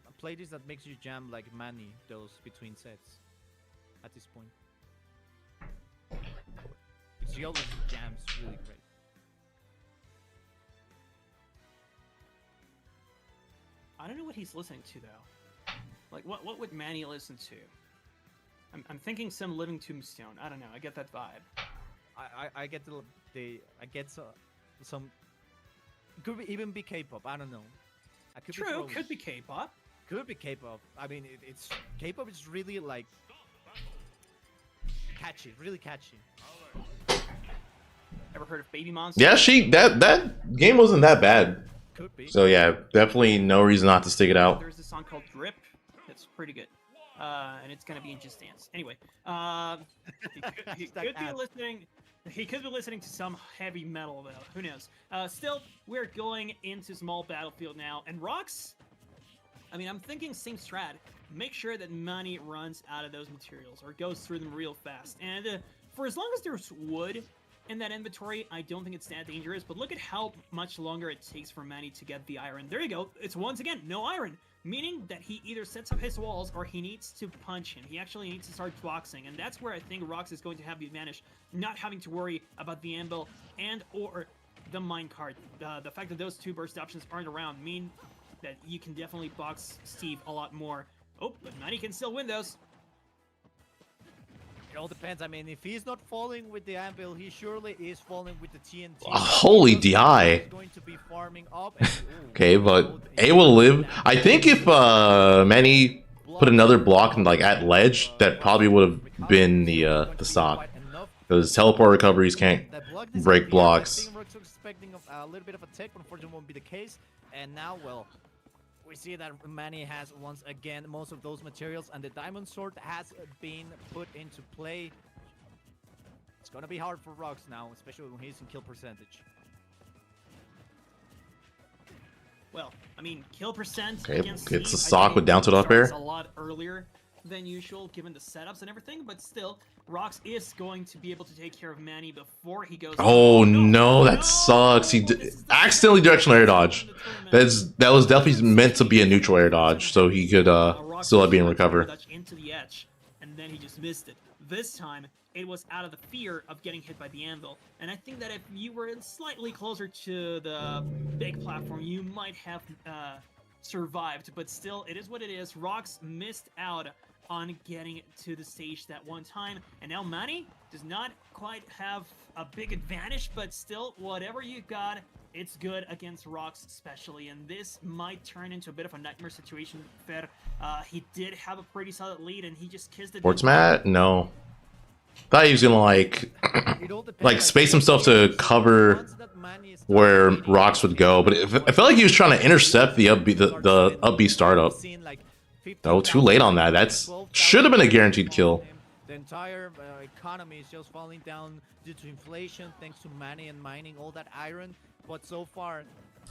a playlist that makes you jam like Manny those between sets. At this point, because he always jams really great. I don't know what he's listening to though. Like what would Manny listen to? I'm thinking some Living Tombstone. I don't know. I get that vibe. I get I get some. Could even be K-pop. I don't know. I could be True, throwing- could be K-pop. Could be K-pop. I mean, it's K-pop is really like catchy, really catchy. Ever heard of Baby Monster? Yeah, that game wasn't that bad. Could be. So yeah, definitely no reason not to stick it out. There's a song called Drip. It's pretty good. And it's gonna be in Just Dance. Anyway, he could be listening. He could be listening to some heavy metal though. Who knows? Still, we're going into small battlefield now, and Rocks. I mean, I'm thinking same strat. Make sure that money runs out of those materials or goes through them real fast. And for as long as there's wood in that inventory, I don't think it's that dangerous. But look at how much longer it takes for Manny to get the iron. There you go. It's once again no iron, meaning that he either sets up his walls or he needs to punch him. He actually needs to start boxing, and that's where I think Rox is going to have the advantage, not having to worry about the anvil and or the minecart. The fact that those two burst options aren't around mean that you can definitely box Steve a lot more. Oh, but Manny can still win those. It all depends. I mean, if he's not falling with the anvil, he surely is falling with the TNT. Holy Because DI. he's going to be farming up. And, Okay, but A will live. I think if Manny put another block like at ledge, that probably would have been the stock. Because teleport recoveries can't break blocks. I think Rox was expecting a little bit of a tech, but unfortunately won't be the case. And now, well, we see that Manny has once again most of those materials, and the diamond sword has been put into play. It's gonna be hard for Rox now, especially when he's in kill percentage. Well, I mean, kill percent Okay, against gets Steve, a sock I with think down tilt up air. starts a lot earlier than usual, given the setups and everything, but still, Rox is going to be able to take care of Manny before he goes. Oh no, that sucks. He This is the accidentally second directional air time dodge. in the tournament. That was definitely meant to be a neutral air dodge, so he could Rox still have been was recover. dodge into the edge, and then he just missed it. This time, it was out of the fear of getting hit by the anvil, and I think that if you were slightly closer to the big platform, you might have survived, but still, it is what it is. Rox missed out on getting to the stage that one time, and now Manny does not quite have a big advantage, but still, whatever you got, it's good against Rox especially, and this might turn into a bit of a nightmare situation. Fer, he did have a pretty solid lead, and he just kissed it. Sports mat? No. Thought he was gonna like It all depends, like space himself to cover once that Manny is where starting to Rox would go, but it felt like he was trying to intercept the up B startup. Seen, like, Oh, too late on that. That's 12,000 should have been a guaranteed kill. The entire economy is just falling down due to inflation, thanks to Manny and mining all that iron. But so far,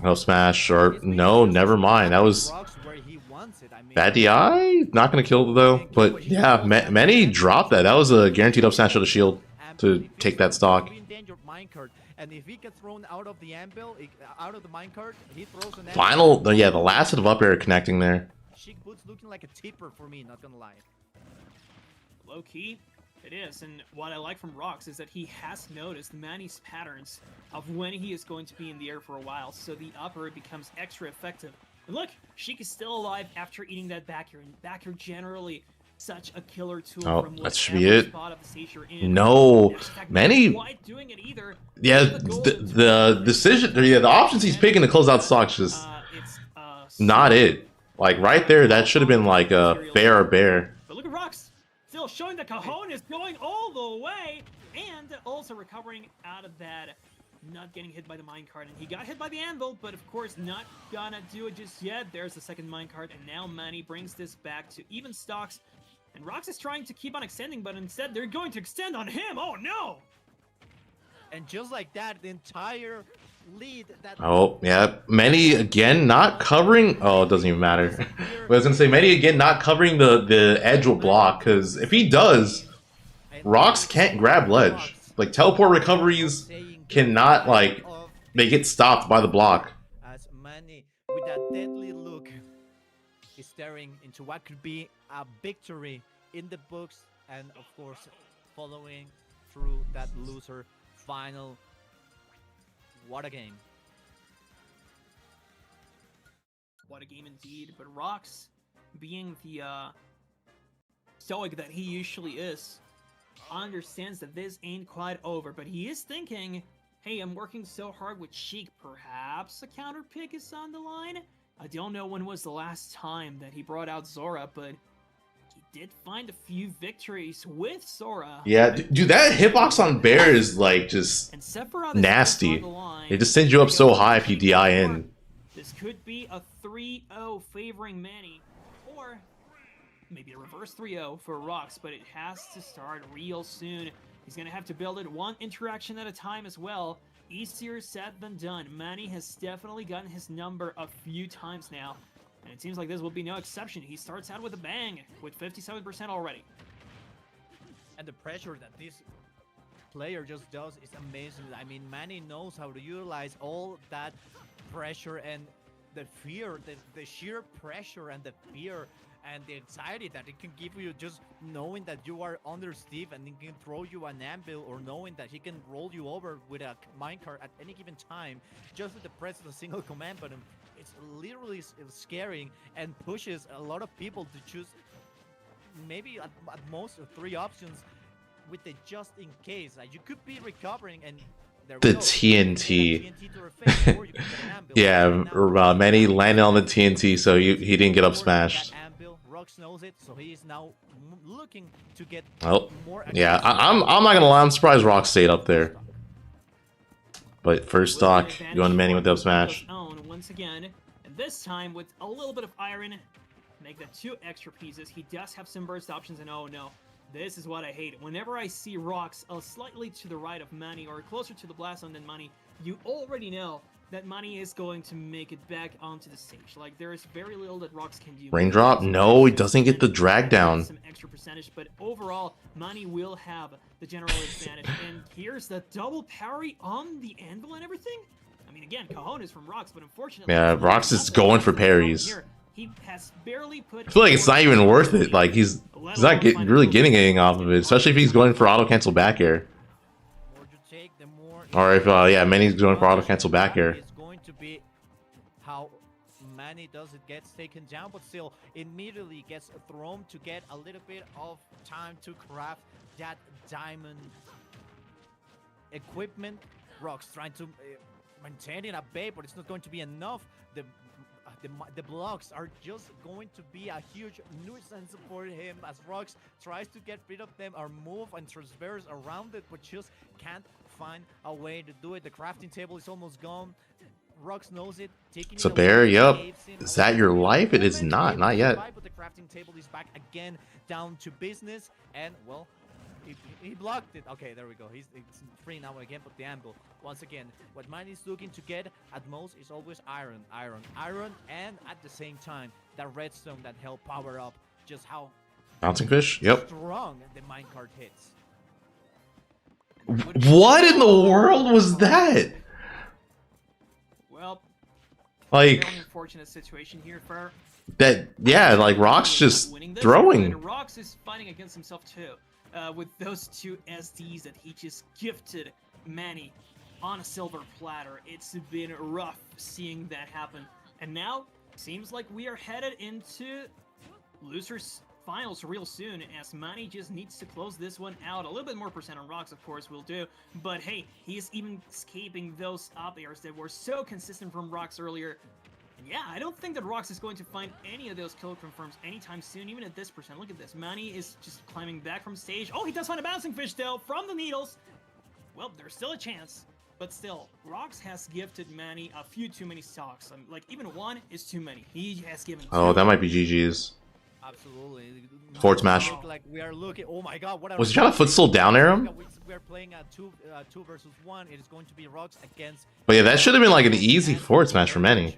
No smash or no, never mind. That was Rox where he wants it. I mean, bad DI. Not gonna kill though. But yeah, Manny dropped that. That was a guaranteed up smash of the shield to take that stock. Be in danger of minecart, and if he gets thrown out of the anvil, out of the minecart, he throws an Final, yeah, the last hit of up air connecting there. Chic boots looking like a tipper for me, not gonna lie. Low key, it is, and what I like from Rox is that he has noticed Manny's patterns of when he is going to be in the air for a while, so the upper becomes extra effective. And look, Sheik is still alive after eating that back air, and back air generally such a killer tool Oh, from that should be whatever it. spot of the stage you're in. No, Hashtag Manny. not quite doing it either. Yeah, The goal is the decision, yeah, the options he's picking to close out stocks just it's not it. Like right there, that should have been like a fair or bear. But look at Rox, still showing the cojones going all the way, and also recovering out of that, not getting hit by the minecart. And he got hit by the anvil, but of course not gonna do it just yet. There's the second minecart, and now Manny brings this back to even stocks. And Rox is trying to keep on extending, but instead they're going to extend on him. Oh no! And just like that, the entire lead that Oh, yeah. Manny again not covering. Oh, it doesn't even matter. I was gonna say Manny again not covering the edge will block, because if he does, Rox can't grab ledge. Like teleport recoveries cannot like make it stopped by the block. as Manny with that deadly look is staring into what could be a victory in the books, and of course following through that loser final. What a game. What a game indeed. But Rox, being the stoic that he usually is, understands that this ain't quite over, but he is thinking, hey, I'm working so hard with Sheik, perhaps a counter pick is on the line? I don't know when was the last time that he brought out Zora, but he did find a few victories with Zora. Yeah, dude, that hitbox on Bear is like just And Sephiroth is nasty. on the line. It just sends you up so high if you DI in. This could be a 3-0 favoring Manny, or maybe a reverse 3-0 for Rox, but it has to start real soon. He's going to have to build it one interaction at a time as well. Easier said than done. Manny has definitely gotten his number a few times now, and it seems like this will be no exception. He starts out with a bang, with 57% already. And the pressure that this player just does is amazing. I mean, Manny knows how to utilize all that pressure and the fear, the sheer pressure and the fear and the anxiety that it can give you, just knowing that you are under Steve and he can throw you an anvil, or knowing that he can roll you over with a minecart at any given time just with the press of a single command button. It's literally scaring and pushes a lot of people to choose maybe at most 3 options with the just in case. Like, you could be recovering and there we The go. TNT. To her face, or you can get an anvil. Yeah, Manny landed on the TNT, so he didn't get up smashed. That anvil, Rox knows it, so he is now looking to get Oh, more. yeah, I'm not gonna lie, I'm surprised Rock stayed up there. But first stock, going to Manny with the up smash. Once again, and this time with a little bit of iron, make that 2 extra pieces. He does have some burst options, and oh no, this is what I hate. Whenever I see Rox slightly to the right of Manny or closer to the blast zone than Manny, you already know that Manny is going to make it back onto the stage. Like, there is very little that Rox can do. Raindrop? No, he doesn't get the drag down. Some extra percentage, but overall, Manny will have the general advantage. And here's the double parry on the anvil and everything. I mean, again, cojones from Rox, but unfortunately, Yeah, Rox is going for parries. Here, he has barely put. I feel like it's not even worth it. Like, he's not really getting anything off of it, especially if he's going for auto cancel back air. Or if yeah, Manny's going for auto cancel back air. It's going to be how Manny does it, gets taken down, but still immediately gets thrown to get a little bit of time to craft that diamond equipment. Rox trying to maintain it at bay, but it's not going to be enough. The blocks are just going to be a huge nuisance for him as Rox tries to get rid of them or move and traverse around it, but just can't find a way to do it. The crafting table is almost gone. Rox knows it. It's a bear, yep. Is that your life? It is not yet. But the crafting table is back again, down to business, and well, he blocked it. Okay, there we go. It's free now again, but the anvil. Once again, what Manny is looking to get at most is always iron, and at the same time, that redstone that help power up just how Bouncing fish? Yep. strong the minecart hits. What in the world was that? Well, Like, very unfortunate situation here for that, yeah, like Rock's just throwing. And Rox is fighting against himself too, with those 2 SDs that he just gifted Manny on a silver platter. It's been rough seeing that happen. And now, seems like we are headed into losers finals real soon, as Manny just needs to close this one out. A little bit more percent on Rox, of course, will do. But hey, he's even escaping those up airs that were so consistent from Rox earlier. Yeah, I don't think that Rox is going to find any of those kill confirms anytime soon, even at this percent. Look at this. Manny is just climbing back from stage. Oh, he does find a bouncing fish, though, from the needles. Well, there's still a chance. But still, Rox has gifted Manny a few too many stocks. Like, even 1 is too many. He has given 2. Oh, that might be GG's. Absolutely. Forward smash. Like we are looking. Oh my God! What Was he trying to footstool down air him? We are playing a 2 versus 1. It is going to be Rox against. But yeah, that should have been like an easy forward smash for Manny.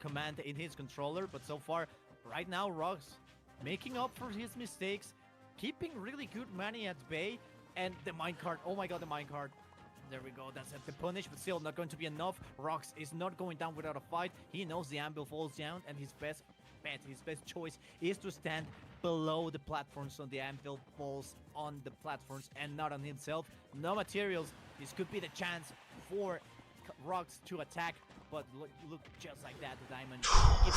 Command in his controller, but so far, right now, Rox making up for his mistakes, keeping really good Manny at bay, and the minecart. Oh my God, the minecart. There we go. That's the punish, but still not going to be enough. Rox is not going down without a fight. He knows the anvil falls down, and his best bet, his best choice is to stand below the platforms so the anvil falls on the platforms and not on himself. No materials. This could be the chance for Rox to attack, but but look just like that, the diamond.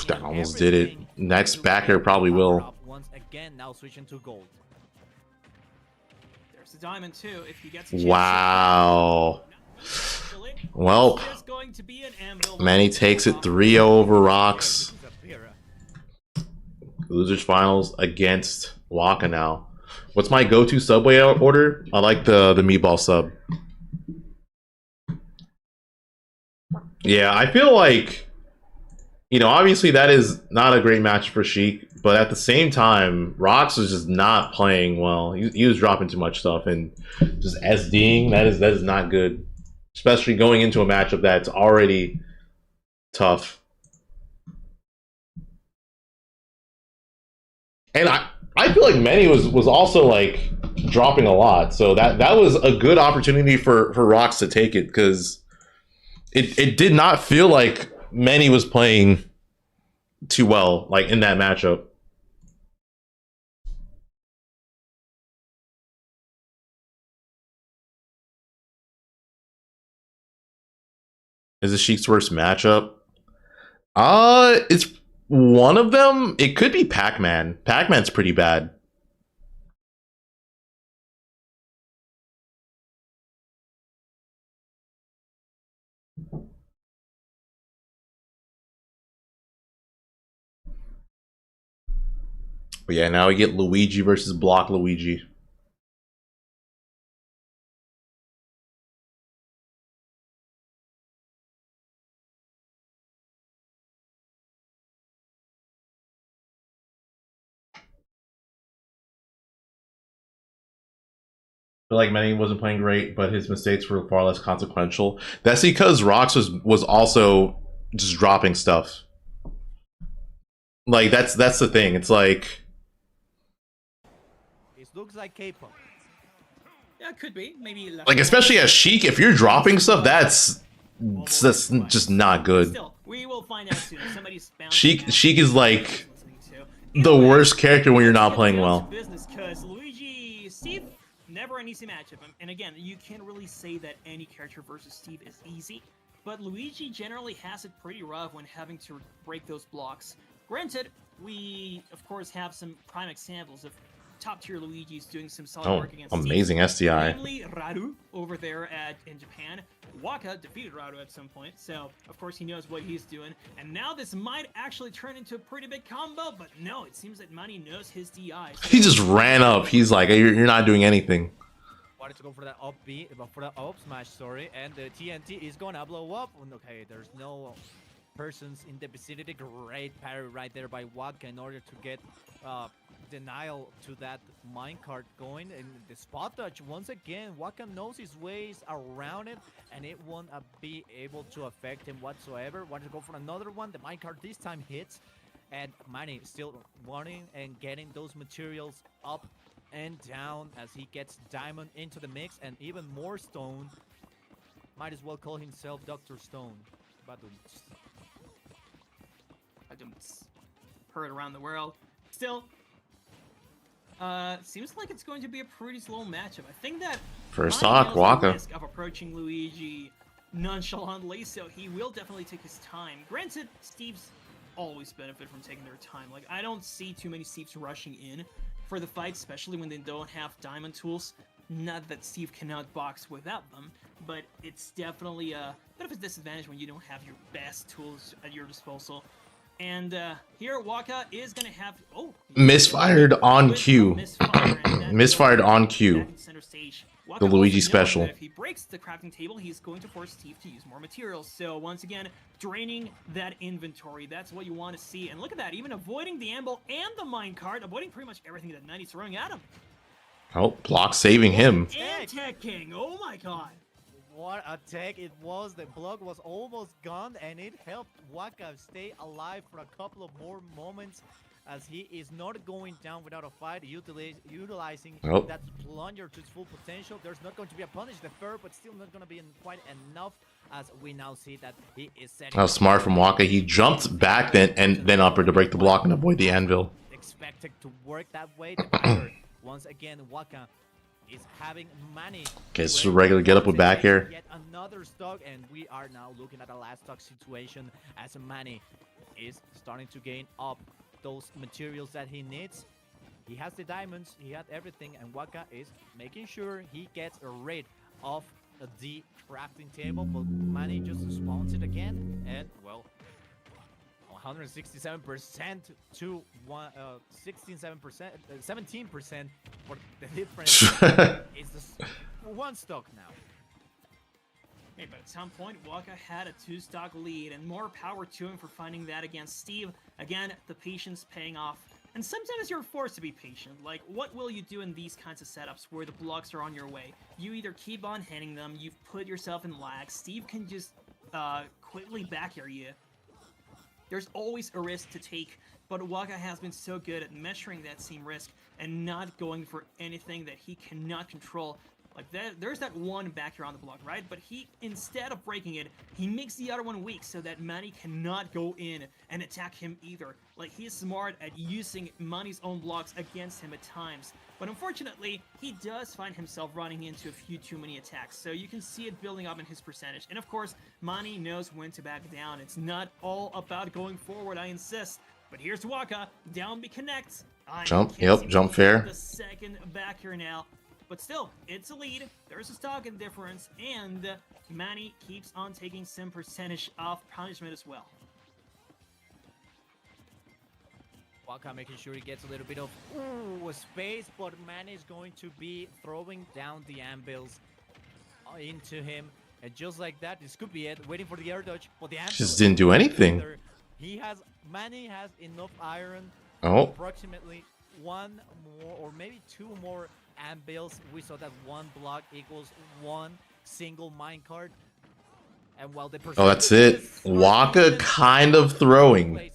That almost did it. Next backer probably will. Once again, now switching to gold. There's the diamond too. If he gets Wow. Well, Manny takes it 3-0 over Rocks. Losers finals against Waka now. What's my go-to Subway order? I like the meatball sub. Yeah, I feel like, you know, obviously that is not a great match for Sheik, but at the same time, Rocks was just not playing well. He was dropping too much stuff and just SDing. That is not good, especially going into a matchup that's already tough. And I feel like Manny was also like dropping a lot, so that was a good opportunity for Rocks to take it, because it did not feel like Manny was playing too well like in that matchup. Is it Sheik's worst matchup? It's one of them. It could be Pac-Man. Pac-Man's pretty bad. But yeah, now we get Luigi versus Block Luigi. I feel like Manny wasn't playing great, but his mistakes were far less consequential. That's because Rocks was also just dropping stuff. Like that's the thing. It's like It looks like K-pop. Yeah, it could be. Maybe like especially as Sheik, if you're dropping stuff, that's just not good. Still, we will find out soon. Somebody's Sheik is like the worst character when you're not playing well. Business, because Luigi, Steve, never an easy matchup. And again, you can't really say that any character versus Steve is easy, but Luigi generally has it pretty rough when having to break those blocks. Granted, we of course have some prime examples of top-tier Luigi's doing some solid work against amazing Steve. SDI. Namely, Raru over there in Japan. Waka defeated Raru at some point, so of course he knows what he's doing. And now this might actually turn into a pretty big combo, but no, it seems that Manny knows his DI. So He just ran up. He's like, you're not doing anything. Wanted to go for that up B, for that up smash, sorry, and the TNT is gonna blow up. Okay, there's no persons in the vicinity. Great parry right there by Waka in order to get denial to that minecart going. And the spot dodge, once again, Waka knows his ways around it, and it won't be able to affect him whatsoever. Wanted to go for another one. The minecart this time hits, and Manny still wanting and getting those materials up and down as he gets diamond into the mix, and even more stone. Might as well call himself Dr. Stone. Badumts. Heard around the world. Still, seems like it's going to be a pretty slow matchup. I think that First Manny stock, knows the Waka. risk of approaching Luigi nonchalantly, so he will definitely take his time. Granted, Steve's always benefit from taking their time. Like, I don't see too many Steves rushing in for the fight, especially when they don't have diamond tools. Not that Steve cannot box without them, but it's definitely a bit of a disadvantage when you don't have your best tools at your disposal. And here, Waka is going to have... Oh! Misfired on cue. Misfired, Misfired on cue. Center stage. The Luigi special. If he breaks the crafting table, he's going to force Steve to use more materials. So once again, draining that inventory. That's what you want to see. And look at that, even avoiding the amble and the minecart, avoiding pretty much everything that Manny's throwing at him. Oh, block saving him. And Tech King, oh my god. What a tech it was. The block was almost gone, and it helped Waka stay alive for a couple of more moments, as he is not going down without a fight, utilizing that plunger to its full potential. There's not going to be a punish defer, but still not going to be quite enough, as we now see that he is setting. How smart from Waka. He jumped back then upper to break the block and avoid the anvil. Expected to work that way. The backer, once again, Waka is having Manny. Okay, it's just a regular get up with back air. Yet another stock, and we are now looking at a last stock situation as Manny is starting to gain up those materials that he needs. He has the diamonds, he had everything, and Waka is making sure he gets rid of the crafting table, but Manny just spawns it again, and well, 167% to 17%, but the difference is just one stock now. Hey, but at some point, Waka had a 2-stock lead, and more power to him for finding that against Steve. Again, the patience paying off. And sometimes you're forced to be patient. Like, what will you do in these kinds of setups where the blocks are on your way? You either keep on hitting them, you've put yourself in lag, Steve can just quickly back air you. There's always a risk to take, but Waka has been so good at measuring that same risk and not going for anything that he cannot control. Like that, there's that one back here on the block, right? But he, instead of breaking it, he makes the other one weak so that Manny cannot go in and attack him either. Like, he's smart at using Manny's own blocks against him at times. But unfortunately, he does find himself running into a few too many attacks, so you can see it building up in his percentage. And of course, Manny knows when to back down. It's not all about going forward, I insist. But here's Waka, down B connect. Jump, yep, jump fair. The second back here now. But still, it's a lead, there's a stock difference, and Manny keeps on taking some percentage of punishment as well. Waka making sure he gets a little bit of space, but Manny is going to be throwing down the anvils into him. And just like that, this could be it, waiting for the air dodge, but the anvil Just didn't do anything. Manny has enough iron, Oh, approximately one more, or maybe two more anvils. We saw that one block equals one single minecart. And while the oh, that's it. Waka kind of throwing.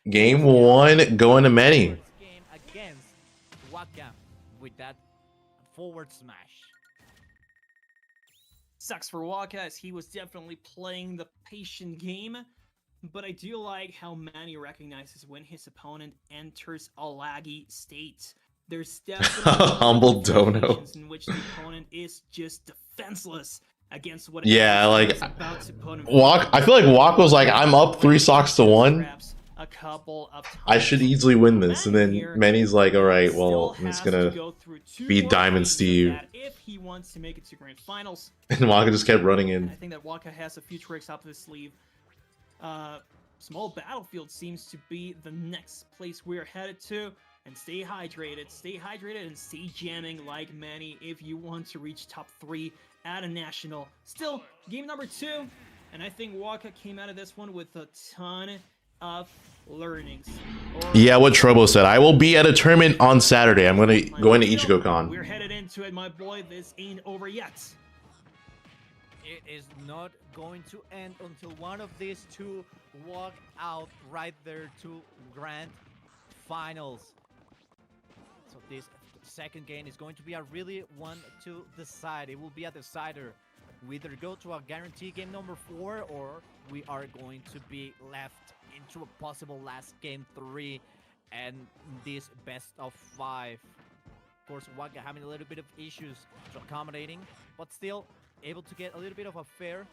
Game 1 going to Manny. Game against Waka with that forward smash. Sucks for Waka, as he was definitely playing the patient game. But I do like how Manny recognizes when his opponent enters a laggy state. There's definitely Humble dono. in which the opponent is just defenseless against what Yeah, like, is about to put him I feel like Waka was like, I'm up 3 stocks to 1. A couple of times. I should easily win this. And then Manny's like, alright, well, I'm just gonna beat Diamond Steve. If he wants to make it to grand finals. And Waka just kept running in. I think that Waka has a few tricks up his sleeve. Small battlefield seems to be the next place we're headed to. And stay hydrated, and stay jamming like Manny if you want to reach top 3 at a national. Still, game number 2, and I think Waka came out of this one with a ton of learnings. Yeah, what Trobo said. I will be at a tournament on Saturday. I'm gonna go into IchigoCon. We're headed into it, my boy. This ain't over yet. It is not going to end until one of these two walk out right there to grand finals. So this second game is going to be a really one to decide. It will be a decider. We either go to a guarantee game number 4, or we are going to be left into a possible last game 3 and this best of 5. Of course, Waka having a little bit of issues to accommodating, but still able to get a little bit of a fair.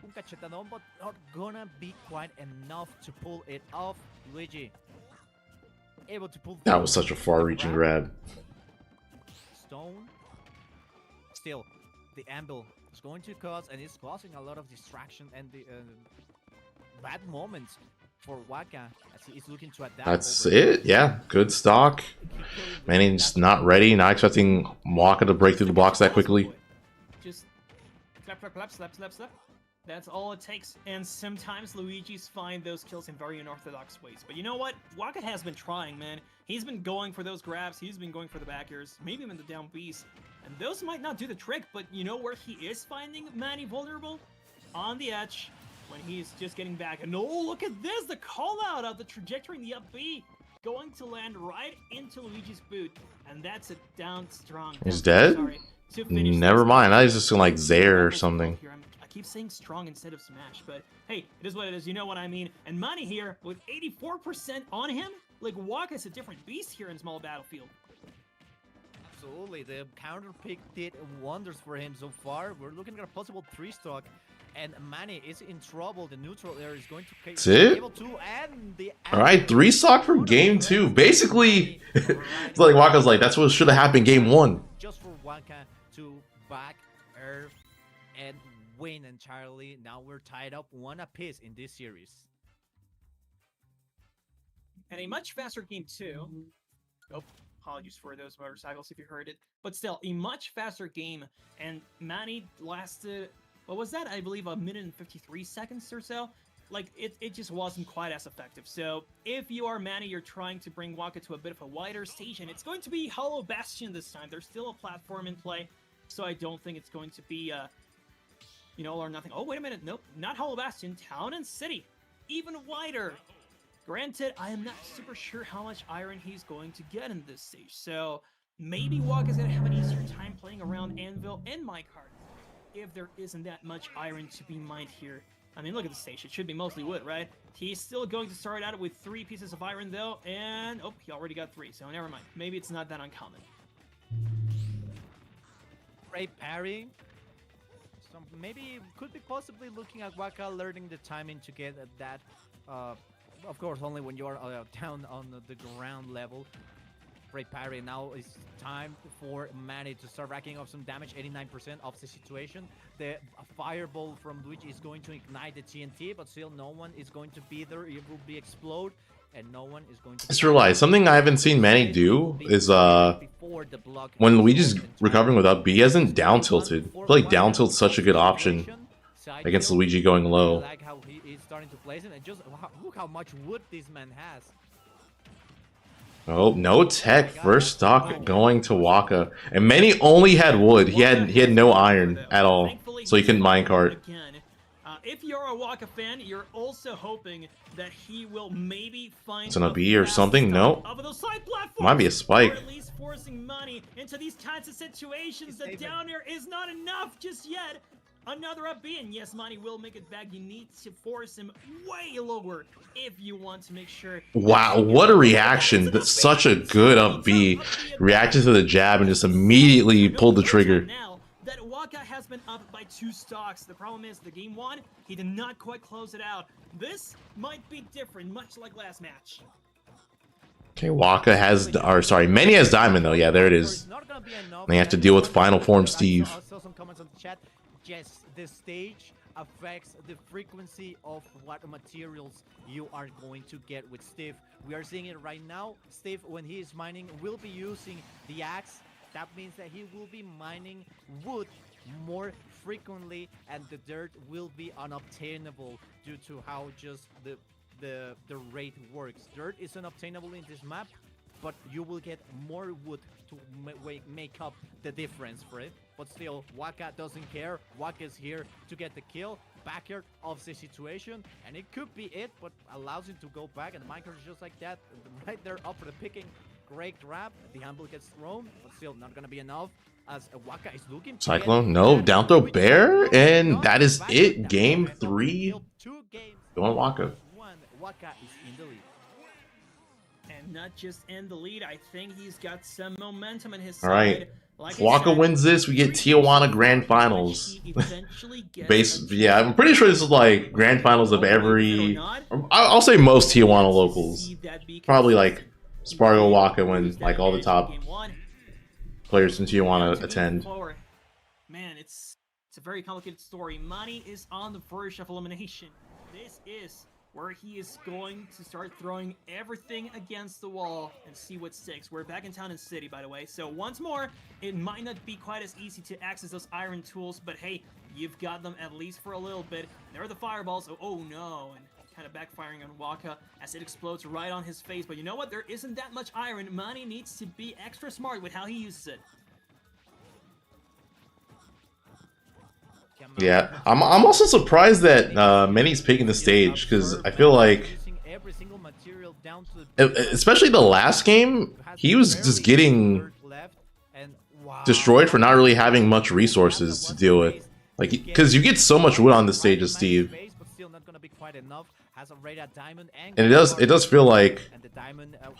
Un cachetadón, but not gonna be quite enough to pull it off. Luigi able to pull. That was such a far-reaching grab. Stone. Still, the anvil is going to cause, and it's causing a lot of distraction and the bad moments for Waka as he's looking to adapt. That's it. Yeah, good stock. Manny's not ready. Not expecting Waka to break through the blocks that quickly. Just slap. That's all it takes. And sometimes Luigi's find those kills in very unorthodox ways. But you know what? Waka has been trying, man. He's been going for those grabs. He's been going for the back airs, maybe even the down Bs. And those might not do the trick, but you know where he is finding Manny vulnerable? On the edge, when he's just getting back. And oh, look at this! The call out of the trajectory in the up B, going to land right into Luigi's boot. And that's a down strong. He's dead? Sorry. Never mind. I was just gonna like Zaire or something. I keep saying strong instead of smash, but hey, it is what it is. You know what I mean. And Manny here with 84% on him. Like, Waka's a different beast here in small battlefield. Absolutely, the counter pick did wonders for him so far. We're looking at a possible 3-stock, and Manny is in trouble. The neutral area is going to That's it? able to end the. Alright, 3-stock for game 2. Basically, it's like Waka's like, that's what should have happened game 1. Just for Waka to back Earth and win entirely. Now we're tied up 1 apiece in this series. And a much faster game too. Oh, apologies for those motorcycles if you heard it. But still, a much faster game. And Manny lasted, what was that? I believe a minute and 53 seconds or so. Like, it just wasn't quite as effective. So, if you are Manny, you're trying to bring Waka to a bit of a wider stage. And it's going to be Hollow Bastion this time. There's still a platform in play. So I don't think it's going to be, you know, all or nothing. Oh, wait a minute. Nope, not Hollow Bastion. Town and City. Even wider. Granted, I am not super sure how much iron he's going to get in this stage, so maybe Waka's going to have an easier time playing around Anvil and Minecart if there isn't that much iron to be mined here. I mean, look at the stage. It should be mostly wood, right? He's still going to start out with 3 pieces of iron, though, and... oh, he already got 3, so never mind. Maybe it's not that uncommon. Great parry. So maybe could be possibly looking at Waka learning the timing to get that... of course, only when you're down on the ground level. Great parry. Now it's time for Manny to start racking up some damage. 89% of the situation. The fireball from Luigi is going to ignite the TNT, but still no one is going to be there. It will be explode, and no one is going to... Just realized, something I haven't seen Manny do is, when Luigi's recovering with up B, he hasn't down tilted. I feel like down tilt's such a good option against Luigi going low. I like how he is starting to place it, and just look how much wood this man has. Oh, no tech. First stock going to Waka. And Manny only had wood. He had no iron at all. So he couldn't minecart. If you're a Waka fan, you're also hoping that he will maybe find It's gonna be or something? No. Might be a spike. Or at least forcing money into these kinds of situations. The down air is not enough just yet. Another up B, and yes, Manny will make it back. You need to force him way lower if you want to make sure. Wow, what a reaction. That's such a good up B. Reacted to the jab and just immediately pulled the trigger. Now that Waka has been up by 2 stocks. The problem is the game 1, he did not quite close it out. This might be different, much like last match. Okay, Waka has, or sorry, Manny has diamond though. Yeah, there it is. They have to deal with final form Steve. Yes, the stage affects the frequency of what materials you are going to get with Steve. We are seeing it right now. Steve, when he is mining, will be using the axe. That means that he will be mining wood more frequently, and the dirt will be unobtainable due to how just the rate works. Dirt is unobtainable in this map, but you will get more wood to make up the difference for it. But still, Waka doesn't care. Waka is here to get the kill, backyard of the situation, and it could be it, but allows him to go back, and Minecraft is just like that, right there up for the picking. Great grab. The humble gets thrown, but still not gonna be enough, as Waka is looking to Cyclone, no, down throw bear, and that is it. Game 3, going Waka. Waka is in the lead. And not just in the lead, I think he's got some momentum in his side. All right. Like if Waka wins this, we get Tijuana Grand Finals. Yeah, I'm pretty sure this is like Grand Finals of every... I'll say most Tijuana locals. Probably like Spargo, Waka when like all the top players in Tijuana attend. Man, it's a very complicated story. Manny is on the verge of elimination. This is where he is going to start throwing everything against the wall and see what sticks. We're back in town and city, by the way. So once more, it might not be quite as easy to access those iron tools, but hey, you've got them at least for a little bit. There are the fireballs. Oh no, and kind of backfiring on Waka as it explodes right on his face. But you know what? There isn't that much iron. Manny needs to be extra smart with how he uses it. Yeah, I'm also surprised that Manny's picking the stage, because I feel like, especially the last game, he was just getting destroyed for not really having much resources to deal with. Like, because you get so much wood on the stage as Steve, and it does feel like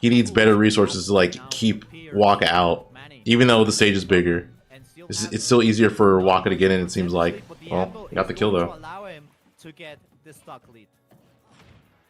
he needs better resources to like keep Waka out. Even though the stage is bigger. And still It's still easier for Waka to get in, it seems like. Well, got the kill, though. Allow him to get the stock lead.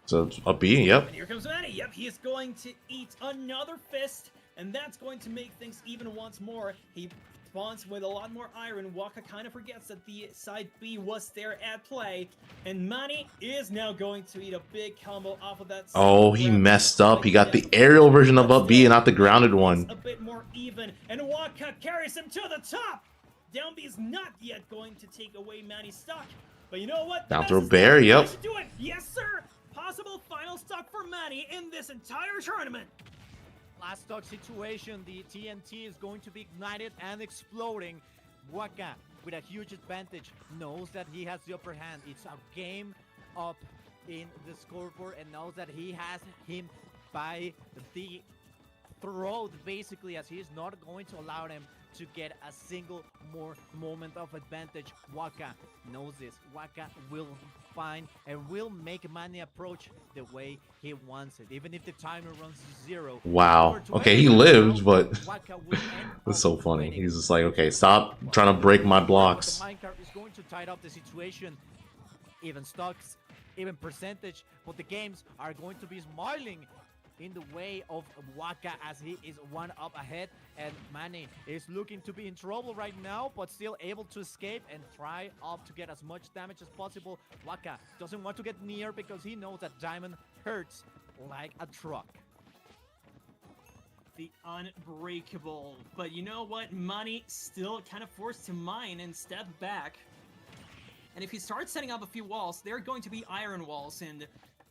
So, a B, yep. And here comes Manny. Yep, he is going to eat another fist, and that's going to make things even once more. He spawns with a lot more iron. Waka kind of forgets that the side B was there at play, and Manny is now going to eat a big combo off of that. Oh, he messed up. He got the aerial version of up B and not the grounded one. A bit more even, and Waka carries him to the top. Down B is not yet going to take away Manny's stock, but you know what? Down throw bear, yep. Do it. Yes, sir. Possible final stock for Manny in this entire tournament. Last stock situation, the TNT is going to be ignited and exploding. Waka, with a huge advantage, knows that he has the upper hand. It's a game up in the scoreboard and knows that he has him by the throat, basically, as he is not going to allow him to get a single more moment of advantage. Waka knows this. Waka will find and will make Manny approach the way he wants it, even if the timer runs to 0. Wow. Okay, he lived, but it's so funny. Winning. He's just like, okay, stop trying to break my blocks. The minecart is going to tie up the situation. Even stocks, even percentage, but the games are going to be smiling in the way of Waka as he is 1 up ahead, and Manny is looking to be in trouble right now, but still able to escape and try up to get as much damage as possible. Waka doesn't want to get near because he knows that diamond hurts like a truck. The unbreakable, but you know what? Manny still kind of forced to mine and step back. And if he starts setting up a few walls, they're going to be iron walls, and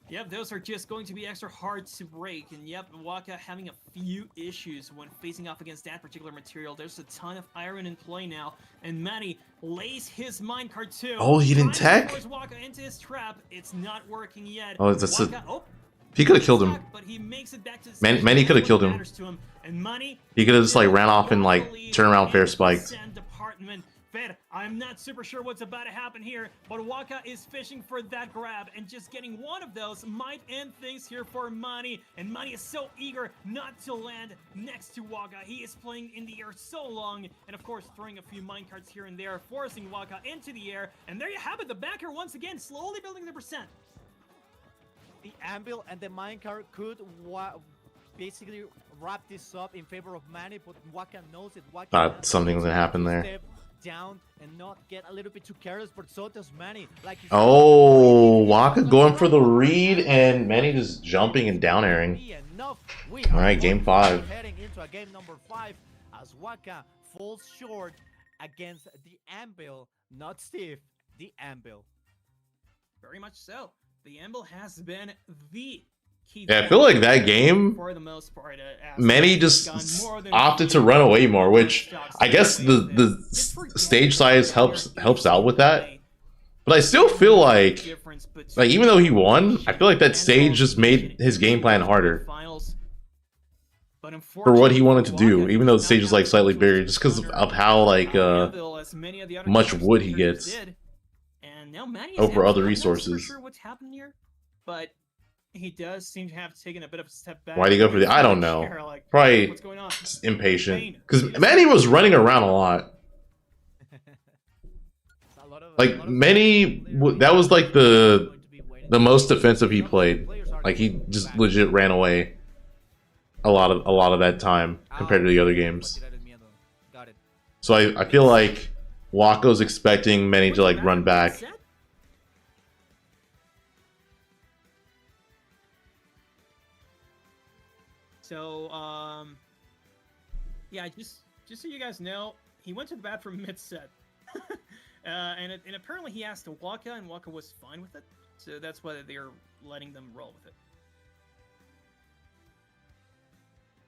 yep, those are just going to be extra hard to break. And yep, Waka having a few issues when facing off against that particular material. There's a ton of iron in play now, and Manny lays his minecart too. Oh, he didn't tech? Waka into his trap. It's not working yet. Oh, that's Waka, he could have killed him. but he makes it back to the Manny could have killed him. And Manny, He could have just like ran off and like turned around fair spiked. Department. Fed, I'm not super sure what's about to happen here, but Waka is fishing for that grab, and just getting one of those might end things here for Manny. And Manny is so eager not to land next to Waka. He is playing in the air so long, and of course throwing a few minecarts here and there, forcing Waka into the air. And there you have it, the backer once again slowly building the percent. The anvil and the minecart could basically wrap this up in favor of Manny, but Waka knows it. Waka Thought something was gonna happen there. Step down and not get a little bit too careless, but so does Manny. Like Oh, Waka going for the read, and Manny just jumping and down airing. All right, game 5. Heading into a game number 5 as Waka falls short against the anvil, not Steve, the anvil. Very much so. The anvil has been the key. Yeah, I feel like that game, for the most part, Manny just opted to run away more, which I guess the stage size helps out with that. But I still feel like even though he won, I feel like that stage just made his game plan harder for what he wanted to do. Even though the stage is like slightly bigger, just because of how like much wood he gets over other resources. Sure what's happened here, but he does seem to have taken a bit of a step back. Why'd he go for the? I don't know. Probably what's going on? Just impatient. Because Manny was running around a lot. Like Manny, that was like the most defensive he played. Like he just legit ran away a lot of that time compared to the other games. So I feel like Waka's expecting Manny to like run back. So, yeah, just so you guys know, he went to the bathroom mid-set. and apparently he asked Waka, and Waka was fine with it. So that's why they're letting them roll with it.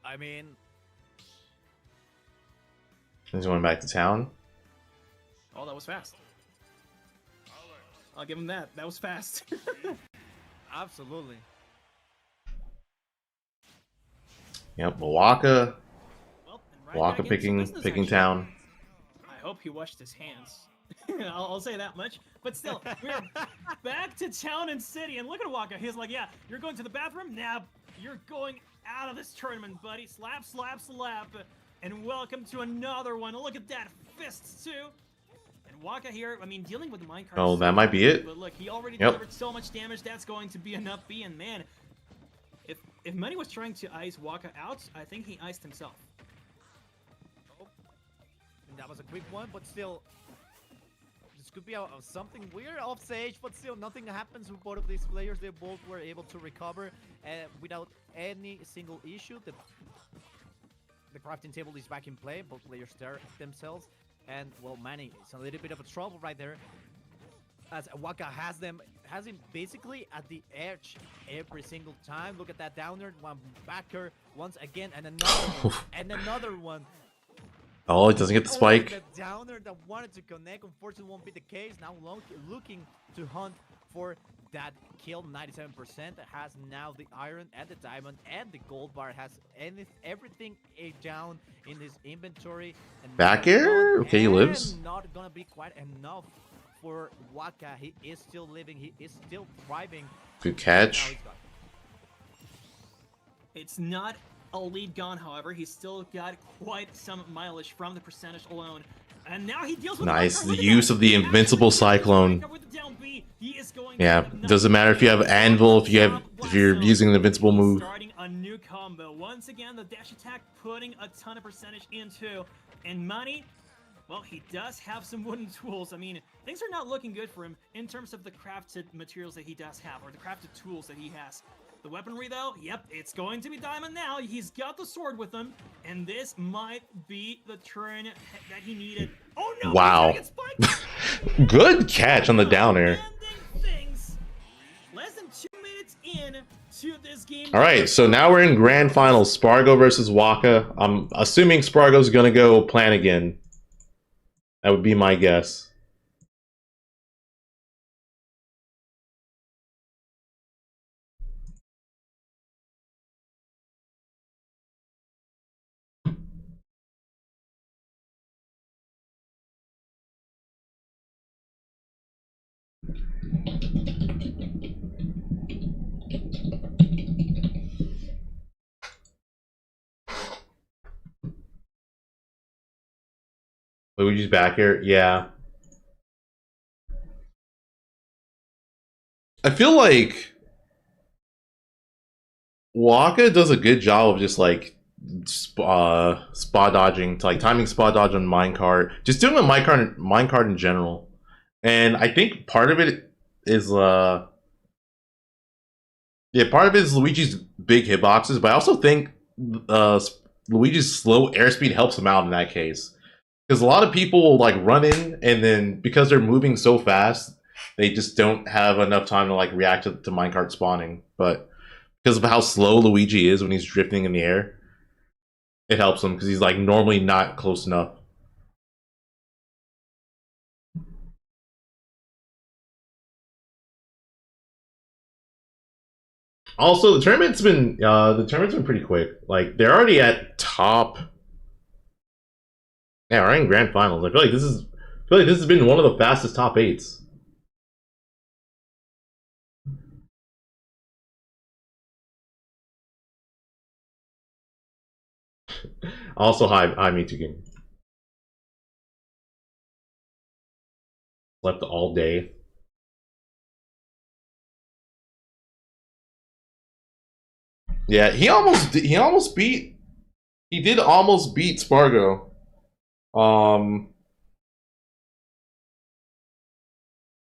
I mean... He's going back to town. Oh, that was fast. I'll give him that. That was fast. Absolutely. Yep, Waka. Well, Waka picking town. I hope he washed his hands. I'll say that much. But still, we're back to town and city. And look at Waka. He's like, yeah, you're going to the bathroom? Nah, you're going out of this tournament, buddy. Slap, slap, slap. And welcome to another one. Look at that. Fists, too. And Waka here, I mean, dealing with the minecart. Oh, that might be it. But look, he already Yep. delivered so much damage. That's going to be enough B. And man, if Manny was trying to ice Waka out, I think he iced himself. Oh. And that was a quick one, but still, this could be something weird off stage, but still nothing happens with both of these players. They both were able to recover without any single issue. The crafting table is back in play. Both players stare at themselves. And, well, Manny is a little bit of a trouble right there, as Waka has him basically at the edge every single time. Look at that downer, one backer once again, and another one, and another one. Oh, it doesn't get the spike. The downer that wanted to connect, unfortunately, won't be the case. Now looking to hunt for that kill. 97% has now the iron and the diamond and the gold bar. Has everything down in his inventory. And Back air? Okay, he lives. Not gonna be quite enough for Waka. He is still living. He is still thriving. Good catch. Now he's gone. It's not a lead gone, however. He's still got quite some mileage from the percentage alone. And now he deals with Nice. the The minecart. Look at use that. of the invincible cyclone. With the down B, he is going Yeah, to doesn't matter if you have anvil, if you're using an invincible move. Starting a new combo. Once again, the dash attack putting a ton of percentage into. And Manny, well, he does have some wooden tools. I mean, things are not looking good for him in terms of the crafted materials that he does have, or the crafted tools that he has. The weaponry, though, yep, it's going to be diamond now. He's got the sword with him, and this might be the turn that he needed. Oh no! Wow. He's gonna get spiked. Good catch on the down air. Ending things. Less than 2 minutes in to this game. All right, so now we're in grand finals. Spargo versus Waka. I'm assuming Spargo's gonna go plan again. That would be my guess. Luigi's back here, yeah. I feel like Waka does a good job of just like spot dodging, to like timing spot dodge on minecart, just doing a minecart in general. And I think part of it is part of it is Luigi's big hitboxes, but I also think Luigi's slow airspeed helps him out in that case. Because a lot of people will like run in, and then because they're moving so fast, they just don't have enough time to like react to minecart spawning. But because of how slow Luigi is when he's drifting in the air, it helps him because he's like normally not close enough. Also, the tournament's been pretty quick. Like they're already at top. Yeah, we're in grand finals. I feel like this has been one of the fastest top 8s. Also, hi, me too, King. Slept all day. Yeah, he did almost beat Spargo.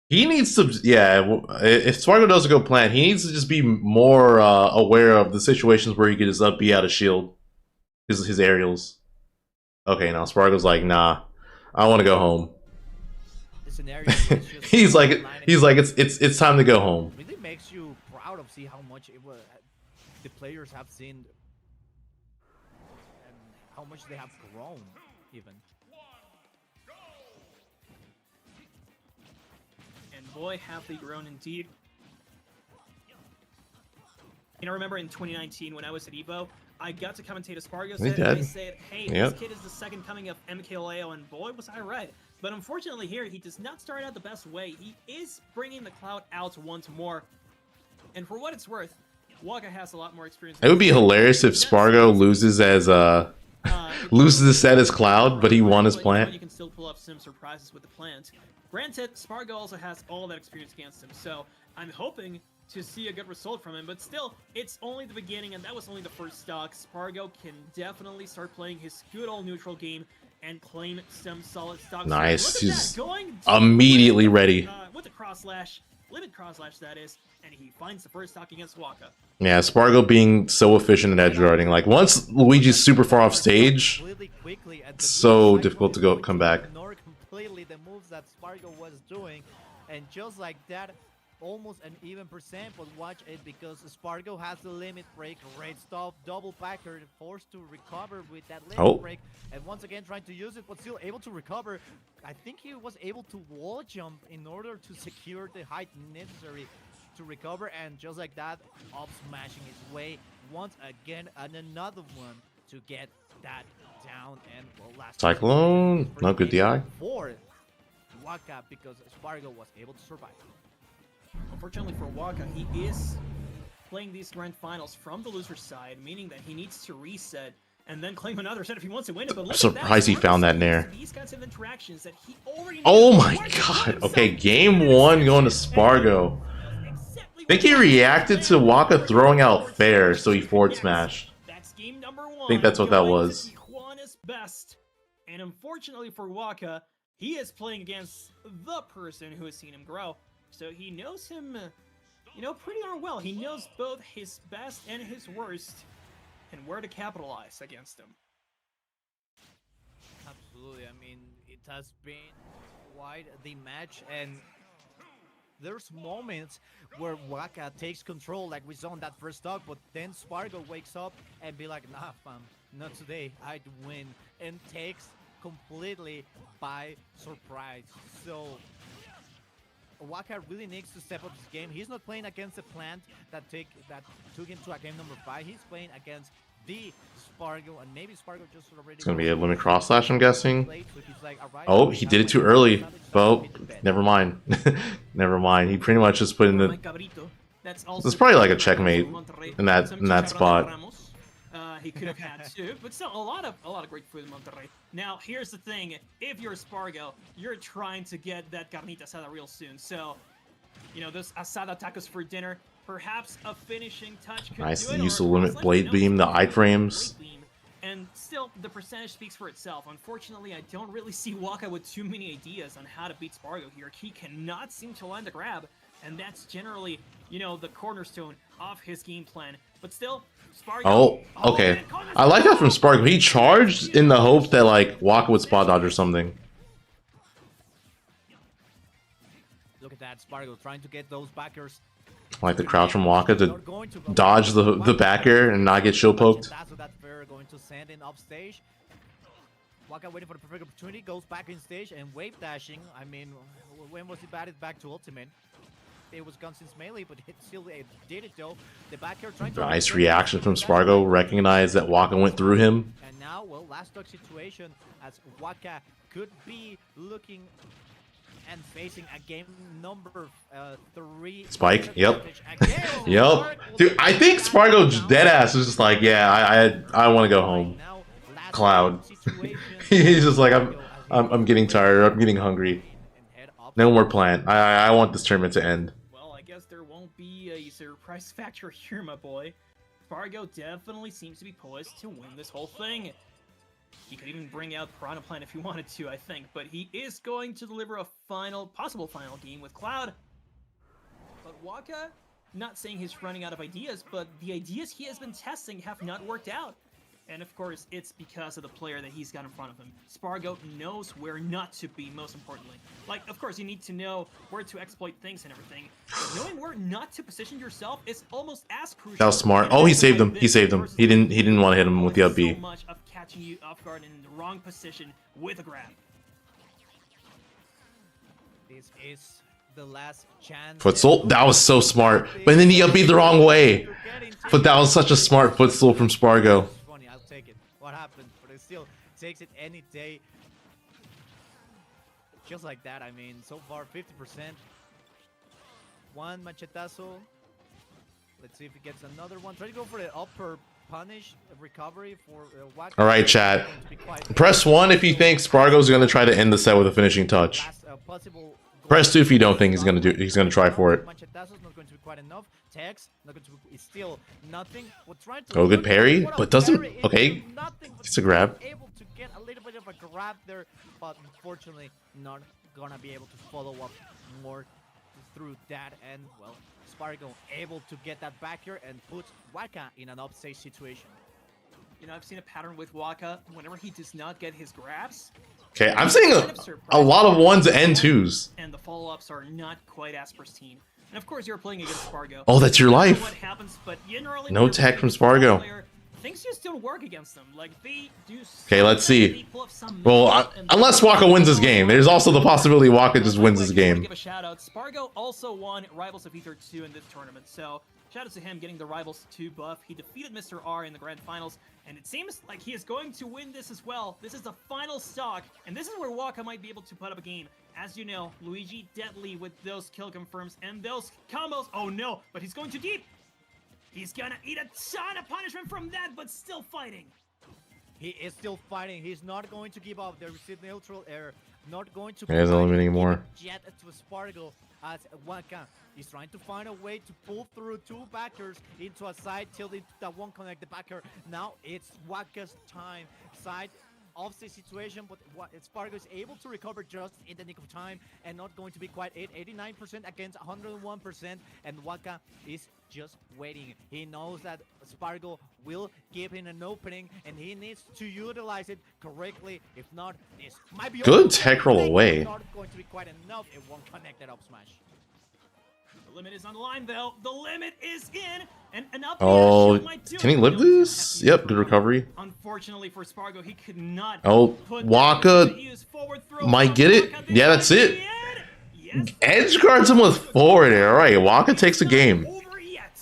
He needs to, yeah, if Spargo doesn't go plan, he needs to just be more aware of the situations where he could just up B out of shield his aerials. Okay, now Spargo's like, nah, I want to go home. he's like it's time to go home. Really makes you proud of see how much the players have seen and how much they have grown even. And boy, have they grown indeed. You know, I remember in 2019 when I was at EVO, I got to commentate a Spargo set, and they said, hey, this kid is the second coming of MKLeo, and boy, was I right. But unfortunately here, he does not start out the best way. He is bringing the cloud out once more. And for what it's worth, Waka has a lot more experience. It would be hilarious if Spargo loses as loses his set as Cloud, but he won his But, you know, plant. you can still pull up some surprises with the plant. Granted, Spargo also has all that experience against him, so I'm hoping to see a good result from him, but still, it's only the beginning, and that was only the first stock. Spargo can definitely start playing his good old neutral game and claim some solid stocks. Nice. Look at He's that, going immediately ready. with the cross slash, limit cross slash that is, and he finds the first stock against Waka. Yeah, Spargo being so efficient at edge guarding. Like, once Luigi's super far off stage, it's so difficult to come back. Ignore completely the moves that Spargo was doing, and just like that, almost an even percent, but watch it because Spargo has the limit break. Great stuff, double backer, forced to recover with that limit break, and once again trying to use it, but still able to recover. I think he was able to wall jump in order to secure the height necessary to recover, and just like that, up smashing his way once again, and another one to get that down. And well, last Cyclone, no good DI. For Waka, because Spargo was able to survive. Unfortunately for Waka, he is playing these grand finals from the loser side, meaning that he needs to reset and then claim another set if he wants to win it. But look I'm surprised he found that nair. These kinds of interactions that he already Oh my god. Okay, game one going to Spargo. I think he reacted to Waka throwing out fair, so he forward smashed. That's game number one. I think that's what that was. Tijuana's best. And unfortunately for Waka, he is playing against the person who has seen him grow. So he knows him, you know, pretty darn well. He knows both his best and his worst, and where to capitalize against him. Absolutely. I mean, it has been quite the match, and there's moments where Waka takes control, like we saw in that first stock, but then Spargo wakes up and be like, nah, fam, not today. I'd win, and takes completely by surprise. So Waka really needs to step up his game. He's not playing against the plant that took him to a game number 5. He's playing against the Spargo, and maybe Spargo just already. It's gonna be a limit cross slash, I'm guessing. Like, right, Oh, he did it too early. Well, never mind. Never mind. He pretty much just put in the. It's probably like a checkmate in that spot. He could have had two, but still a lot of great food in Monterrey. Now, here's the thing: if you're Spargo, you're trying to get that carnita asada real soon. So, you know, those asada tacos for dinner. Perhaps a finishing touch could Nice do it, use or of limit blade beam, the iframes. And still, the percentage speaks for itself. Unfortunately, I don't really see Waka with too many ideas on how to beat Spargo here. He cannot seem to land a grab, and that's generally, you know, the cornerstone of his game plan. But still, Spargo... Oh, okay. I like that from Spargo. He charged in the hope that, like, Waka would spot dodge or something. Look at that, Spargo trying to get those backers. I like the crouch from Waka to dodge the backer and not get shield poked. That's what that fair going to send in off stage. Waka waiting for the perfect opportunity, goes back in stage and wave dashing. I mean, when was he batted back to ultimate? It was gone since melee, but it still did it though. The backer trying to... Nice reaction from Spargo. Recognized that Waka went through him. And now, well, last stock situation as Waka could be looking and facing a game number 3. Spike, yep. Yep. Dude, I think Spargo deadass is just like, yeah, I want to go home. Cloud. He's just like, I'm getting tired. I'm getting hungry. No more plant. I want this tournament to end. Well, I guess there won't be a surprise factor here, my boy. Spargo definitely seems to be poised to win this whole thing. He could even bring out Piranha Plant if he wanted to, I think, but he is going to deliver a possible final game with Cloud. But Waka, not saying he's running out of ideas, but the ideas he has been testing have not worked out. And of course, it's because of the player that he's got in front of him. Spargo knows where not to be, most importantly. Like, of course, you need to know where to exploit things and everything. But knowing where not to position yourself is almost as crucial. That was smart. Oh, he saved him. He saved him. He didn't want to hit him with the up B. So much of catching you off guard in the wrong position with a grab. This is the last chance. Footstool? That was so smart. But then he up B the wrong way. But that was such a smart footstool from Spargo. I'll take it. What happened? But it still takes it any day. Just like that, I mean, so far 50%. One machetazo. Let's see if he gets another one. Try to go for the upper punish recovery for Waka. All right, chat. It's going to be quite Press 1 if you think Spargo's going to try to end the set with a finishing touch. last, possible Press 2 if you don't think he's going to try for it. Machetazos not going to be quite enough. Tex not going to be, it's still nothing. We're trying to Oh, good look parry, what a but doesn't- parry is, okay. nothing, but It's a grab. able to get a little bit of a grab there, but unfortunately not gonna be able to follow up more through that. And well, Spargo able to get that back here and put Waka in an upstage situation. You know, I've seen a pattern with Waka. Whenever he does not get his grabs, Okay, I'm seeing a lot of 1s and 2s. and the follow-ups are not quite as pristine. And of course, you're playing against Spargo. Oh, that's your I don't know life. What happens, but generally, No whenever tech you're from against a top Spargo. player, things just don't work against them. Like they do. Okay, let's see. they pull up some Well, magic and unless they- Waka wins this game. There's also the possibility Waka just wins this I wanna game. Give a shout out. Spargo also won Rivals of Ether 2 in this tournament, so shout out to him getting the Rivals 2 buff. He defeated Mr. R in the grand finals, and it seems like he is going to win this as well. This is the final stock, and this is where Waka might be able to put up a game. As you know, Luigi deadly with those kill confirms and those combos. Oh no, but he's going too deep. He's gonna eat a ton of punishment from that, but still fighting. He is still fighting. He's not going to give up. There is a neutral air. Not going to. He isn't provide eliminating even more. Jet to Spargo as Waka. He's trying to find a way to pull through two backers into a side tilt into that one connect the backer. Now it's Waka's time. Side offset situation, but Spargo is able to recover just in the nick of time and not going to be quite 89% against 101%, and Waka is just waiting. He knows that Spargo will give him an opening and he needs to utilize it correctly. If not, this might be Good over. tech roll It's away. not going to be quite enough. It won't connect that up smash. The limit is on the line, though. The limit is in, and an up Oh, air might do can he it. live No, he's gonna this? have to Yep, use good it. recovery. Unfortunately for Spargo, he could not. Oh, put Waka that use forward throw might from get it. Waka. This Yeah, that's might it. be Yes. Edge guards him with forward air. All right, Waka takes the game. Over yet.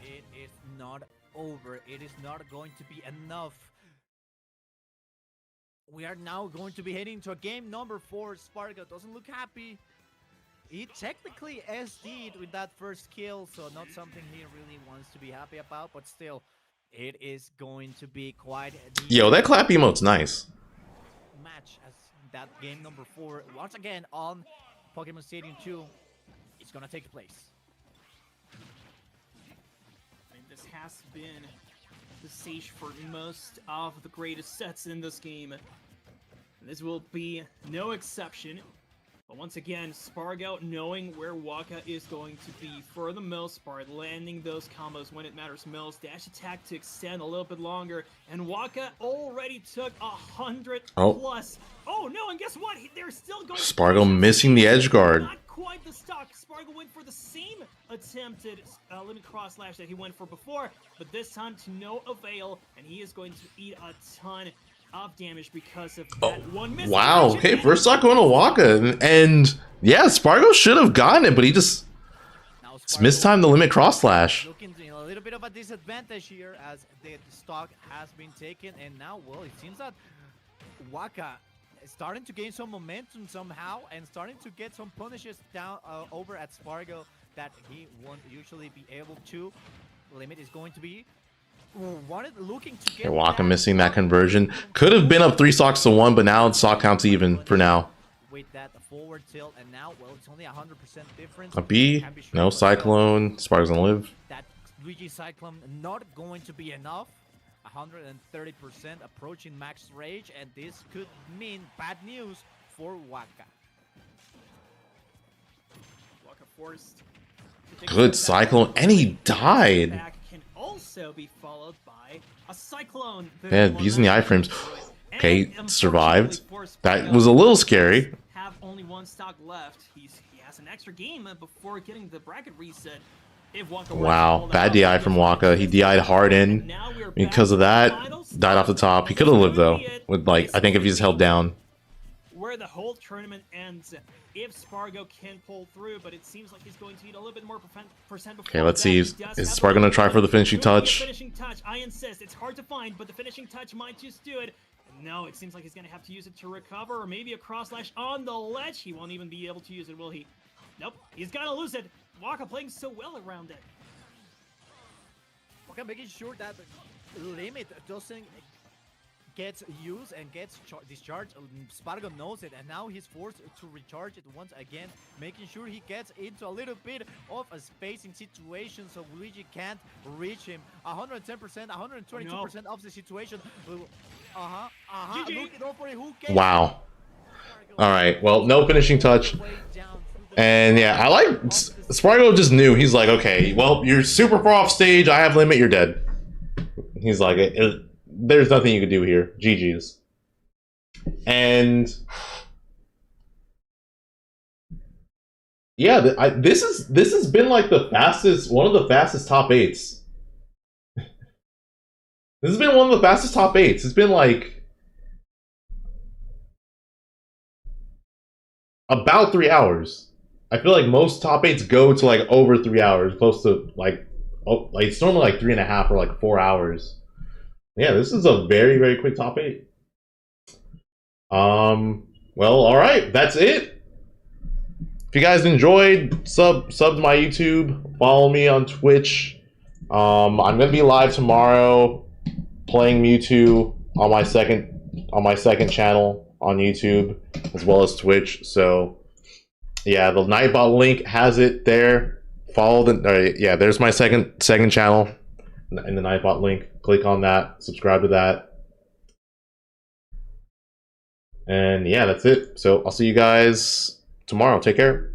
It is not over. It is not going to be enough. We are now going to be heading to a game number 4. Spargo doesn't look happy. He technically SD'd with that first kill, so not something he really wants to be happy about, but still, it is going to be quite the Yo, that clap emote's nice. match as that game number 4, once again on Pokemon Stadium 2, is going to take place. I mean, this has been the stage for most of the greatest sets in this game. This will be no exception. But once again, Spargo knowing where Waka is going to be for the most part, landing those combos when it matters most, dash attack to extend a little bit longer, and Waka already took 100 plus. Oh no, and guess what? They're still going. Spargo missing the edge guard. Not quite the stock. Spargo went for the same attempted limit cross slash that he went for before, but this time to no avail, and he is going to eat a ton of damage because of that one miss. Wow. Okay, first stock going to Waka. And yeah, Spargo should have gotten it, but he just Now mistimed the limit cross slash. looking in a little bit of a disadvantage here as the stock has been taken, and now, well, it seems that Waka is starting to gain some momentum somehow and starting to get some punishes down over at Spargo that he won't usually be able to. Limit is going to be looking to get Waka back missing that on conversion. Could have been up 3 stocks to 1, but now stock counts even for now. with that forward tilt, and now, well, it's only 100% difference. A B, Can be sure no of itself. Cyclone. Spargo's gonna live. That Luigi Cyclone not going to be enough. 130% approaching max rage, and this could mean bad news for Waka. Waka forced to take Good a step back. Cyclone, and he died. Back can also be followed by a cyclone. Yeah, using the iframes. Okay, survived. That was a little scary. Have only one stock left. He has an extra game before getting the bracket reset. If Waka were to Wow, hold bad out, DI from Waka. He DI'd hard in now we're because of back to that. the final Died off the top. He could have lived though. With like, I think if he's held down. where the whole tournament ends. If Spargo can pull through, but it seems like he's going to need a little bit more percent before Okay, let's that. see. He Is does have Spargo gonna try for the finishing Could be a touch? Finishing touch, I insist. It's hard to find, but the finishing touch might just do it. No, it seems like he's gonna have to use it to recover, or maybe a cross slash on the ledge. He won't even be able to use it, will he? Nope, he's gonna lose it. Waka playing so well around it. Waka making sure that the limit doesn't gets used and gets discharged. Spargo knows it, and now he's forced to recharge it once again, making sure he gets into a little bit of a spacing situation so Luigi can't reach him. 110%, 122% of the situation. GG. Looking over it, who gets Wow. All right. Well, no finishing touch. And yeah, I like Spargo just knew. He's like, okay, well, you're super far off stage. I have limit. You're dead. He's like, there's nothing you can do here. GG's. And yeah, this has been like the fastest, one of the fastest top 8s. This has been one of the fastest top 8s. It's been like about 3 hours. I feel like most top 8s go to like over 3 hours, close to like, oh, like it's normally like 3.5 or like 4 hours. Yeah, this is a very, very quick top 8. Well, all right, that's it. If you guys enjoyed, sub to my YouTube, follow me on Twitch. I'm gonna be live tomorrow playing Mewtwo on my second channel on YouTube as well as Twitch. So yeah, the Nightbot link has it there. Follow the yeah, there's my second channel in the Nightbot link. Click on that, subscribe to that. And yeah, that's it. So I'll see you guys tomorrow. Take care.